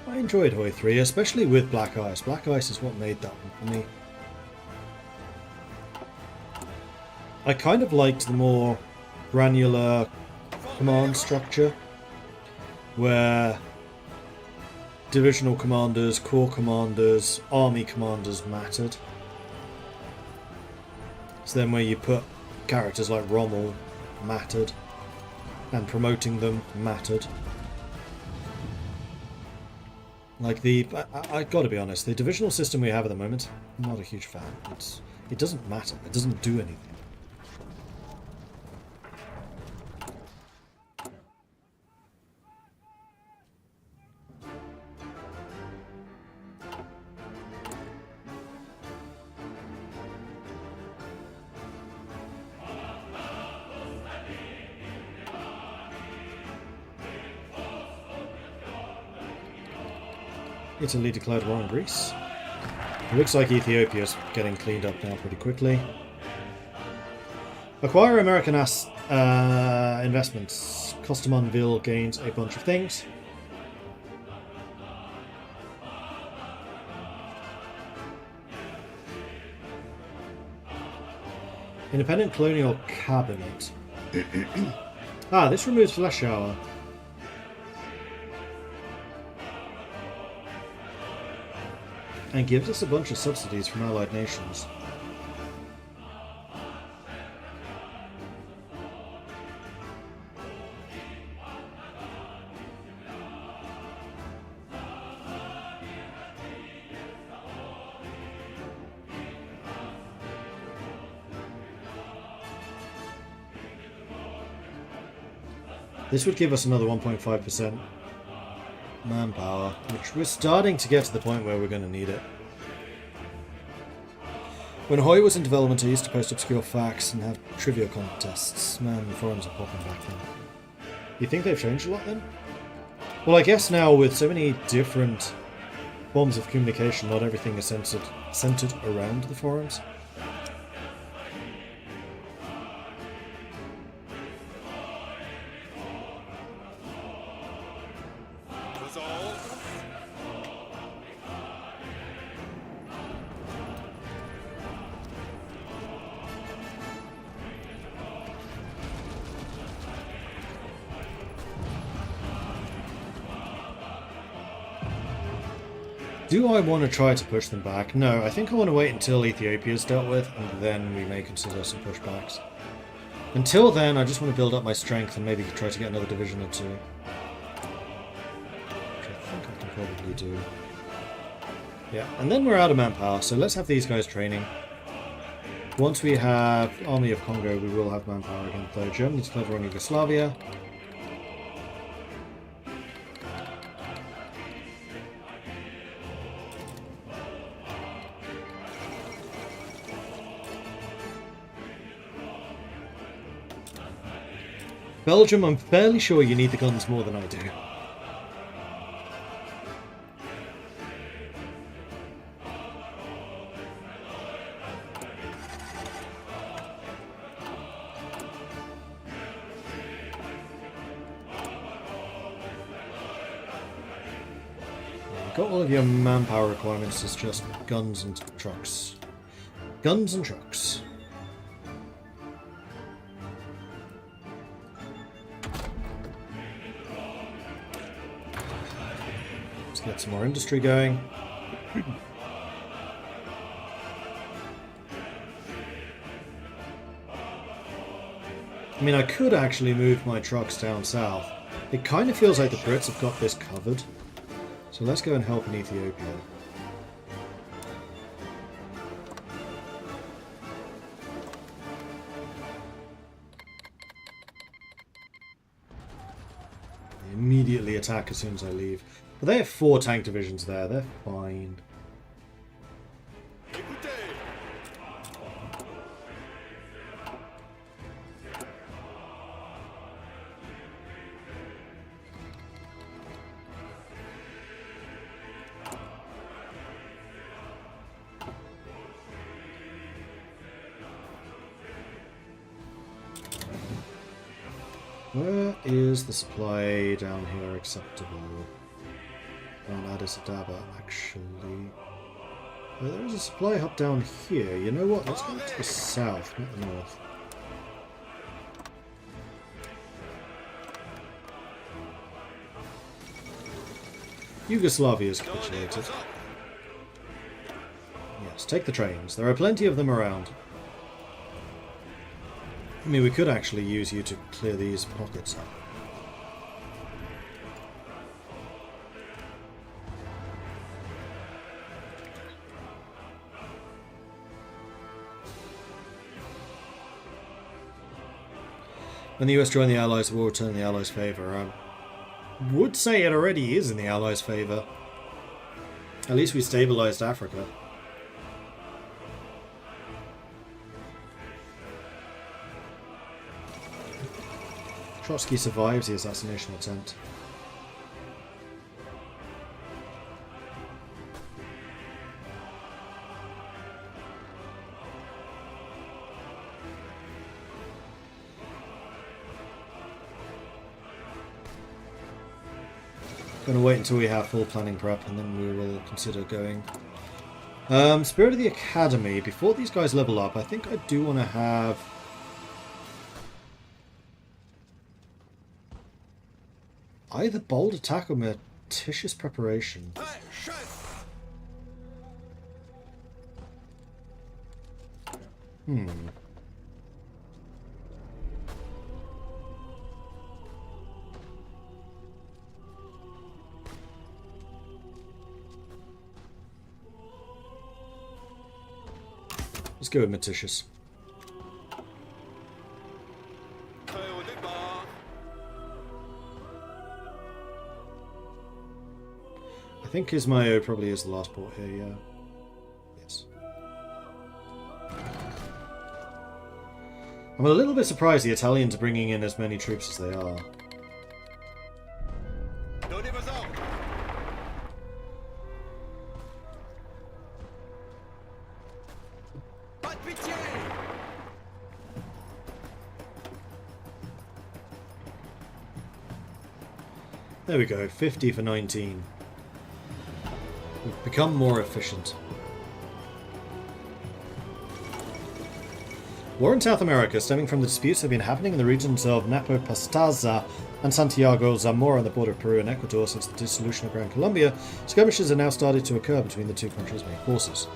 S2: I enjoyed Hoi 3, especially with Black Ice. Black Ice is what made that one for me. I kind of liked the more granular command structure, where divisional commanders, corps commanders, army commanders mattered. So then where you put characters like Rommel mattered, and promoting them mattered. Like I gotta be honest, the divisional system we have at the moment, I'm not a huge fan. It doesn't matter, it doesn't do anything. Italy declared war on Greece. It looks like Ethiopia's getting cleaned up now pretty quickly. Acquire American investments. Costamonville gains a bunch of things. Independent Colonial Cabinet. This removes Flechauer. And gives us a bunch of subsidies from allied nations. This would give us another 1.5% manpower, which we're starting to get to the point where we're going to need it. When Hoy was in development, I used to post obscure facts and have trivia contests. Man, the forums are popping back then. You think they've changed a lot then? Well, I guess now with so many different forms of communication, not everything is centered around the forums.
S3: Resolved.
S2: Do I want to try to push them back? No, I think I want to wait until Ethiopia's dealt with, and then we may consider some pushbacks. Until then, I just want to build up my strength and maybe try to get another division or two. Which I think I can probably do. Yeah, and then we're out of manpower, so let's have these guys training. Once we have Army of Congo, we will have manpower again, though. Germany's clever on Yugoslavia. Belgium, I'm fairly sure you need the guns more than I do. Got all of your manpower requirements as just guns and trucks. Guns and trucks. Get some more industry going. I mean, I could actually move my trucks down south. It kind of feels like the Brits have got this covered. So let's go and help in Ethiopia. They immediately attack as soon as I leave. But they have 4 tank divisions there, they're fine. Where is the supply down here acceptable? On Addis Ababa, actually. There is a supply hub down here. You know what? Let's go to the south, not the north. Yugoslavia is capitulated. Yes, take the trains. There are plenty of them around. I mean, we could actually use you to clear these pockets up. When the US joined the Allies, the war returned in the Allies' favour. I would say it already is in the Allies' favour. At least we stabilised Africa. Trotsky survives the assassination attempt. Gonna wait until we have full planning prep and then we will consider going. Spirit of the Academy. Before these guys level up, I think I do want to have either bold attack or meticulous preparation. Let's go with meticulous. think Ismayo probably is the last port here, yeah. Yes. I'm a little bit surprised the Italians are bringing in as many troops as they are.
S3: Donnez vos ordres. Pas de pitié.
S2: There we go, 50 for 19. We've become more efficient. War in South America, stemming from the disputes that have been happening in the regions of Napo Pastaza and Santiago Zamora on the border of Peru and Ecuador since the dissolution of Gran Colombia, skirmishes have now started to occur between the two countries' main forces.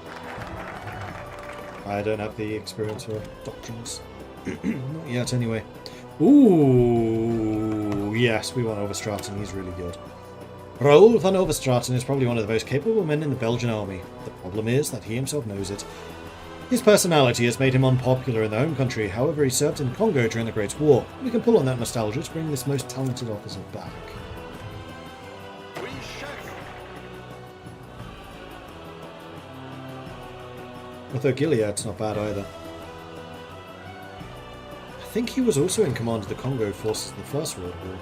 S2: I don't have the experience or doctrines. Not yet, anyway. Ooh, yes, we want Overstraten. He's really good. Raoul van Overstraten is probably one of the most capable men in the Belgian army. The problem is that he himself knows it. His personality has made him unpopular in the home country, however he served in Congo during the Great War. We can pull on that nostalgia to bring this most talented officer back.
S3: Oui, chef.
S2: Although Gilead's not bad either. I think he was also in command of the Congo forces in the First World War.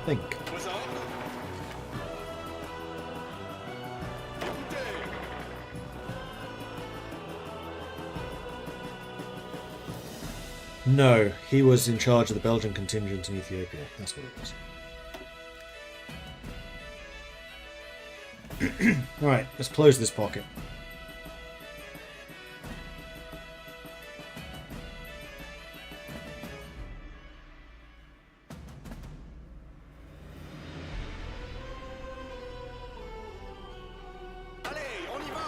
S2: I think.
S3: Vos ordres. Écoutez.
S2: No, he was in charge of the Belgian contingent in Ethiopia. That's what it was. Alright, let's close this pocket.
S3: Allez, on y va.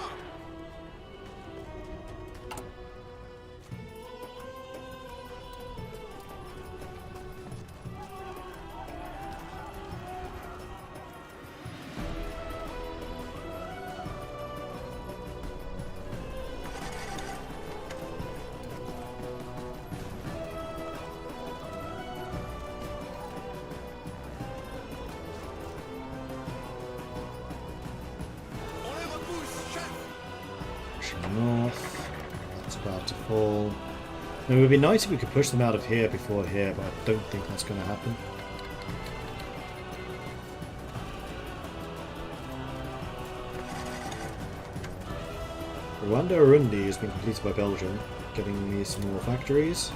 S3: On les repousse, chef.
S2: Pushing north. That's about to fall. It would be nice if we could push them out of here before here, but I don't think that's going to happen. Rwanda Urundi has been completed by Belgium, getting me some more factories.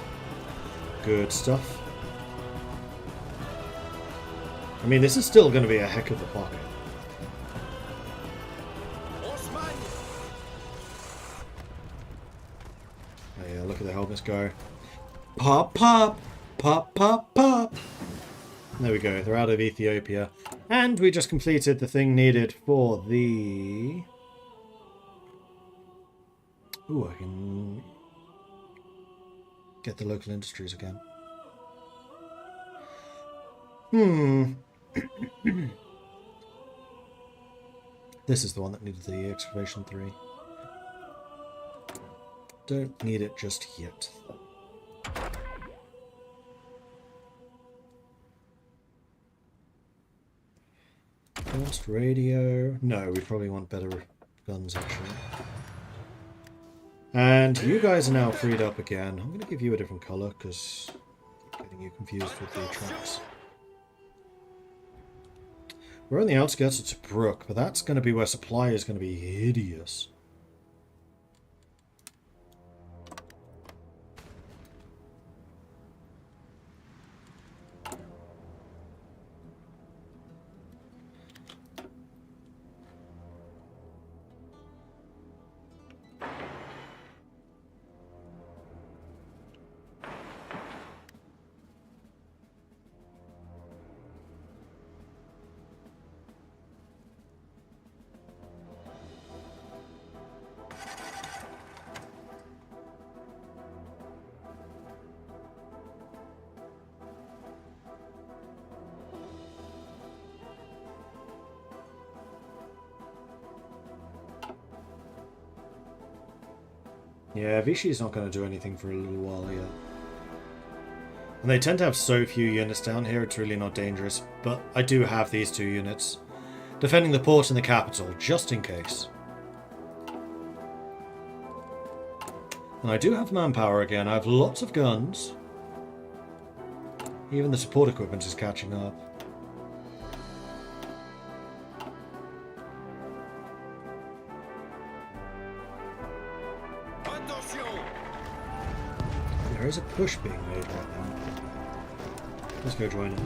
S2: Good stuff. I mean, this is still going to be a heck of a pocket.
S3: On se magne.
S2: Oh yeah, look at the helmets go. Pop, pop! Pop, pop, pop! There we go, they're out of Ethiopia. And we just completed the thing needed for the... Ooh, I can get the local industries again. This is the one that needed the excavation 3. Don't need it just yet. Advanced radio. No, we probably want better guns actually. And you guys are now freed up again. I'm going to give you a different colour because I'm getting you confused with the tracks. We're on the outskirts of Tobruk, but that's going to be where supply is going to be hideous. Yeah, Vichy's not going to do anything for a little while yet. And they tend to have so few units down here, it's really not dangerous. But I do have these 2 units. defending the port and the capital, just in case. And I do have manpower again. I have lots of guns. Even the support equipment is catching up.
S3: Attention!
S2: There is a push being made right now. Let's go join it.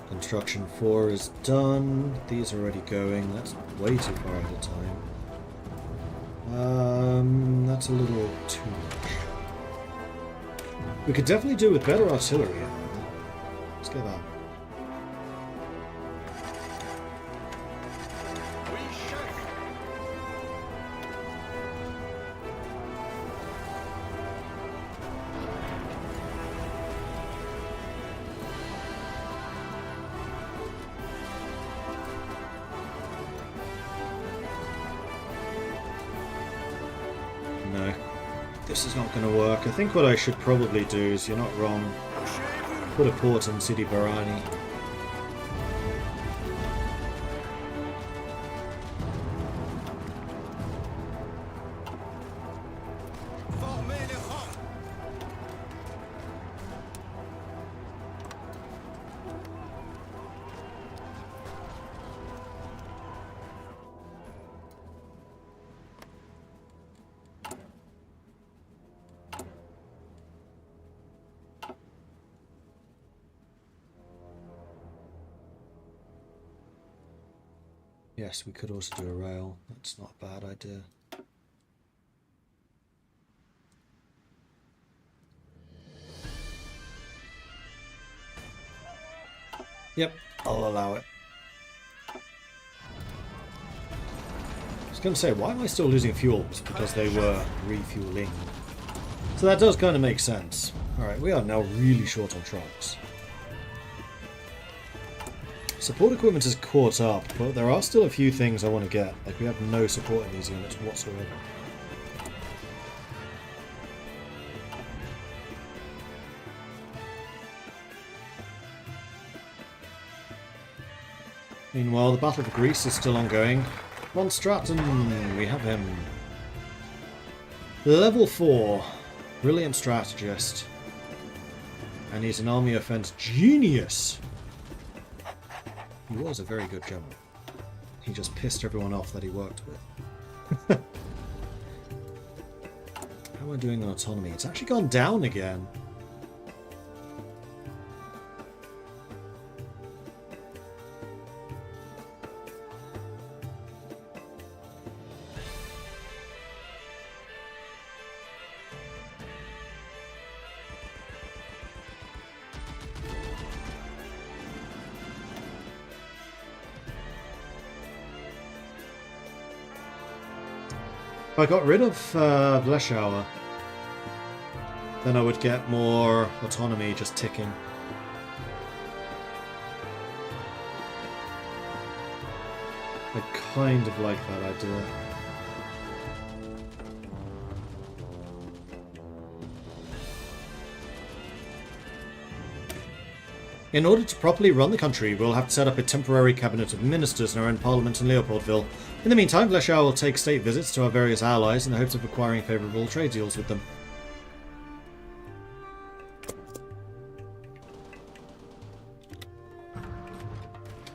S2: Construction 4 is done. These are already going. That's way too far ahead of time. That's a little too much. We could definitely do with better artillery. Let's get that.
S3: Oui, chef!
S2: No, this is not going to work. I think what I should probably do is, you're not wrong, put a port in Sidi Barani.
S3: Formez les rangs!
S2: Yes, we could also do a rail. That's not a bad idea. Yep, I'll allow it. I was going to say, why am I still losing fuel? It's because they were refueling. So that does kind of make sense. Alright, we are now really short on trucks. Support equipment has caught up, but there are still a few things I want to get. Like, we have no support in these units whatsoever. Meanwhile, the Battle of Greece is still ongoing. Von Stratton, we have him. Level 4. Brilliant strategist. And he's an army offense genius. He was a very good general. He just pissed everyone off that he worked with. How am I doing on autonomy? It's actually gone down again. If I got rid of Bleschauer, then I would get more autonomy just ticking. I kind of like that idea. In order to properly run the country, we'll have to set up a temporary cabinet of ministers in our own parliament in Leopoldville. In the meantime, Bleschauer will take state visits to our various allies in the hopes of acquiring favourable trade deals with them.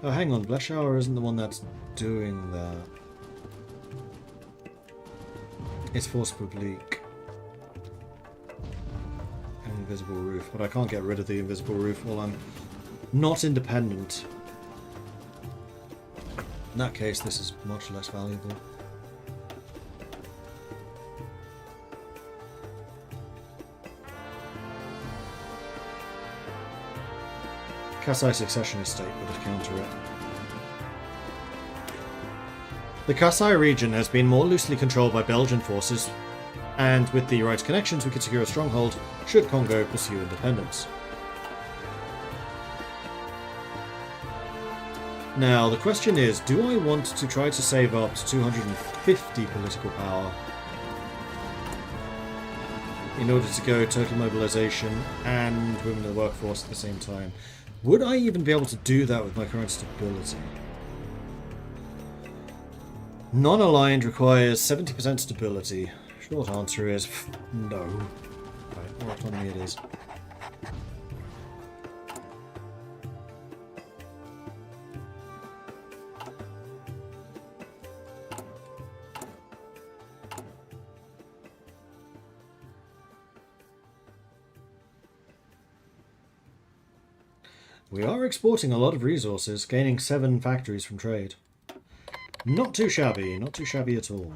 S2: Oh, hang on, Bleschauer isn't the one that's doing that. It's Force Publique. And Invisible Roof, but I can't get rid of the Invisible Roof while I'm not independent. In that case, this is much less valuable. Kassai Succession Estate would counter it. The Kassai region has been more loosely controlled by Belgian forces, and with the right connections we could secure a stronghold should Congo pursue independence. Now, the question is, do I want to try to save up to 250 political power? in order to go total mobilization and women in the workforce at the same time. Would I even be able to do that with my current stability? Non-aligned requires 70% stability. Short answer is no. Right, more autonomy it is. We are exporting a lot of resources, gaining 7 factories from trade. Not too shabby at all.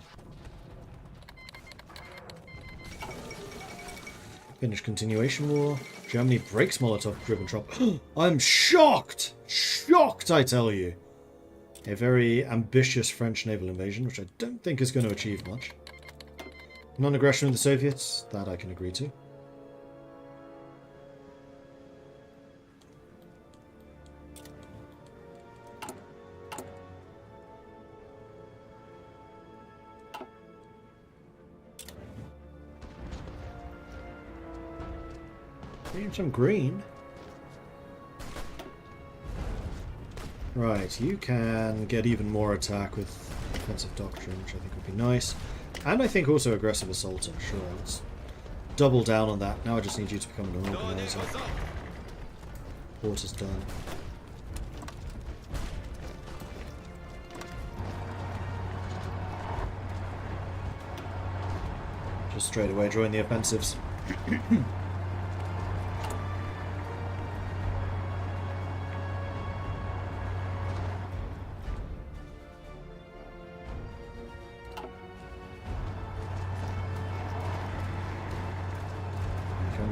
S2: Finnish continuation war. Germany breaks Molotov-Ribbentrop. I'm shocked! Shocked, I tell you! A very ambitious French naval invasion, which I don't think is going to achieve much. Non-aggression of the Soviets, that I can agree to. Some green. Right, you can get even more attack with defensive doctrine, which I think would be nice. And I think also aggressive assaulter. Sure, let's double down on that. Now I just need you to become an organizer. Water's done. Just straight away join the offensives.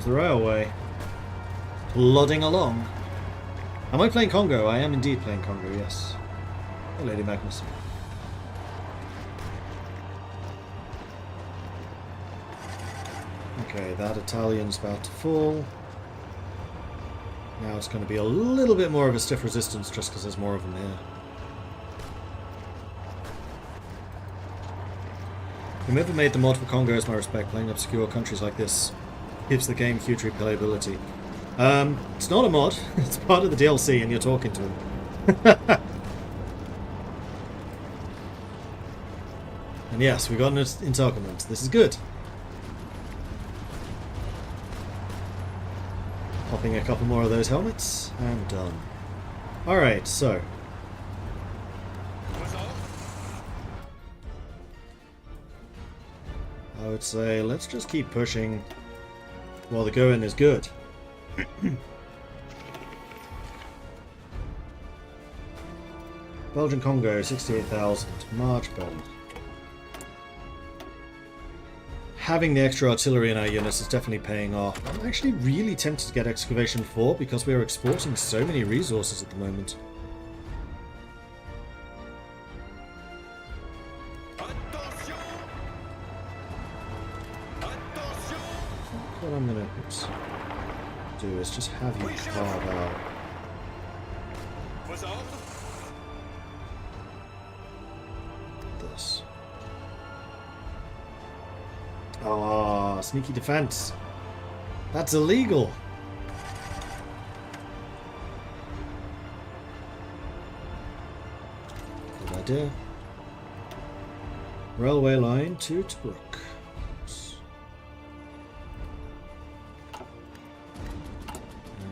S2: The railway. Plodding along. Am I playing Congo? I am indeed playing Congo, yes. Oh, Lady Magnus. Okay, that Italian's about to fall. Now it's going to be a little bit more of a stiff resistance just because there's more of them here. Whoever made the mod for Congo is my respect. Playing obscure countries like this gives the game huge replayability. It's not a mod, it's part of the DLC and you're talking to him. And yes, we got an entanglement. This is good. Popping a couple more of those helmets, and done. Alright, so. I would say let's just keep pushing while the going is good. Belgian Congo, 68,000. March Bell. Having the extra artillery in our units is definitely paying off. I'm actually really tempted to get Excavation 4 because we are exporting so many resources at the moment. What I'm going to do is just have you carve out this. Ah, sneaky defense. That's illegal. Good idea. Railway line to Tobruk.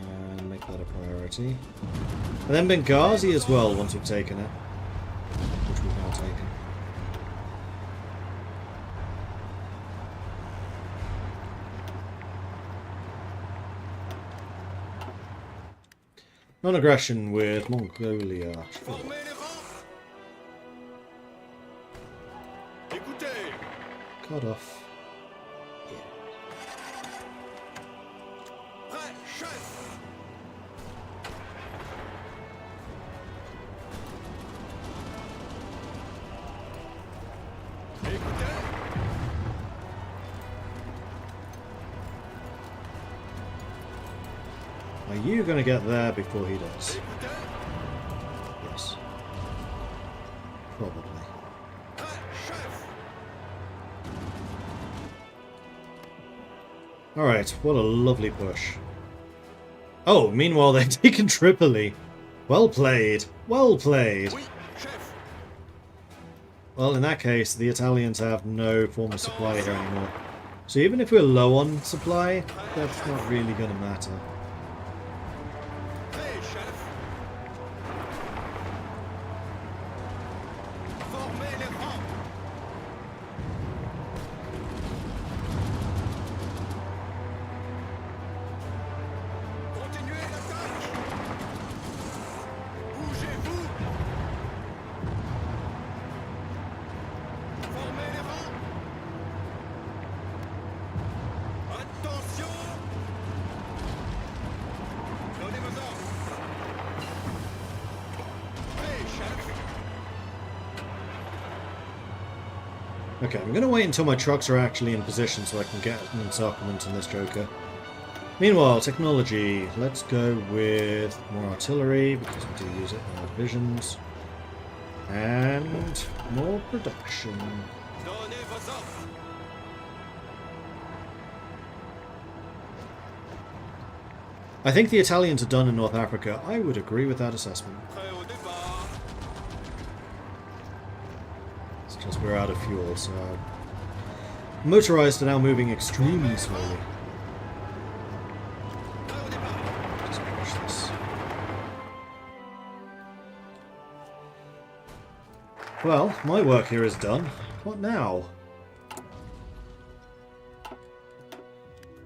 S2: And make that a priority. And then Benghazi as well once we've taken it. Which we've now taken. Non-aggression with Mongolia. Sure. Cut off. Are you going to get there before he does? Yes. Probably. Alright, what a lovely push. Oh, meanwhile they're taking Tripoli. Well played. Well played.
S3: Oui, chef.
S2: Well, in that case, the Italians have no form of supply here anymore. So even if we're low on supply, that's not really going to matter.
S3: Prêt, chef. Formez les rangs. Continuez l'attaque. Bougez-vous. Formez les rangs. Attention. Donnez vos ordres. Prêt, chef.
S2: Okay, I'm going to wait until my trucks are actually in position so I can get an encirclement in this Joker. Meanwhile, technology. Let's go with more artillery, because we do use it in our divisions. And more production.
S3: Donnez vos ordres.
S2: I think the Italians are done in North Africa. I would agree with that assessment.
S3: Prêt au départ.
S2: It's just we're out of fuel, so... Motorized are now moving extremely slowly.
S3: Prêt au départ.
S2: Just push this. Well, my work here is done. What now?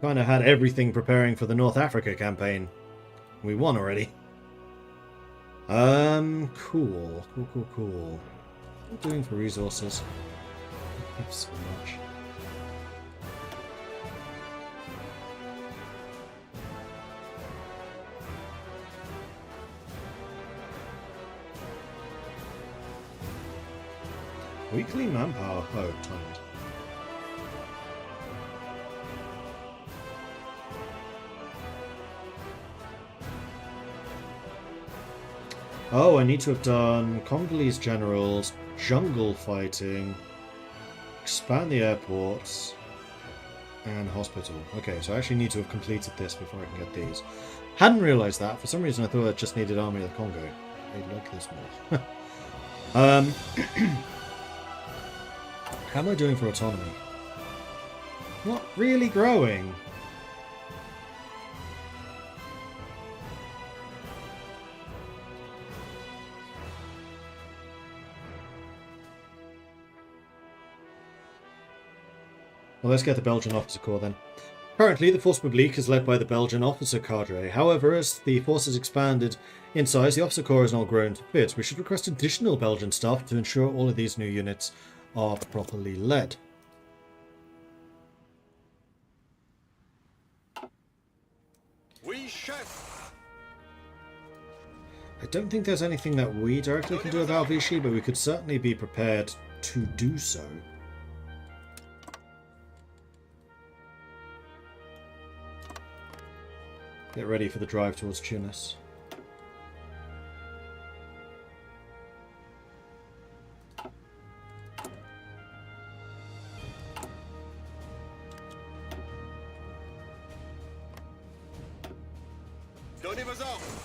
S2: Kind of had everything preparing for the North Africa campaign. We won already. Cool. What are we doing for resources? I have so much. Weekly manpower. Oh, timed. Oh, I need to have done Congolese generals, jungle fighting, expand the airports, and hospital. Okay, so I actually need to have completed this before I can get these. Hadn't realised that. For some reason I thought I just needed Army of the Congo. I like this more. How am I doing for autonomy? Not really growing. Well, let's get the Belgian officer corps then. Currently, the force publique is led by the Belgian officer cadre. However, as the force has expanded in size, the officer corps has now grown to fit. We should request additional Belgian staff to ensure all of these new units are properly led.
S3: Oui, chef.
S2: I don't think there's anything that we directly can do about Vichy, but we could certainly be prepared to do so. Get ready for the drive towards Tunis.
S3: Donnez vos ordres.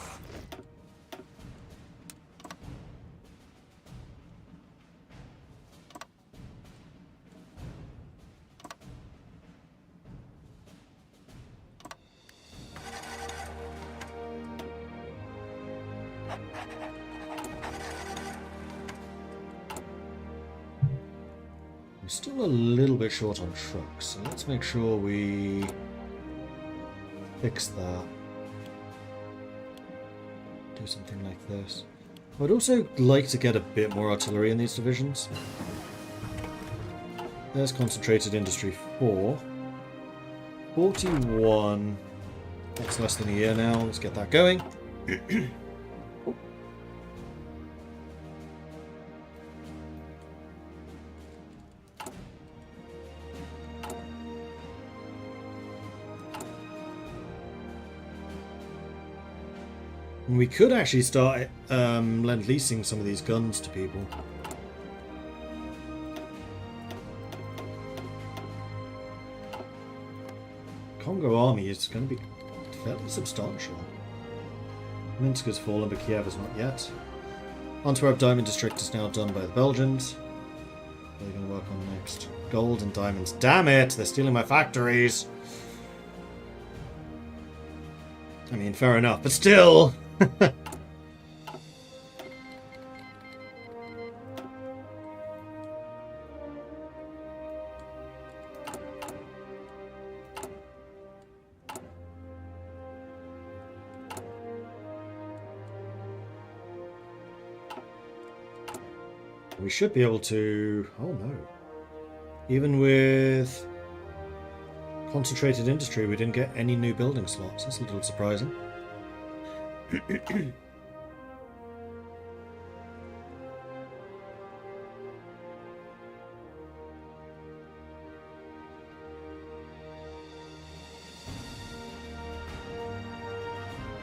S2: We're still a little bit short on trucks, so let's make sure we fix that. Do something like this. I'd also like to get a bit more artillery in these divisions. There's Concentrated Industry 4. 41. That's less than a year now. Let's get that going. We could actually start lend-leasing some of these guns to people. Congo army is going to be fairly substantial. Minsk has fallen, but Kiev has not yet. Antwerp Diamond District is now done by the Belgians. What are they going to work on next? Gold and diamonds. Damn it! They're stealing my factories! I mean, fair enough, but still! We should be able to... Oh no. Even with concentrated industry, we didn't get any new building slots. That's a little surprising.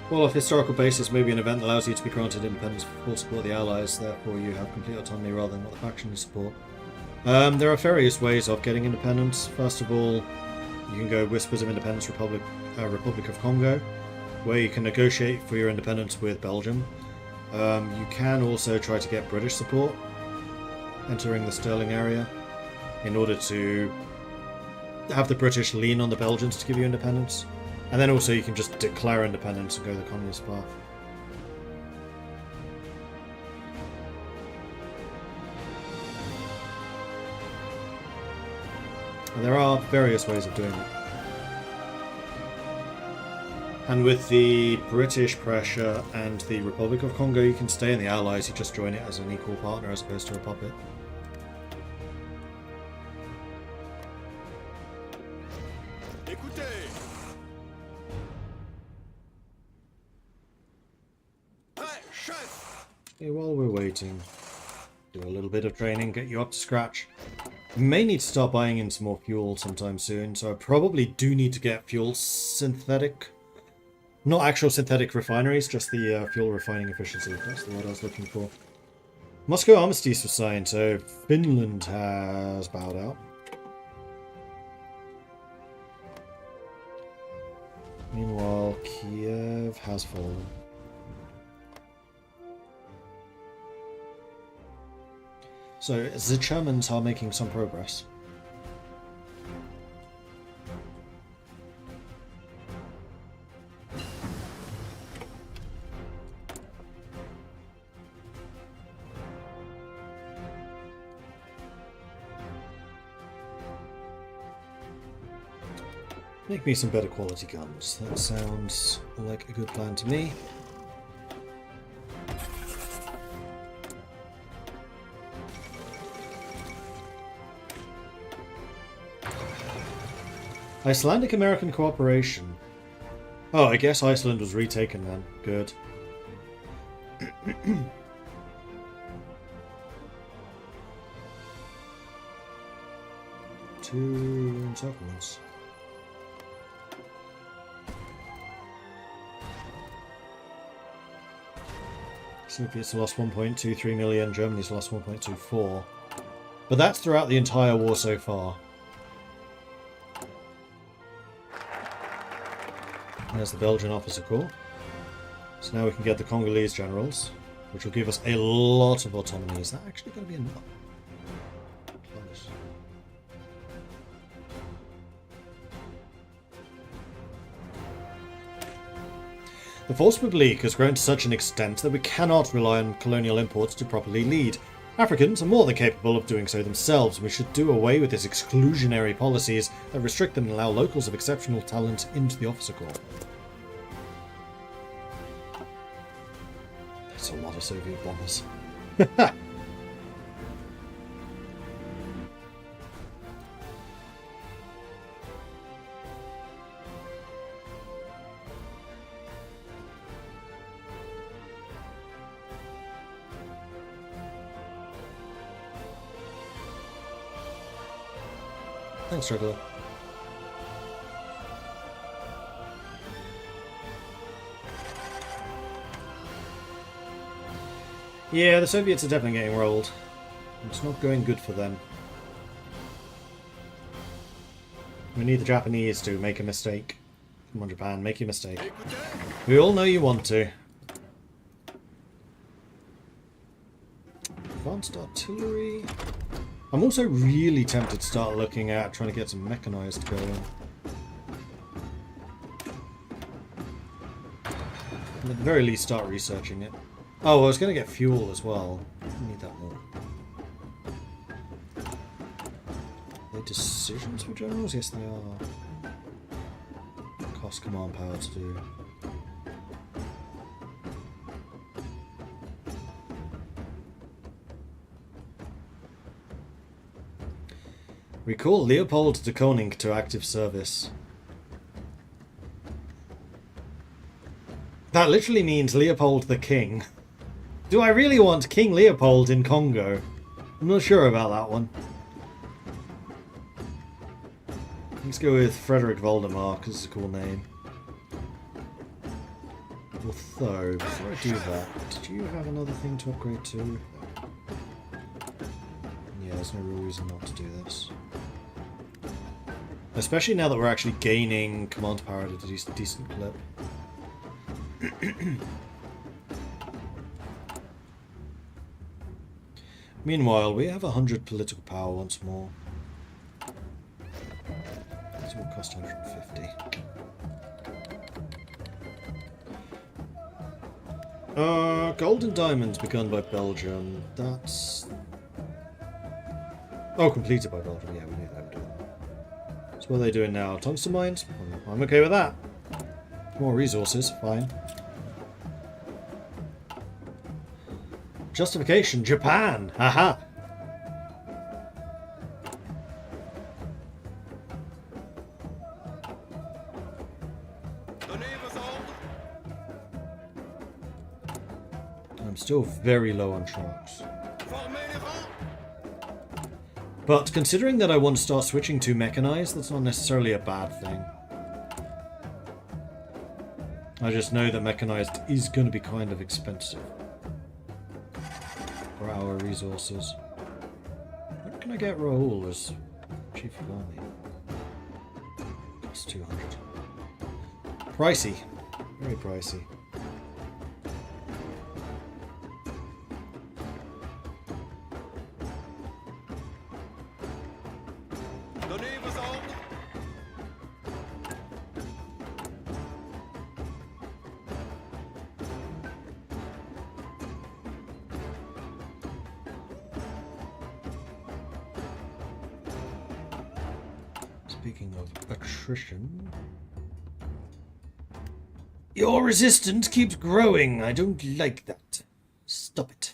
S2: Well, off historical basis, maybe an event allows you to be granted independence for full support of the Allies, therefore you have complete autonomy rather than what the faction you support. There are various ways of getting independence. First of all, you can go Whispers of Independence Republic of Congo, where you can negotiate for your independence with Belgium. You can also try to get British support, entering the Sterling area, in order to have the British lean on the Belgians to give you independence. And then also you can just declare independence and go the communist path. And there are various ways of doing it. And with the British pressure and the Republic of Congo, you can stay in the Allies, you just join it as an equal partner as opposed to a puppet. Okay, while we're waiting, do a little bit of training, get you up to scratch. I may need to start buying in some more fuel sometime soon, so I probably do need to get fuel synthetic. Not actual synthetic refineries, just the fuel refining efficiency. That's the word I was looking for. Moscow Armistice was signed, so Finland has bowed out. Meanwhile, Kiev has fallen. So, the Germans are making some progress. Make me some better quality guns. That sounds like a good plan to me. Icelandic-American cooperation. Oh, I guess Iceland was retaken then. Good. Two encirclements. Soviets lost 1.23 million, Germany's lost 1.24. But that's throughout the entire war so far. There's the Belgian officer corps. So now we can get the Congolese generals, which will give us a lot of autonomy. Is that actually going to be enough? Close. The force publique has grown to such an extent that we cannot rely on colonial imports to properly lead. Africans are more than capable of doing so themselves, and we should do away with these exclusionary policies that restrict them and allow locals of exceptional talent into the officer corps. That's a lot of Soviet bombers. Thanks, Regular. Yeah, the Soviets are definitely getting rolled. It's not going good for them. We need the Japanese to make a mistake. Come on, Japan, make your mistake.
S3: Écoutez,
S2: We all know you want to. Advanced artillery. I'm also really tempted to start looking at trying to get some mechanized going. At the very least, start researching it. Oh, I was going to get fuel as well. I need that more. Are they decisions for generals? Yes, they are. Cost command power to do. Recall Leopold de Koning to active service. That literally means Leopold the King. Do I really want King Leopold in Congo? I'm not sure about that one. Let's go with Frederick Voldemar, because it's a cool name. Although, before I do that, did you have another thing to upgrade to? Yeah, there's no real reason not to do this. Especially now that we're actually gaining command power at a decent clip. Meanwhile, we have 100 political power once more. This will cost 150. Gold and diamonds begun by Belgium. That's... Oh, completed by Belgium. Yeah, we knew they were doing that. So what are they doing now? Tungsten mines? I'm okay with that. More resources, fine. Justification, Japan! Haha!
S3: donnez vos ordres.
S2: I'm still very low on trucks.
S3: Formez les rangs.
S2: But considering that I want to start switching to mechanized, that's not necessarily a bad thing. I just know that mechanized is going to be kind of expensive for our resources. When can I get Raoul as Chief of Army? That's 200. Pricey. Very pricey.
S3: Donnez vos ordres.
S2: Speaking of attrition... Your resistance keeps growing. I don't like that. Stop it.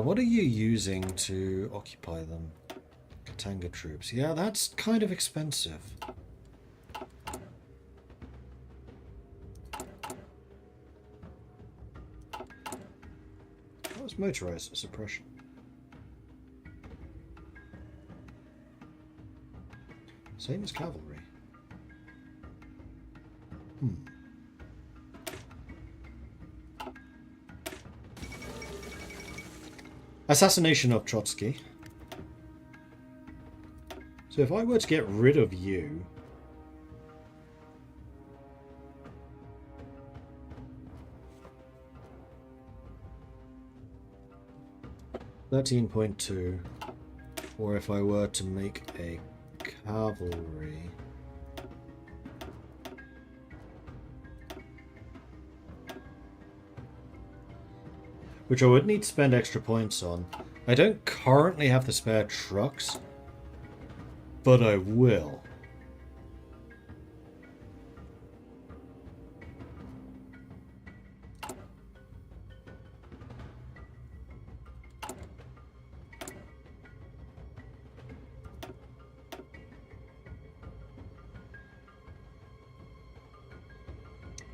S2: What are you using to occupy them? Katanga troops. Yeah, that's kind of expensive. That was motorized suppression. Same as cavalry. Assassination of Trotsky. So if I were to get rid of you... $13.2, or if I were to make a cavalry, which I would need to spend extra points on. I don't currently have the spare trucks, but I will.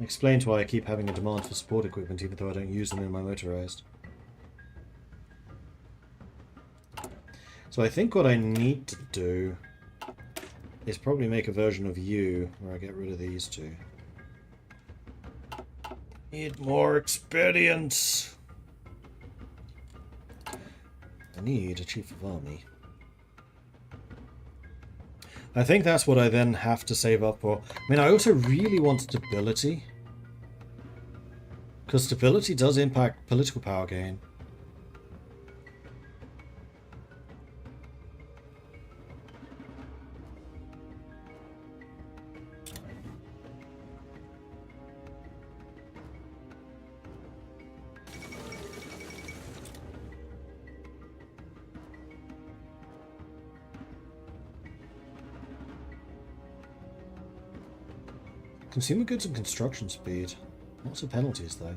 S2: Explains why I keep having a demand for support equipment even though I don't use them in my motorized. So I think what I need to do is probably make a version of you where I get rid of these two. Need more experience. I need a chief of army. I think that's what I then have to save up for. I mean, I also really want stability. Because stability does impact political power gain. Consumer goods and construction speed. Lots of penalties, though.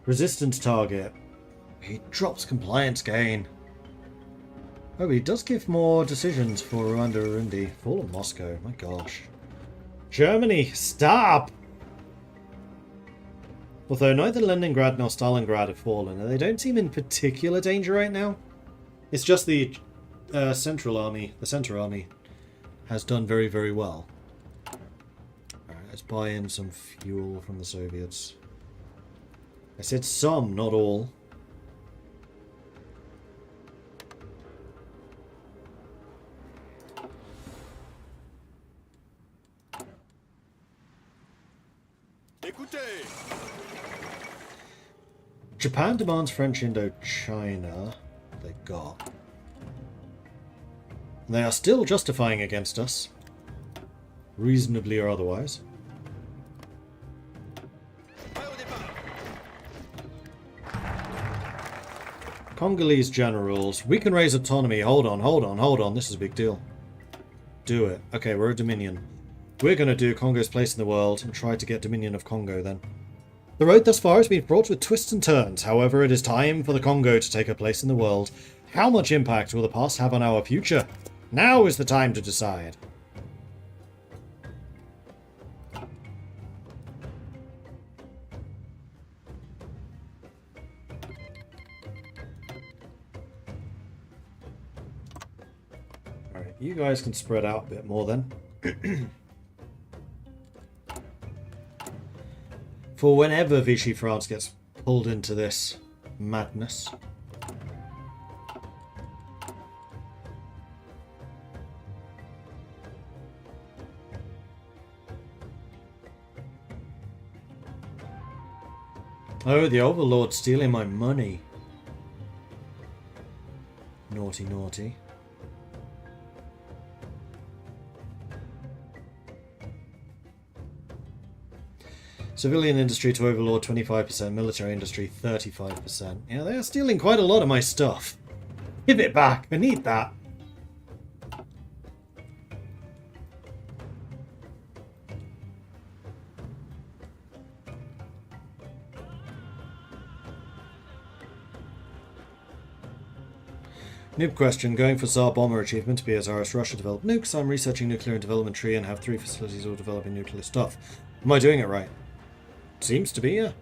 S2: Resistance target. He drops compliance gain. Oh, he does give more decisions for Rwanda Urundi. Fall of Moscow. My gosh. Germany, stop! Although neither Leningrad nor Stalingrad have fallen, and they don't seem in particular danger right now. It's just the Central Army, the Center Army, has done very, very well. Let's buy in some fuel from the Soviets. I said some, not all.
S3: Écoutez.
S2: Japan demands French Indochina. They got. They are still justifying against us. Reasonably or otherwise. Congolese generals. We can raise autonomy. Hold on, hold on, hold on. This is a big deal. Do it. Okay, we're a Dominion. We're going to do Congo's place in the world and try to get Dominion of Congo then. The road thus far has been fraught with twists and turns. However, it is time for the Congo to take a place in the world. How much impact will the past have on our future? Now is the time to decide. You guys can spread out a bit more then. For whenever Vichy France gets pulled into this madness. Oh, the Overlord's stealing my money. Naughty, naughty. Civilian industry to Overlord 25%, military industry 35%. Yeah, they are stealing quite a lot of my stuff. Give it back, I need that. Noob question, going for Tsar Bomber achievement, BSRS Russia developed nukes. I'm researching nuclear and development tree and have 3 facilities all developing nuclear stuff. Am I doing it right? Seems to be, yeah.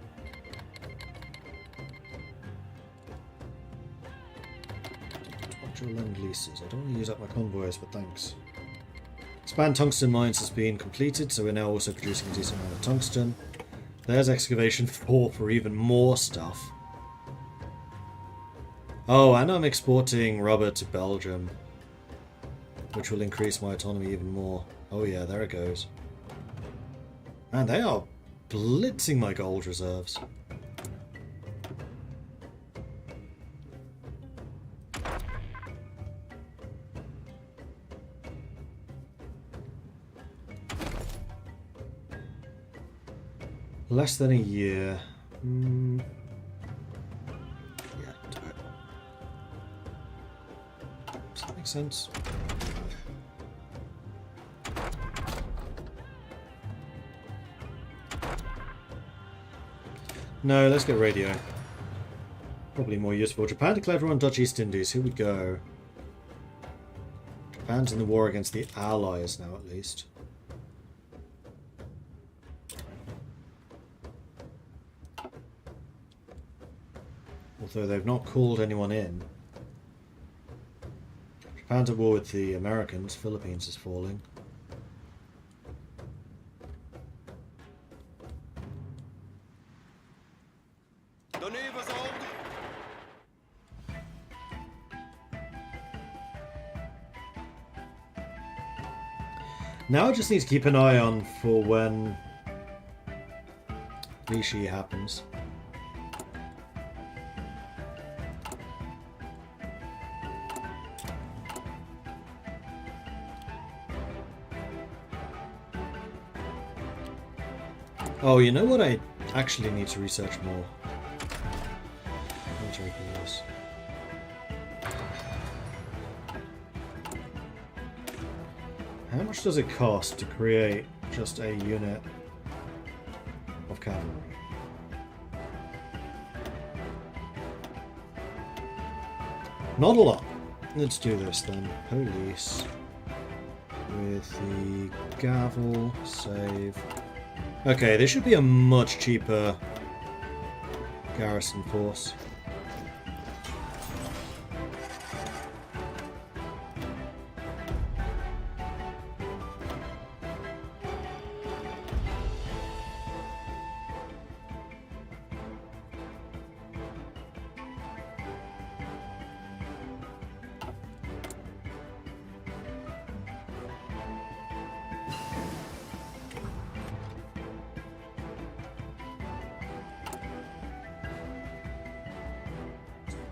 S2: Structural land leases. I don't want to use up my convoys, but thanks. Expand tungsten mines has been completed, so we're now also producing a decent amount of tungsten. There's excavation 4 for even more stuff. Oh, and I'm exporting rubber to Belgium, which will increase my autonomy even more. Oh yeah, there it goes. Man, they are blitzing my gold reserves. Less than a year. Yeah, do it. Does that make sense? No, let's get radio. Probably more useful. Japan declared war on Dutch East Indies. Here we go. Japan's in the war against the Allies now, at least. Although they've not called anyone in. Japan's at war with the Americans. Philippines is falling.
S3: Donnez vos ordres.
S2: Now I just need to keep an eye on for when Vichy happens. Oh, you know what I actually need to research more? Military police. How much does it cost to create just a unit of cavalry? Not a lot. Let's do this then. Police with the gavel, save. Okay, this should be a much cheaper garrison force.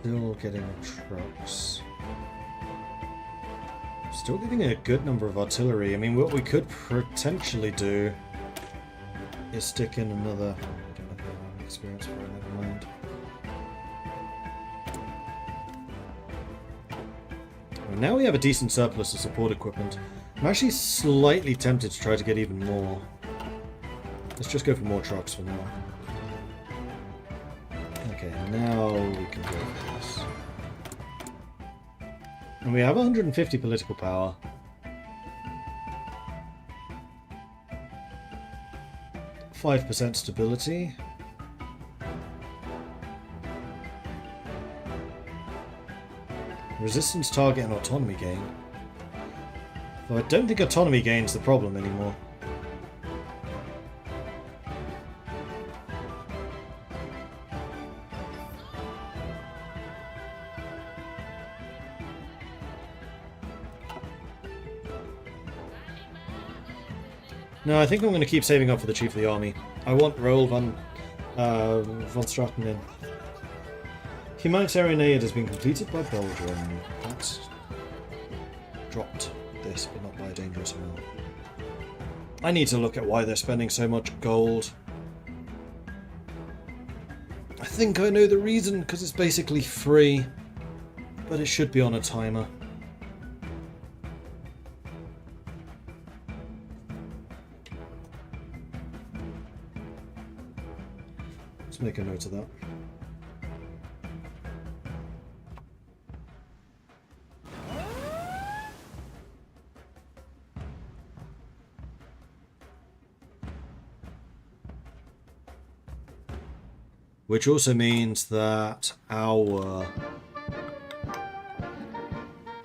S2: Still getting trucks. Still getting a good number of artillery. I mean, what we could potentially do is stick in another... I don't have experience for it, never mind. Well, now we have a decent surplus of support equipment. I'm actually slightly tempted to try to get even more. Let's just go for more trucks for now. Okay, now we can go for this. And we have 150 political power. %5 stability. Resistance target and autonomy gain. Though I don't think autonomy gain's the problem anymore. No, I think I'm going to keep saving up for the Chief of the Army. I want Roel von Straten in. Humanitarian aid has been completed by Belgium. That's dropped this, but not by a dangerous amount. I need to look at why they're spending so much gold. I think I know the reason, because it's basically free, but it should be on a timer. Let's make a note of that. Which also means that our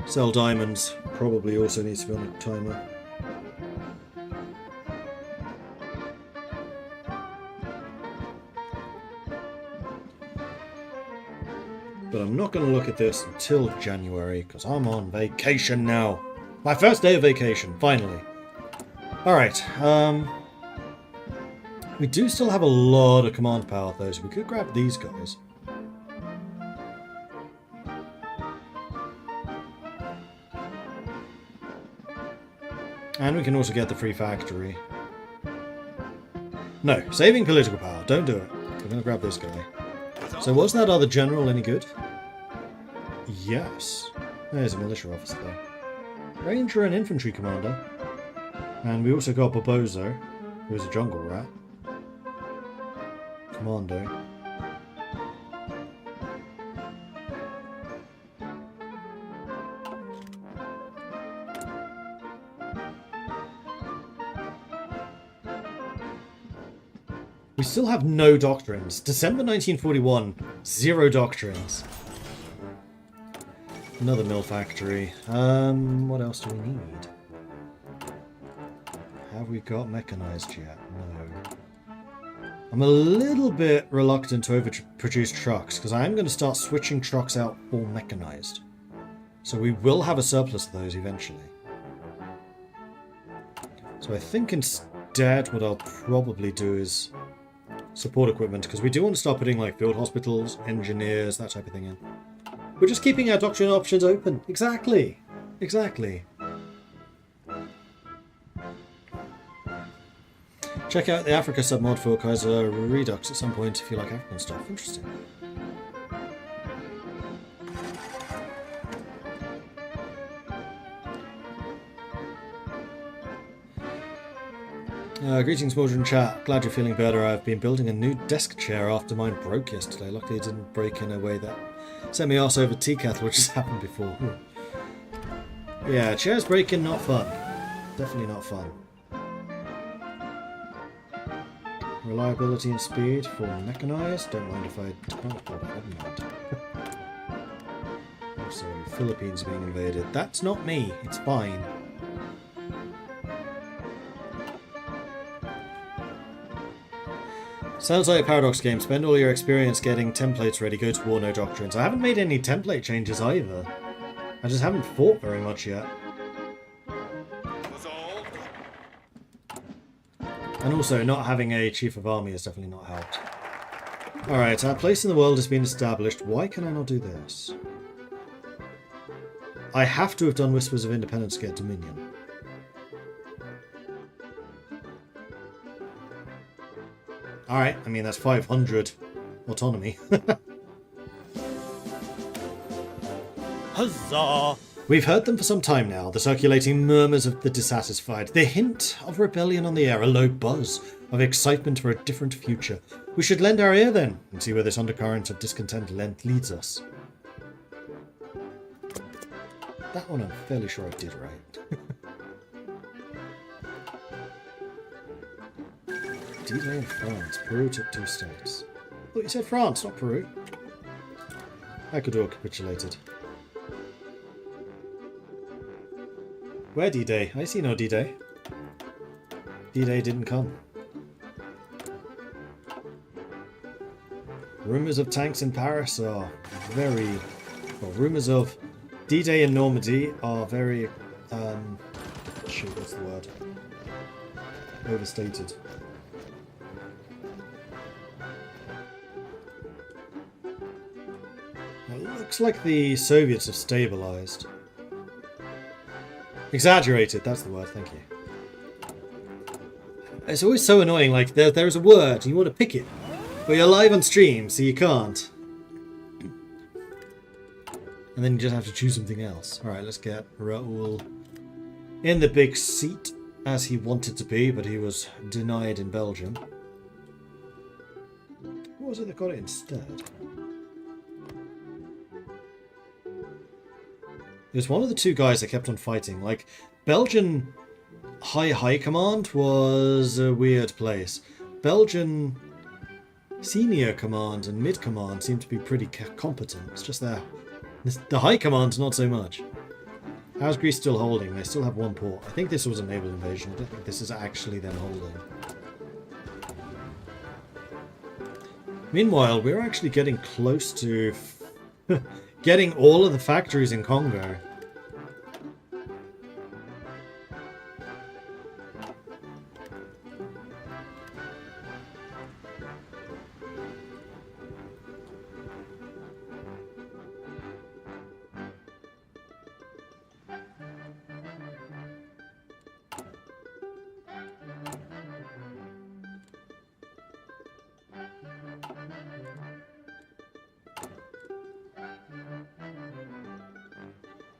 S2: sell diamonds probably also needs to be on a timer. But I'm not going to look at this until January, because I'm on vacation now. My first day of vacation, finally. Alright, we do still have a lot of command power though, so we could grab these guys. And we can also get the free factory. No, saving political power, don't do it. We're going to grab this guy. So was that other general any good? Yes. There's a militia officer there. Ranger and infantry commander. And we also got Bobozo, who's a jungle rat. Commando. We still have no doctrines. December 1941, 0 doctrines. Another mill factory. What else do we need? Have we got mechanized yet? No. I'm a little bit reluctant to overproduce trucks, because I am going to start switching trucks out for mechanized. So we will have a surplus of those eventually. So I think instead what I'll probably do is support equipment, because we do want to start putting like field hospitals, engineers, that type of thing in. We're just keeping our doctrine options open. Exactly. Exactly. Check out the Africa submod for Kaiser Redux at some point if you like African stuff. Interesting. Greetings, Mordred chat. Glad you're feeling better. I've been building a new desk chair after mine broke yesterday. Luckily it didn't break in a way that sent me arse over tea kettle, which has happened before. Yeah, chairs breaking, not fun. Definitely not fun. Reliability and speed for mechanized. Don't mind if I transport it. Never mind. Also, Philippines being invaded. That's not me. It's fine. Sounds like a Paradox game. Spend all your experience getting templates ready. Go to war, no doctrines. I haven't made any template changes either. I just haven't fought very much yet.
S3: Resolved.
S2: And also, not having a chief of army has definitely not helped. Alright, our place in the world has been established. Why can I not do this? I have to have done Whispers of Independence to get Dominion. Alright, I mean that's 500 autonomy.
S1: Huzzah!
S2: We've heard them for some time now, the circulating murmurs of the dissatisfied, the hint of rebellion on the air, a low buzz of excitement for a different future. We should lend our ear then, and see where this undercurrent of discontent leads us. That one I'm fairly sure I did right. D-Day in France. Peru took 2 states. Oh, you said France, not Peru. Ecuador capitulated. Where D-Day? I see no D-Day. D-Day didn't come. Rumours of tanks in Paris are very... Well, rumours of D-Day in Normandy are very... shoot, what's the word? Overstated. It looks like the Soviets have stabilized. Exaggerated, that's the word, thank you. It's always so annoying, like, there's a word, and you want to pick it, but you're live on stream, so you can't. And then you just have to choose something else. Alright, let's get Raoul in the big seat, as he wanted to be, but he was denied in Belgium. What was it that got it instead? It was one of the 2 guys that kept on fighting. Like, Belgian High Command was a weird place. Belgian Senior Command and Mid Command seemed to be pretty competent. It's just the High Command, not so much. How's Greece still holding? They still have 1 port. I think this was a naval invasion. I don't think this is actually them holding. Meanwhile, we're actually getting close to... getting all of the factories in Congo.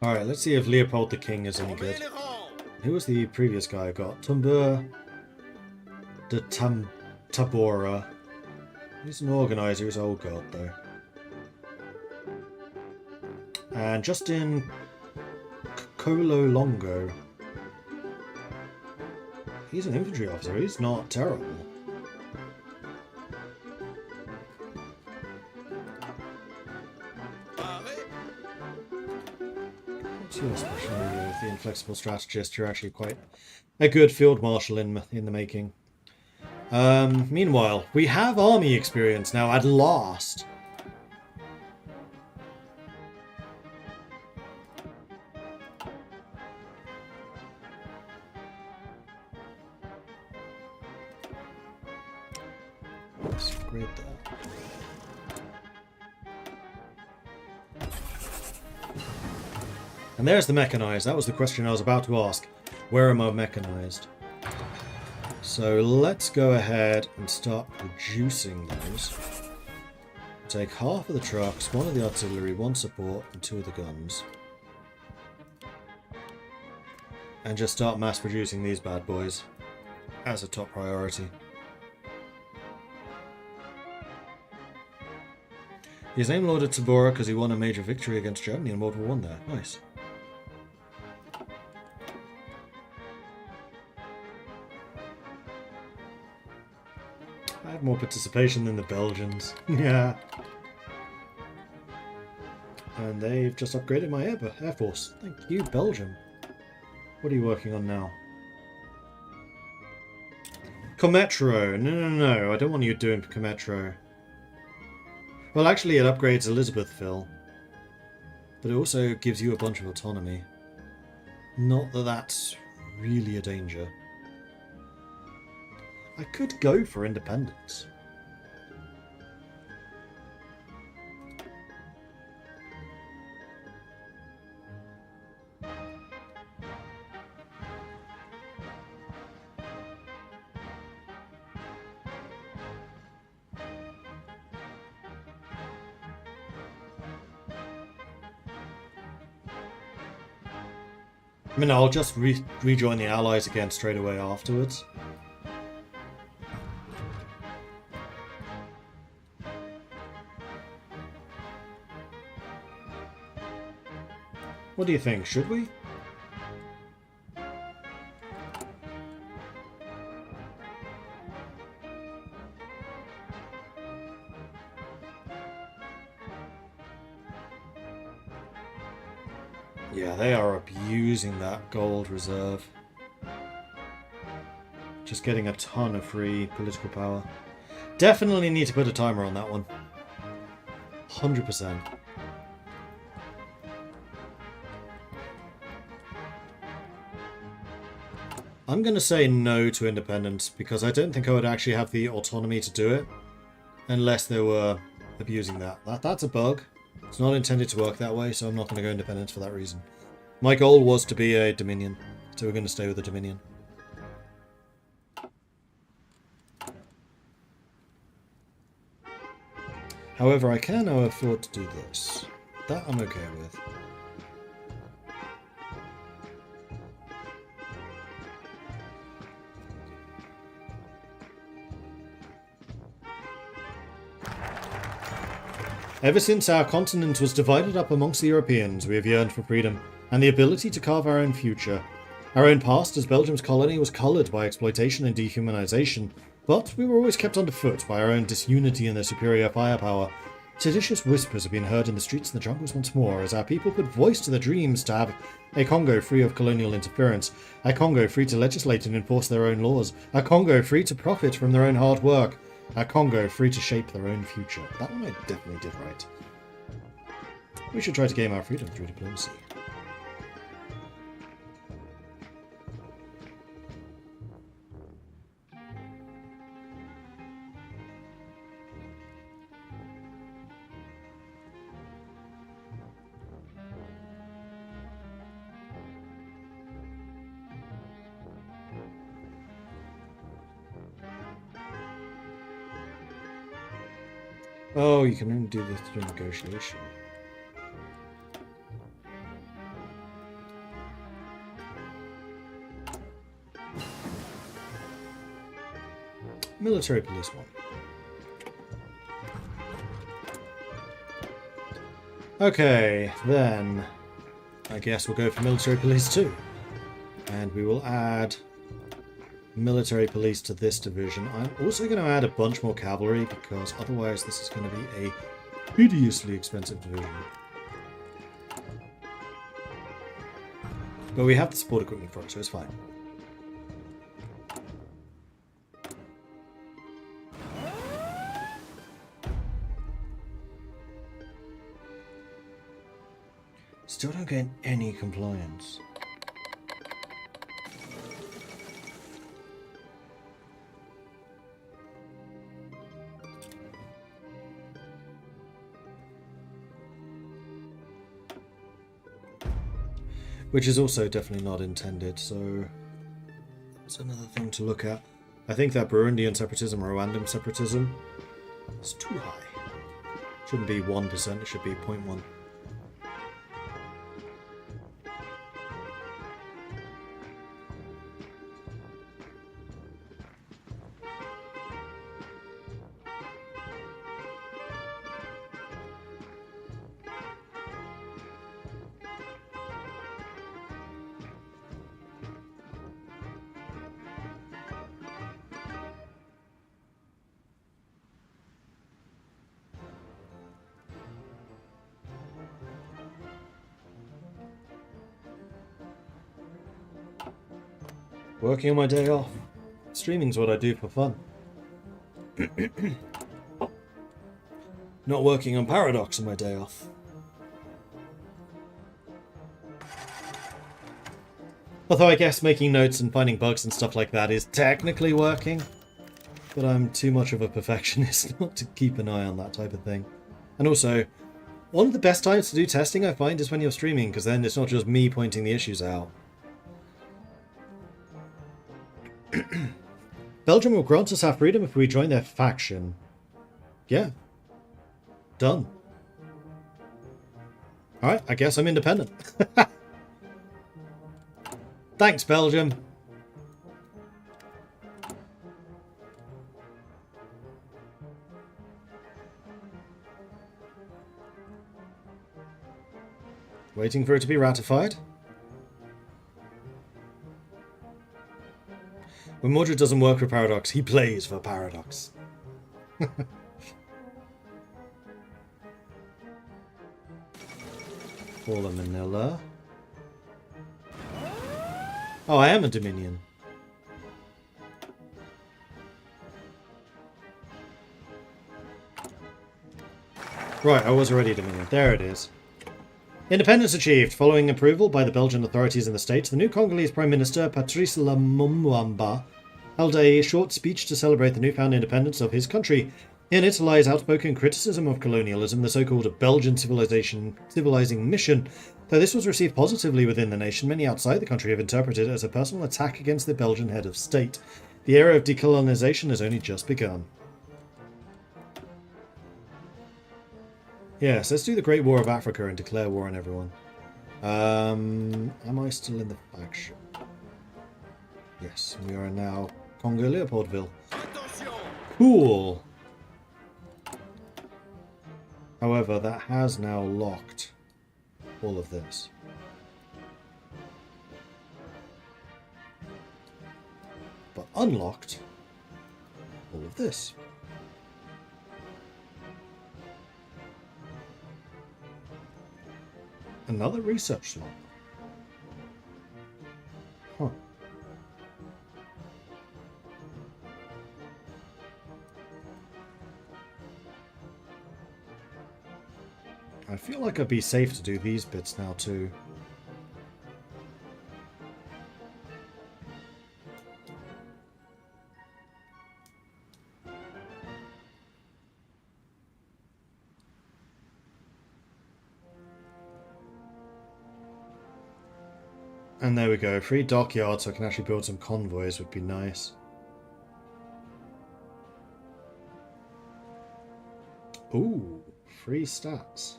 S2: Alright, let's see if Leopold the King is any good. Who was the previous guy I got? Tumbur de Tabora. He's an organizer, he's an old god though. And Justin Colo Longo. He's an infantry officer, he's not terrible. your specialty with the inflexible strategist? You're actually quite a good field marshal in the making. Meanwhile, we have army experience now at last. Let's upgrade that. And there's the mechanized. That was the question I was about to ask. Where am I mechanized? So let's go ahead and start reducing those. Take half of the trucks, one of the artillery, one support, and two of the guns. And just start mass producing these bad boys as a top priority. His name Lord at Tabora because he won a major victory against Germany in World War I there. Nice. I had more participation than the Belgians. Yeah. And they've just upgraded my Air Force. Thank you, Belgium. What are you working on now? Cometro. No. I don't want you doing Cometro. Well, actually, it upgrades Elizabethville. But it also gives you a bunch of autonomy. Not that that's really a danger. I could go for independence. I mean, I'll just rejoin the Allies again straight away afterwards. What do you think? Should we? Yeah, they are abusing that gold reserve. Just getting a ton of free political power. Definitely need to put a timer on that one. 100%. I'm going to say no to independence because I don't think I would actually have the autonomy to do it unless they were abusing that. That's a bug. It's not intended to work that way, so I'm not going to go independence for that reason. My goal was to be a Dominion, so we're going to stay with the Dominion. However, I can now afford to do this. That I'm okay with. Ever since our continent was divided up amongst the Europeans, we have yearned for freedom and the ability to carve our own future. Our own past as Belgium's colony was coloured by exploitation and dehumanization, but we were always kept underfoot by our own disunity and their superior firepower. Seditious whispers have been heard in the streets and the jungles once more as our people put voice to their dreams to have a Congo free of colonial interference, a Congo free to legislate and enforce their own laws, a Congo free to profit from their own hard work, a Congo free to shape their own future. That one I definitely did right. We should try to gain our freedom through diplomacy. Oh, you can only do this through negotiation. Military police one. Okay, then I guess we'll go for military police too. And we will add military police to this division. I'm also going to add a bunch more cavalry because otherwise this is going to be a hideously expensive division. But we have the support equipment for it, so it's fine. Still don't get any compliance. Which is also definitely not intended, so that's another thing to look at. I think that Burundian separatism or Rwandan separatism is too high. Shouldn't be 1%, it should be 0.1. Working on my day off. Streaming's what I do for fun. Not working on Paradox on my day off. Although I guess making notes and finding bugs and stuff like that is technically working. But I'm too much of a perfectionist not to keep an eye on that type of thing. And also, one of the best times to do testing I find is when you're streaming, because then it's not just me pointing the issues out. Belgium will grant us our freedom if we join their faction. Yeah. Done. Alright, I guess I'm independent. Thanks, Belgium. Waiting for it to be ratified. When Mordred doesn't work for Paradox, he plays for Paradox. All of Manila. Oh, I am a Dominion. Right, I was already a Dominion. There it is. Independence achieved. Following approval by the Belgian authorities in the States, the new Congolese Prime Minister, Patrice Lumumba, held a short speech to celebrate the newfound independence of his country. In it lies outspoken criticism of colonialism, the so-called Belgian civilizing mission. Though this was received positively within the nation, many outside the country have interpreted it as a personal attack against the Belgian head of state. The era of decolonization has only just begun. Yes, let's do the Great War of Africa and declare war on everyone. Am I still in the faction? Yes, we are now Congo Leopoldville. Cool! However, that has now locked all of this. But unlocked all of this. Another research log. Huh. I feel like I'd be safe to do these bits now too. And there we go, free dockyard so I can actually build some convoys would be nice. Ooh, free stats.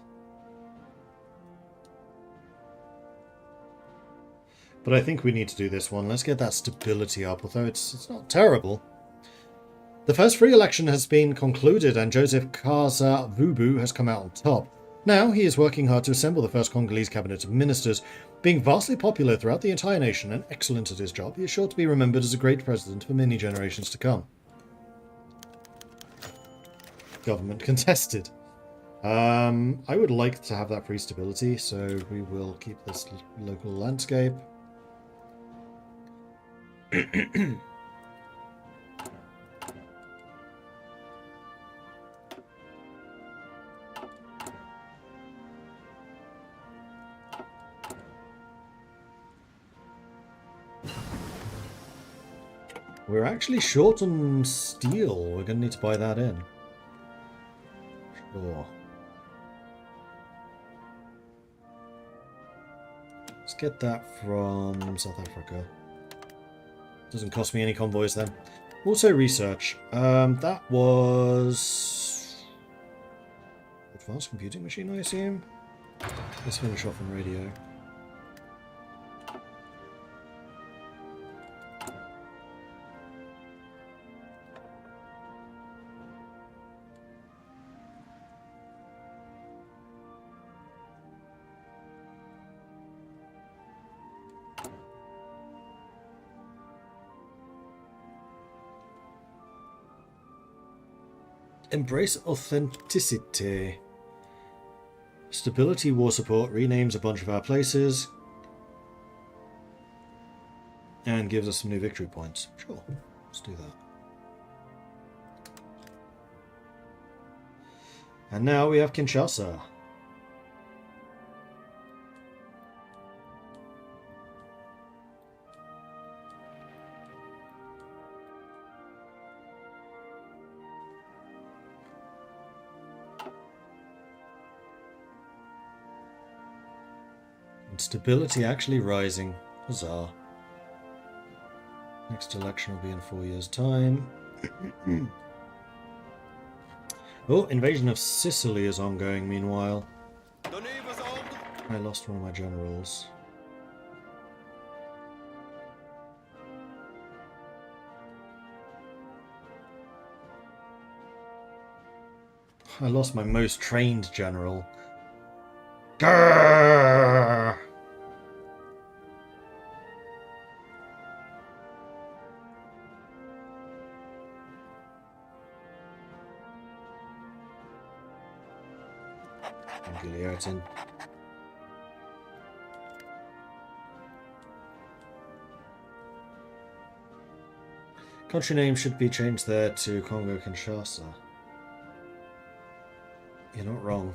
S2: But I think we need to do this one. Let's get that stability up, although it's not terrible. The first free election has been concluded and Joseph Kasavubu has come out on top. Now he is working hard to assemble the first Congolese cabinet of ministers. Being vastly popular throughout the entire nation and excellent at his job, he is sure to be remembered as a great president for many generations to come. Government contested. I would like to have that free stability, so we will keep this local landscape. We're actually short on steel. We're going to need to buy that in. Sure. Let's get that from South Africa. Doesn't cost me any convoys then. Also research. That was... Advanced computing machine, I assume? Let's finish off on radio. Embrace authenticity. Stability war support renames a bunch of our places and gives us some new victory points. Sure, let's do that. And now we have Kinshasa. Stability actually rising. Huzzah. Next election will be in 4 years' time. Oh, invasion of Sicily is ongoing meanwhile. I lost one of my generals. I lost my most trained general. Grrr! Guillotine. Country name should be changed there to Congo Kinshasa. You're not wrong.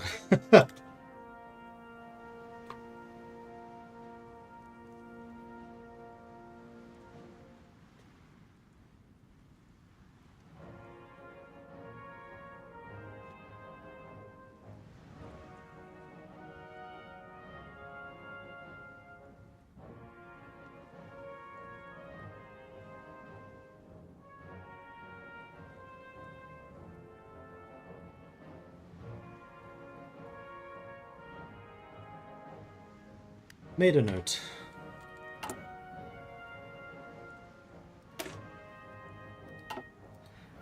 S2: Made a note.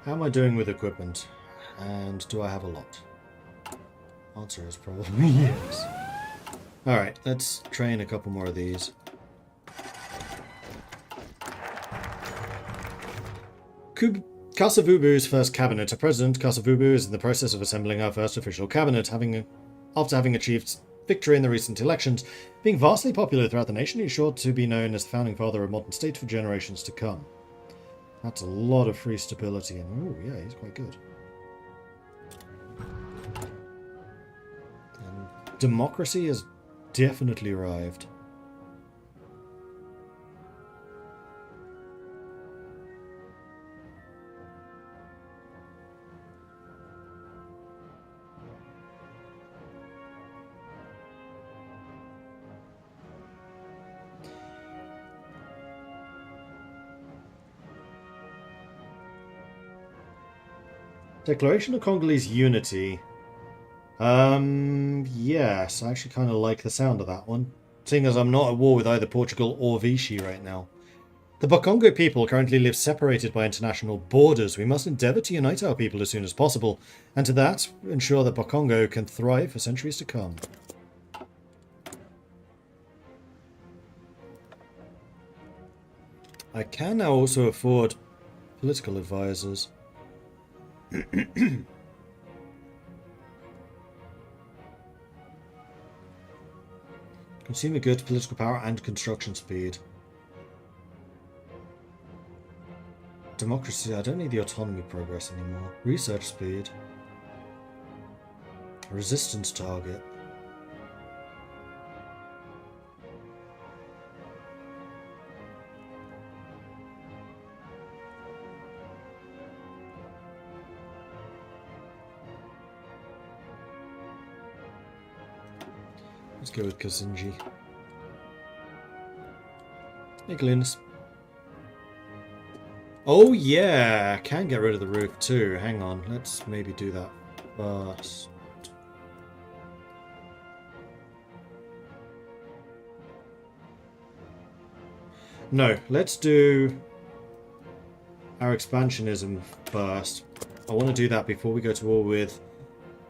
S2: How am I doing with equipment? And do I have a lot? Answer is probably yes. Alright, let's train a couple more of these. Kasavubu's first cabinet. Our president, Kasavubu, is in the process of assembling our first official cabinet, after having achieved victory in the recent elections. Being vastly popular throughout the nation, he's sure to be known as the founding father of modern state for generations to come. That's a lot of free stability, and oh yeah, he's quite good. And democracy has definitely arrived. Declaration of Congolese Unity. Yes, I actually kind of like the sound of that one. Seeing as I'm not at war with either Portugal or Vichy right now. The Bakongo people currently live separated by international borders. We must endeavour to unite our people as soon as possible, and to that, ensure that Bakongo can thrive for centuries to come. I can now also afford political advisors. Consumer goods, political power, and construction speed. Democracy, I don't need the autonomy progress anymore. Research speed. Resistance target. Let's go with Kazinji. Hey, Glynis. Oh yeah, can get rid of the roof too. Hang on, let's maybe do that first. No, let's do our expansionism first. I want to do that before we go to war with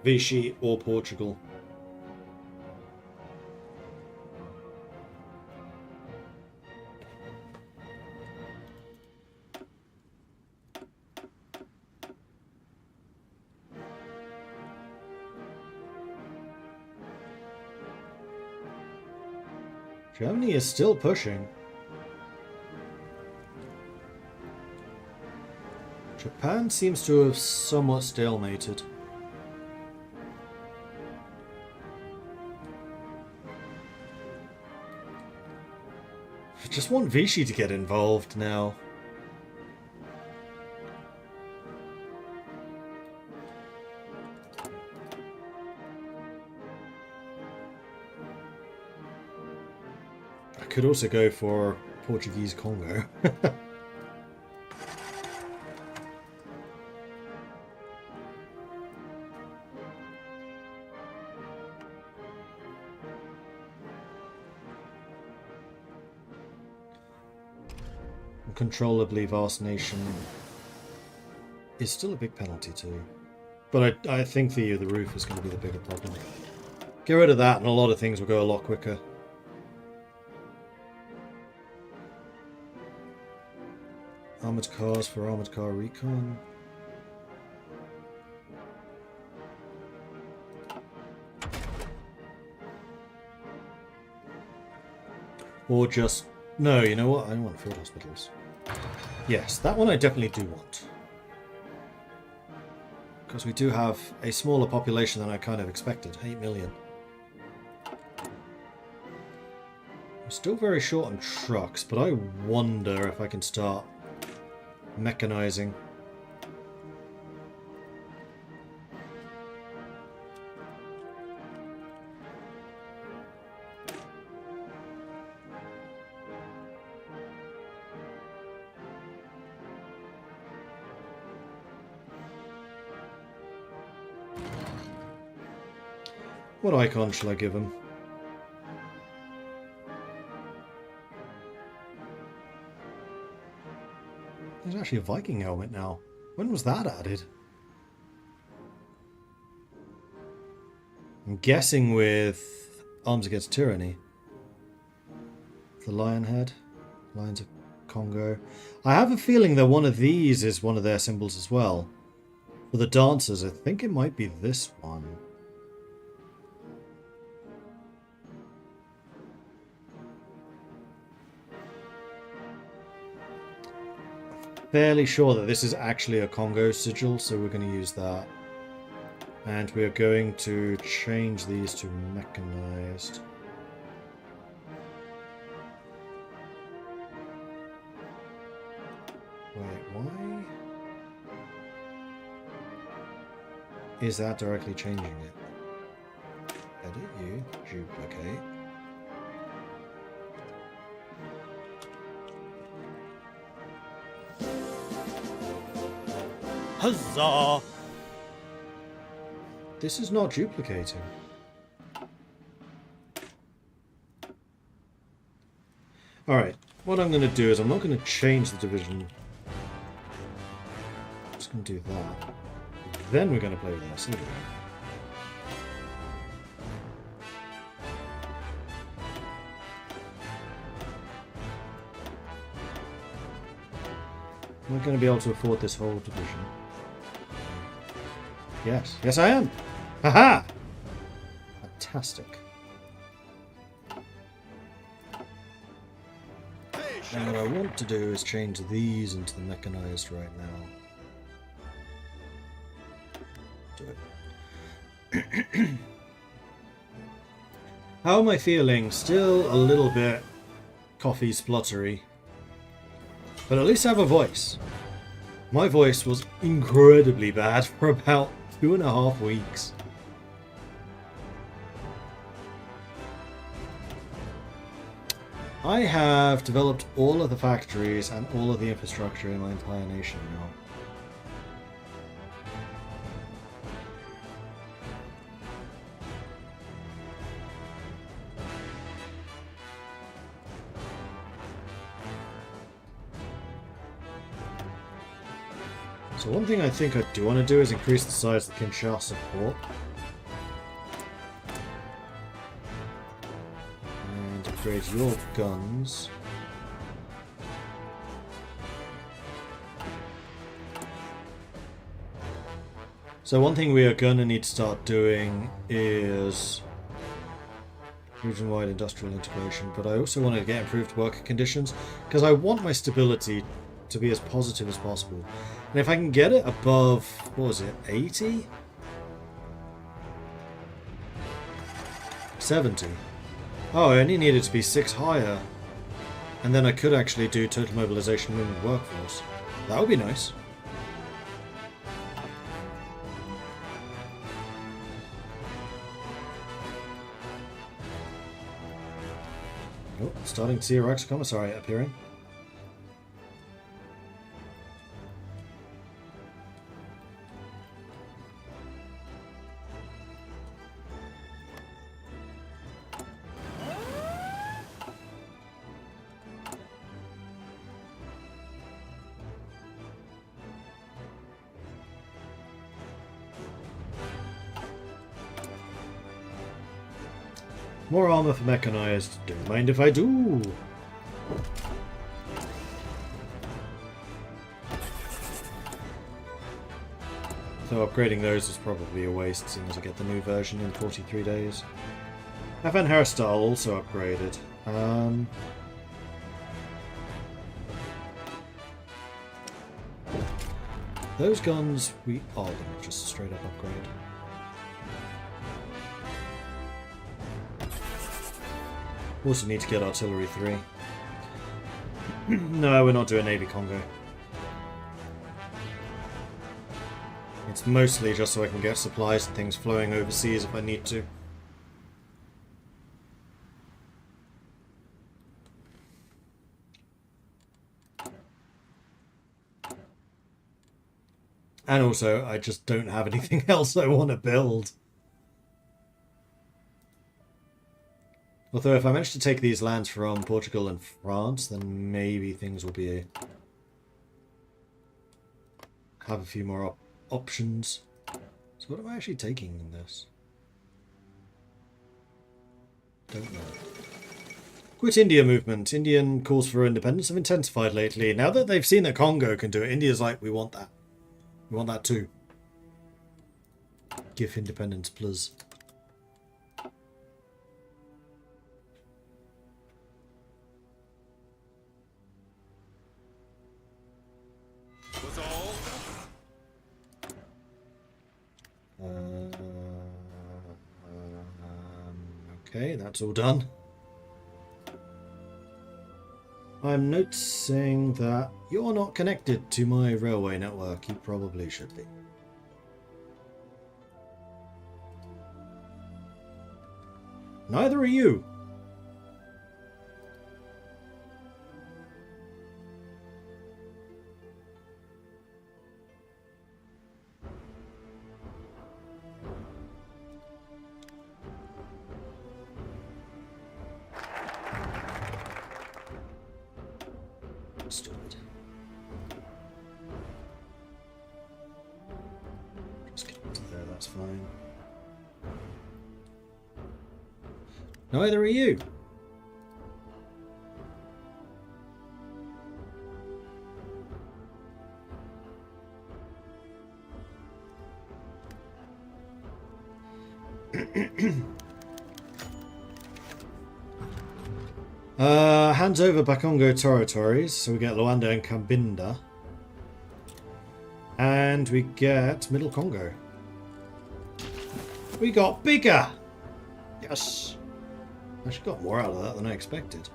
S2: Vichy or Portugal. Germany is still pushing. Japan seems to have somewhat stalemated. I just want Vichy to get involved now. I could also go for Portuguese Congo. Uncontrollably vast nation is still a big penalty too. But I think the roof is going to be the bigger problem. Get rid of that and a lot of things will go a lot quicker. Armoured cars for armoured car recon. Or just... No, you know what? I want field hospitals. Yes, that one I definitely do want. Because we do have a smaller population than I kind of expected. 8 million. We're still very short on trucks, but I wonder if I can start mechanizing. What icon shall I give him? There's actually a Viking helmet now. When was that added? I'm guessing with Arms Against Tyranny. The lion head. Lions of Congo. I have a feeling that one of these is one of their symbols as well. For the dancers, I think it might be this one. Fairly sure that this is actually a Congo sigil, so we're going to use that. And we are going to change these to mechanized. Wait, why is that directly changing it? Edit you, duplicate.
S1: Huzzah!
S2: This is not duplicating. Alright, what I'm going to do is I'm not going to change the division. I'm just going to do that. Then we're going to play with this. Here we go. Am I going to be able to afford this whole division? Yes. Yes, I am! Haha! Fantastic. And what I want to do is change these into the mechanized right now. Do it. How am I feeling? Still a little bit coffee spluttery. But at least I have a voice. My voice was incredibly bad for about 2.5 weeks. I have developed all of the factories and all of the infrastructure in my entire nation now. So one thing I think I do want to do is increase the size of the Kinshasa port. And upgrade your guns. So one thing we are going to need to start doing is region-wide industrial integration, but I also want to get improved worker conditions because I want my stability to be as positive as possible. And if I can get it above, what was it, 80? 70. Oh, I only needed to be 6 higher. And then I could actually do total mobilization women workforce. That would be nice. Oh, starting to see a Rex Commissariat appearing. More armor for mechanized. Don't mind if I do. So upgrading those is probably a waste, seeing as I get the new version in 43 days. FN hairstyle also upgraded. Those guns we are just a straight up upgrade. Also need to get artillery 3. No, we're not doing Navy Congo. It's mostly just so I can get supplies and things flowing overseas if I need to. And also, I just don't have anything else I want to build. Although if I manage to take these lands from Portugal and France, then maybe things will be have a few more options. So what am I actually taking in this? Don't know. Quit India movement. Indian calls for independence have intensified lately. Now that they've seen that Congo can do it, India's like, we want that. We want that too. Give independence, please. Okay, that's all done. I'm noticing that you're not connected to my railway network. You probably should be. Neither are you. Neither are you. Hands over Bakongo territories, so we get Luanda and Cabinda. And we get Middle Congo. We got bigger! Yes! Actually got more out of that than I expected.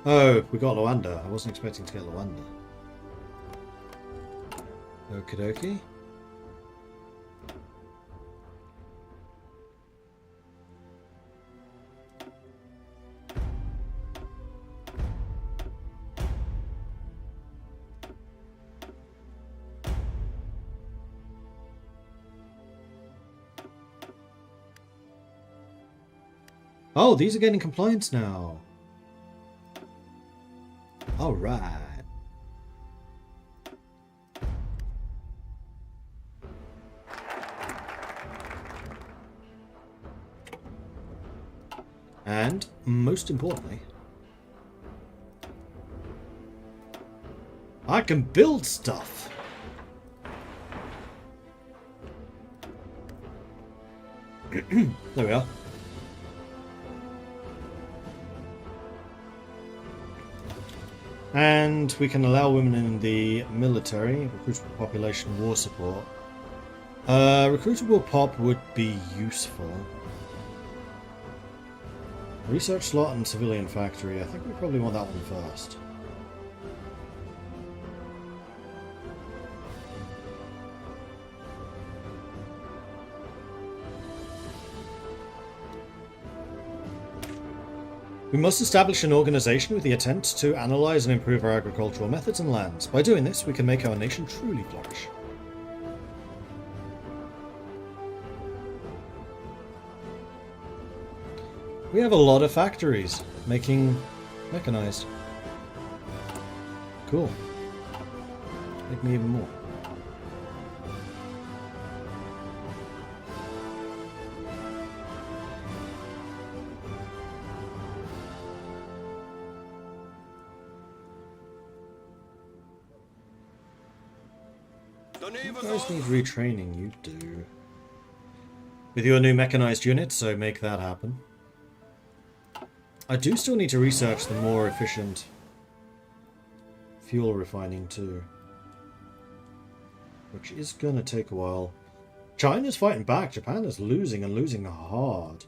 S2: Oh, we got Luanda. I wasn't expecting to get Luanda. Okie dokie. Oh, these are getting compliance now. All right. And most importantly, I can build stuff. There we are. And we can allow women in the military, recruitable population, war support. Recruitable pop would be useful. Research slot and civilian factory. I think we probably want that one first. We must establish an organization with the intent to analyze and improve our agricultural methods and lands. By doing this, we can make our nation truly flourish. We have a lot of factories making mechanized. Cool. Make me even more. You guys need retraining, you do. With your new mechanized unit, so make that happen. I do still need to research the more efficient fuel refining too. Which is gonna take a while. China's fighting back, Japan is losing and losing hard.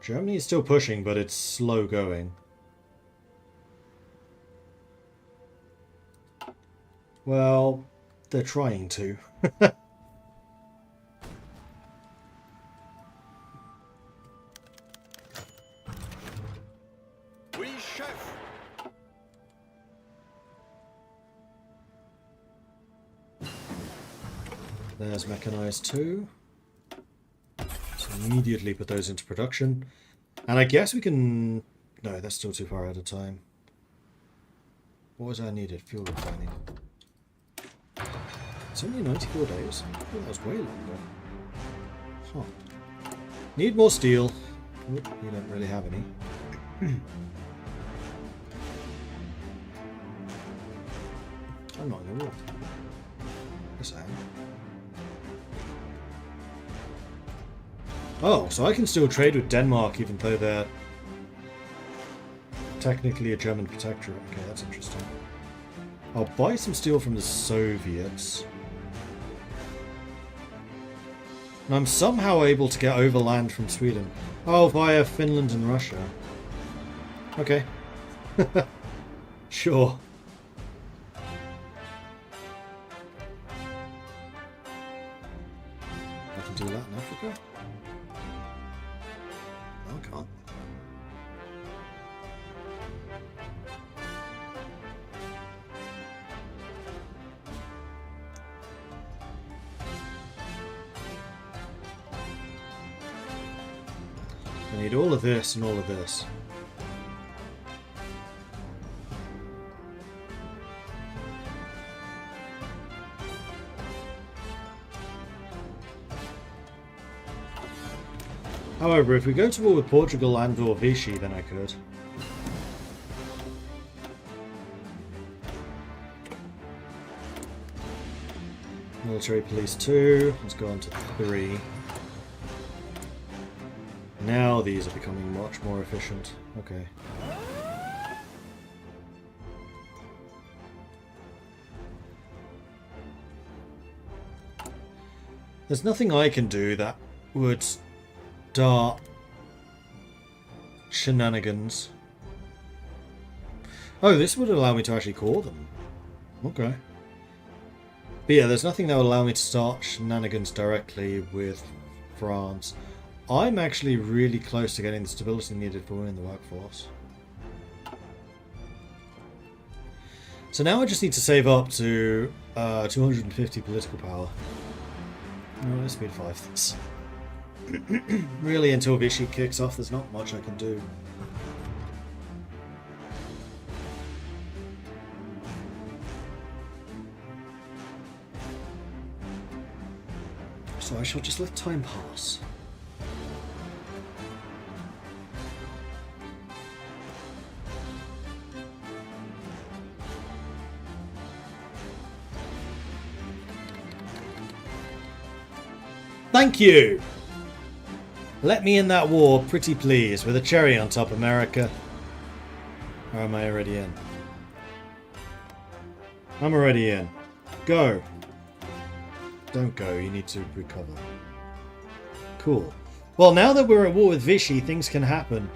S2: Germany is still pushing, but it's slow going. Well, they're trying to.
S3: Oui, chef.
S2: There's mechanized too. So immediately put those into production. And I guess we can... No, that's still too far out of time. What was I needed? Fuel refining. It's only 94 days. I thought that was way longer. Huh. Need more steel. Oop, you don't really have any. I'm not in the war. Yes, I am. Oh, so I can still trade with Denmark even though they're technically a German protectorate. Okay, that's interesting. I'll buy some steel from the Soviets. And I'm somehow able to get overland from Sweden. Oh, via Finland and Russia. Okay. Sure. I can do Latin Africa? No, I can't. I need all of this and all of this. However, if we go to war with Portugal and or Vichy, then I could. Military police 2. Let's go on to 3. now these are becoming much more efficient. Okay. There's nothing I can do that would start shenanigans. Oh, this would allow me to actually call them. Okay. But yeah, there's nothing that will allow me to start shenanigans directly with France. I'm actually really close to getting the stability needed for women in the workforce. So now I just need to save up to 250 political power. No, let's speed 5 this. Really, until Vichy kicks off, there's not much I can do. So I shall just let time pass. Thank you! Let me in that war, pretty please, with a cherry on top, America. Or am I already in? I'm already in. Go! Don't go, you need to recover. Cool. Well, now that we're at war with Vichy, things can happen.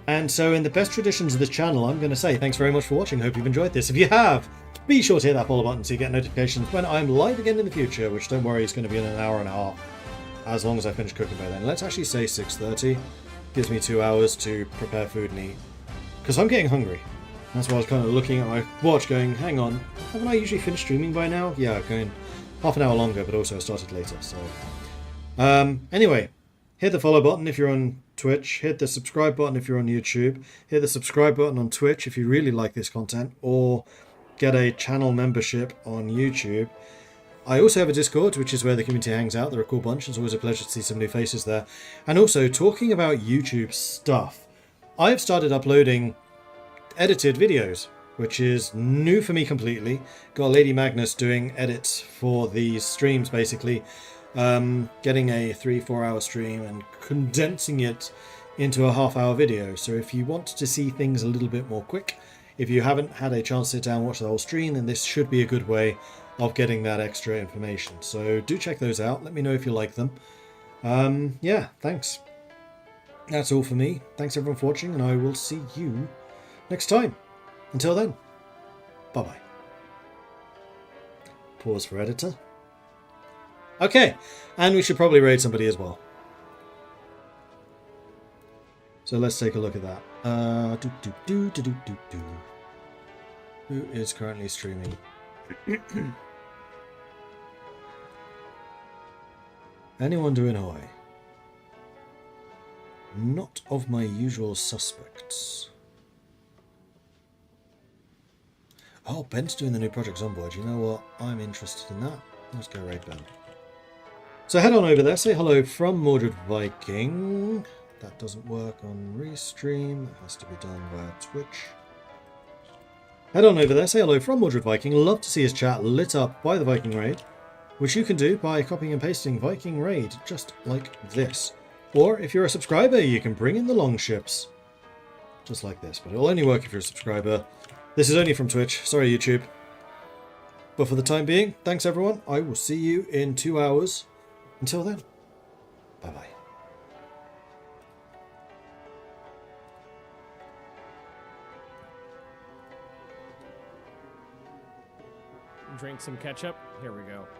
S2: And so in the best traditions of this channel, I'm going to say thanks very much for watching. Hope you've enjoyed this. If you have, be sure to hit that follow button so you get notifications when I'm live again in the future, which don't worry is going to be in an hour and a half. As long as I finish cooking by then. Let's actually say 6:30. Gives me 2 hours to prepare food and eat. Because I'm getting hungry. That's why I was kind of looking at my watch going, hang on, haven't I usually finished streaming by now? Yeah, going half an hour longer, but also I started later, so... anyway, hit the follow button if you're on Twitch, hit the subscribe button if you're on YouTube, hit the subscribe button on Twitch if you really like this content, or get a channel membership on YouTube. I also have a Discord, which is where the community hangs out. They're a cool bunch. It's always a pleasure to see some new faces there. And also, talking about YouTube stuff, I've started uploading edited videos, which is new for me completely. Got Lady Magnus doing edits for these streams, basically. Getting a 3-4 hour stream and condensing it into a half-hour video. So if you want to see things a little bit more quick, if you haven't had a chance to sit down and watch the whole stream, then this should be a good way of getting that extra information. So do check those out. Let me know if you like them. Yeah, thanks. That's all for me. Thanks everyone for watching, and I will see you next time. Until then, bye-bye. Pause for editor. Okay, and we should probably raid somebody as well. So let's take a look at that. Who is currently streaming? Anyone doing Hawaii? Not of my usual suspects. Oh, Ben's doing the new Project Zomboid. You know what? I'm interested in that. Let's go raid Ben. So head on over there. Say hello from Mordred Viking. That doesn't work on Restream. It has to be done via Twitch. Head on over there, say hello from Mordred Viking. Love to see his chat lit up by the Viking Raid, which you can do by copying and pasting Viking Raid, just like this. Or if you're a subscriber, you can bring in the longships, just like this. But it'll only work if you're a subscriber. This is only from Twitch. Sorry, YouTube. But for the time being, thanks everyone. I will see you in 2 hours. Until then, bye-bye.
S4: Drink some ketchup. Here we go.